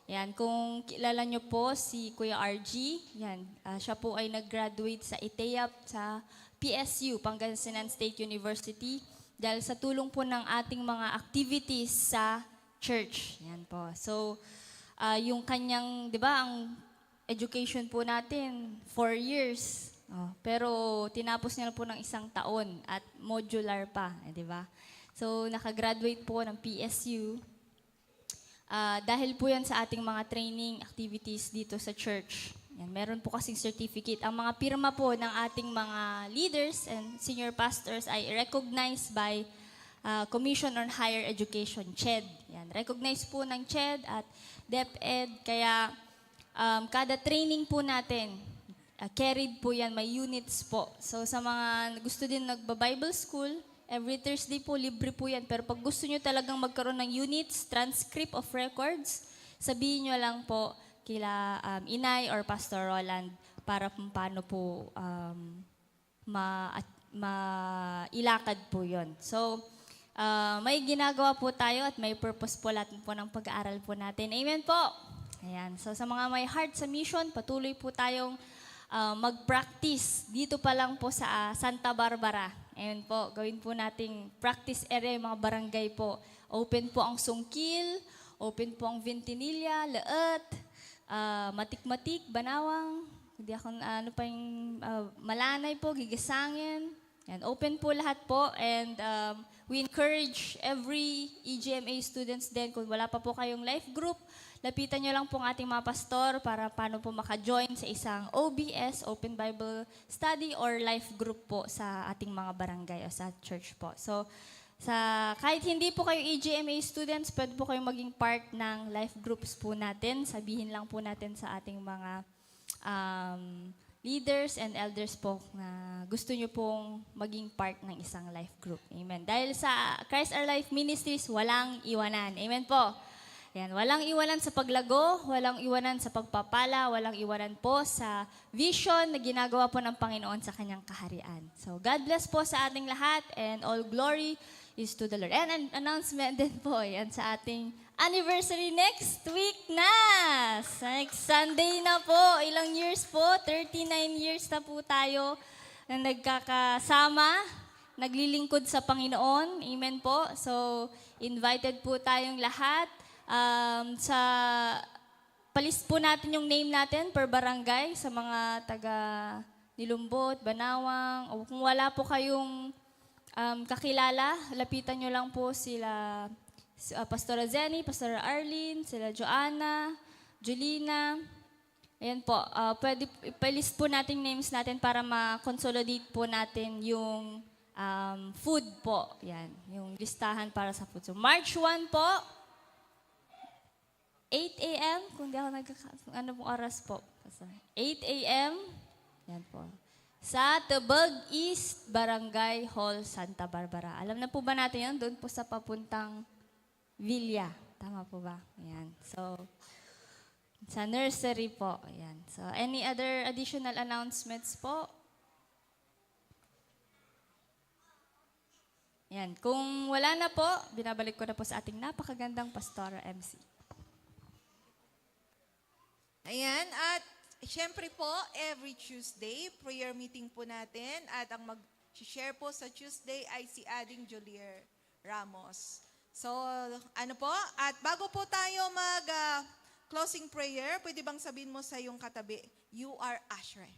Yan. Kung kilala nyo po si Kuya RG, yan. Siya po ay nag-graduate sa ITEAP sa PSU, Pangasinan State University. Dahil sa tulong po ng ating mga activities sa church. Yan po. So, yung kanyang, di ba, ang education po natin, 4 years. Pero tinapos niya po ng 1 taon at modular pa, di ba? So, nakagraduate po ng PSU. Dahil po yan sa ating mga training activities dito sa church. Yan, meron po kasing certificate. Ang mga pirma po ng ating mga leaders and senior pastors ay recognized by Commission on Higher Education, CHED. Yan, recognized po ng CHED at DepEd. Kaya kada training po natin, carried po yan, may units po. So sa mga gusto din nagba-Bible school, every Thursday po, libre po yan. Pero pag gusto nyo talagang magkaroon ng units, transcript of records, sabihin nyo lang po kila Inay or Pastor Roland para paano po mailakad po yon. So, may ginagawa po tayo at may purpose po lahat po ng pag-aaral po natin. Amen po! Ayan. So, sa mga may heart sa mission, patuloy po tayong mag-practice dito pa lang po sa Santa Barbara. Ayan po, gawin po nating practice area, mga barangay po. Open po ang Sungkil, open po ang Ventinilla, Leet, Matik-Matik, Banawang, hindi ako, ano pa yung Malanay po, Gigasangin. Yan, open po lahat po and we encourage every EGMA students din, kung wala pa po kayong life group, lapitan nyo lang po ang ating mga pastor para paano po maka-join sa isang OBS, Open Bible Study, or life group po sa ating mga barangay o sa church po. So, kahit hindi po kayo EGMA students, pwede po kayong maging part ng life groups po natin. Sabihin lang po natin sa ating mga leaders and elders po na gusto nyo pong maging part ng isang life group. Amen. Dahil sa Christ Our Life Ministries, walang iwanan. Amen po. Yan, walang iwanan sa paglago, walang iwanan sa pagpapala, walang iwanan po sa vision na ginagawa po ng Panginoon sa kanyang kaharian. So God bless po sa ating lahat and all glory is to the Lord. And an announcement din po yan sa ating anniversary next week na. Next Sunday na po. Ilang years po? 39 years na po tayo na nagkakasama, naglilingkod sa Panginoon. Amen po. So, invited po tayong lahat. Sa palist po natin yung name natin per barangay sa mga taga Nilumbot, Banawang, o kung wala po kayong kakilala, lapitan nyo lang po sila Pastora Zenny, Pastora Arlene, sila Joanna, Julina. Ayan po, pwede ipalist po natin names natin para ma-consolidate po natin yung food po. Yan, yung listahan para sa food. So March 1 po, 8 a.m. Kung di ako ano pong oras po? 8 a.m. Yan po. Sa Tebag East Barangay Hall, Santa Barbara. Alam na po ba natin yan? Doon po sa papuntang Villa. Tama po ba? Ayan. So, sa nursery po. Ayan. So, any other additional announcements po? Ayan. Kung wala na po, binabalik ko na po sa ating napakagandang Pastora MC. Ayan, at syempre po, every Tuesday, prayer meeting po natin. At ang mag-share po sa Tuesday ay si Ading Jolier Ramos. So, ano po? At bago po tayo mag-closing prayer, pwede bang sabihin mo sa iyong katabi, you are Ashray.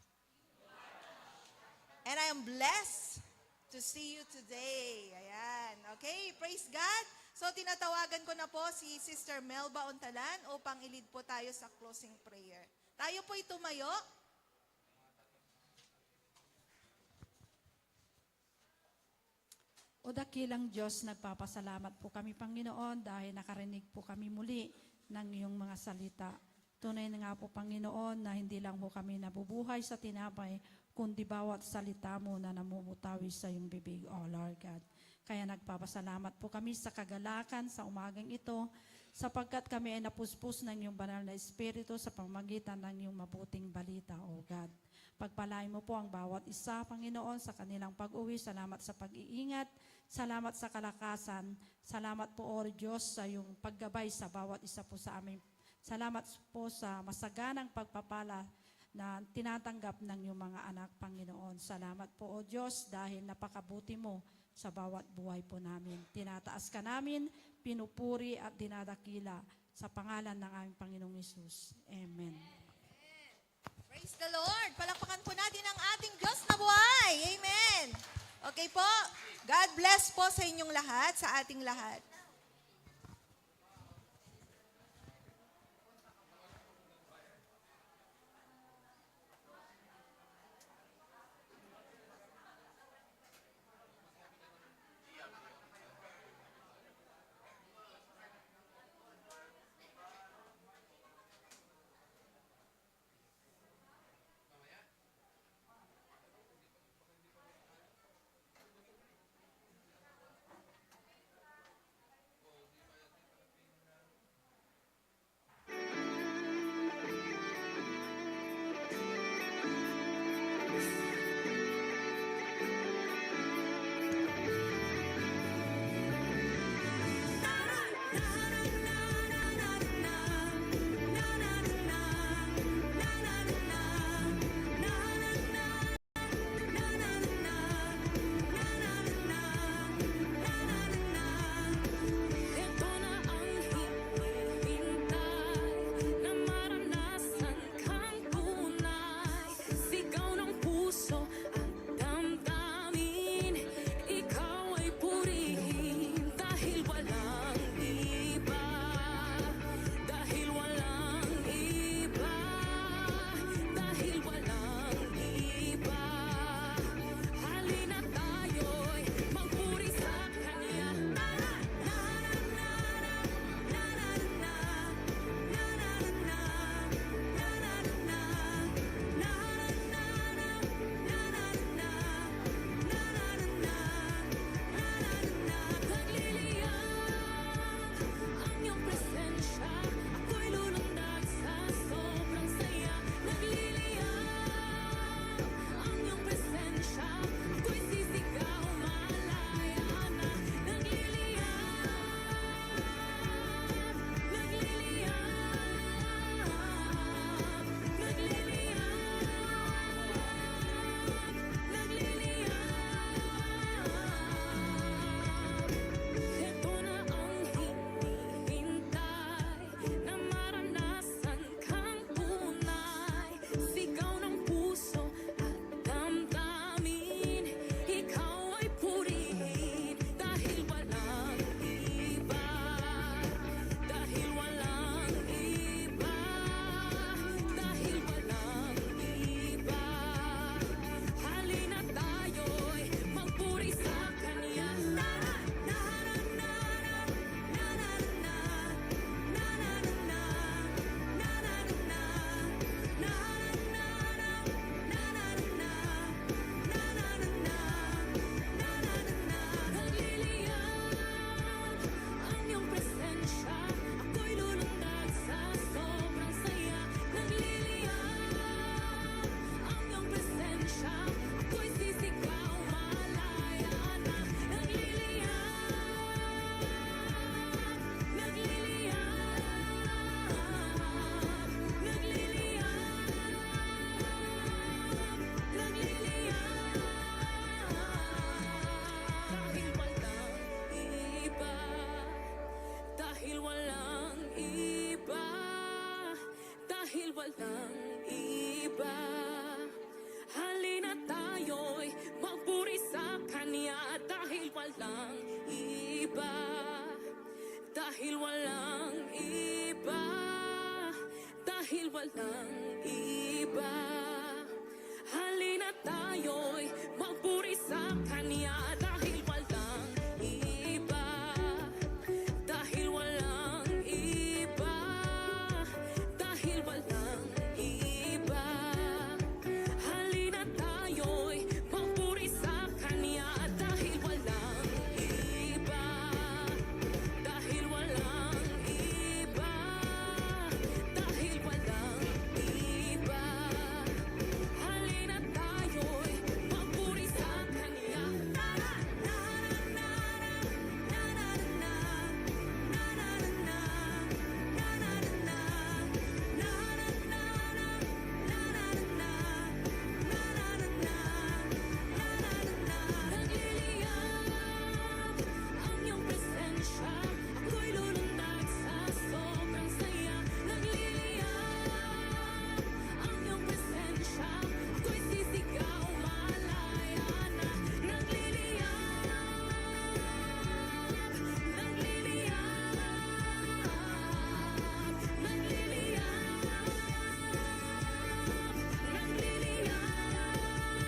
And I am blessed to see you today. Ayan. Okay, praise God. So, tinatawagan ko na po si Sister Melba Ontalan upang ilid po tayo sa closing prayer. Tayo po'y tumayo. O dakilang Diyos, nagpapasalamat po kami, Panginoon, dahil nakarinig po kami muli ng iyong mga salita. Tunay na nga po, Panginoon, na hindi lang po kami nabubuhay sa tinapay, kundi bawat salita mo na namumutawi sa iyong bibig, O Lord God. Kaya nagpapasalamat po kami sa kagalakan sa umagang ito, sapagkat kami ay napuspos ng iyong banal na Espiritu sa pamamagitan ng iyong mabuting balita, O God. Pagpalain mo po ang bawat isa, Panginoon, sa kanilang pag-uwi. Salamat sa pag-iingat. Salamat sa kalakasan. Salamat po, O Diyos, sa iyong paggabay sa bawat isa po sa amin. Salamat po sa masaganang pagpapala na tinatanggap ng iyong mga anak, Panginoon. Salamat po, O Diyos, dahil napakabuti mo sa bawat buhay po namin. Tinataas ka namin, pinupuri at dinadakila sa pangalan ng aming Panginoong Hesus. Amen. Praise the Lord. Palakpakan po natin ang ating Diyos na buhay. Amen. Okay po. God bless po sa inyong lahat, sa ating lahat. dahil walang iba, dahil walang iba. Halina tayo'y magpuri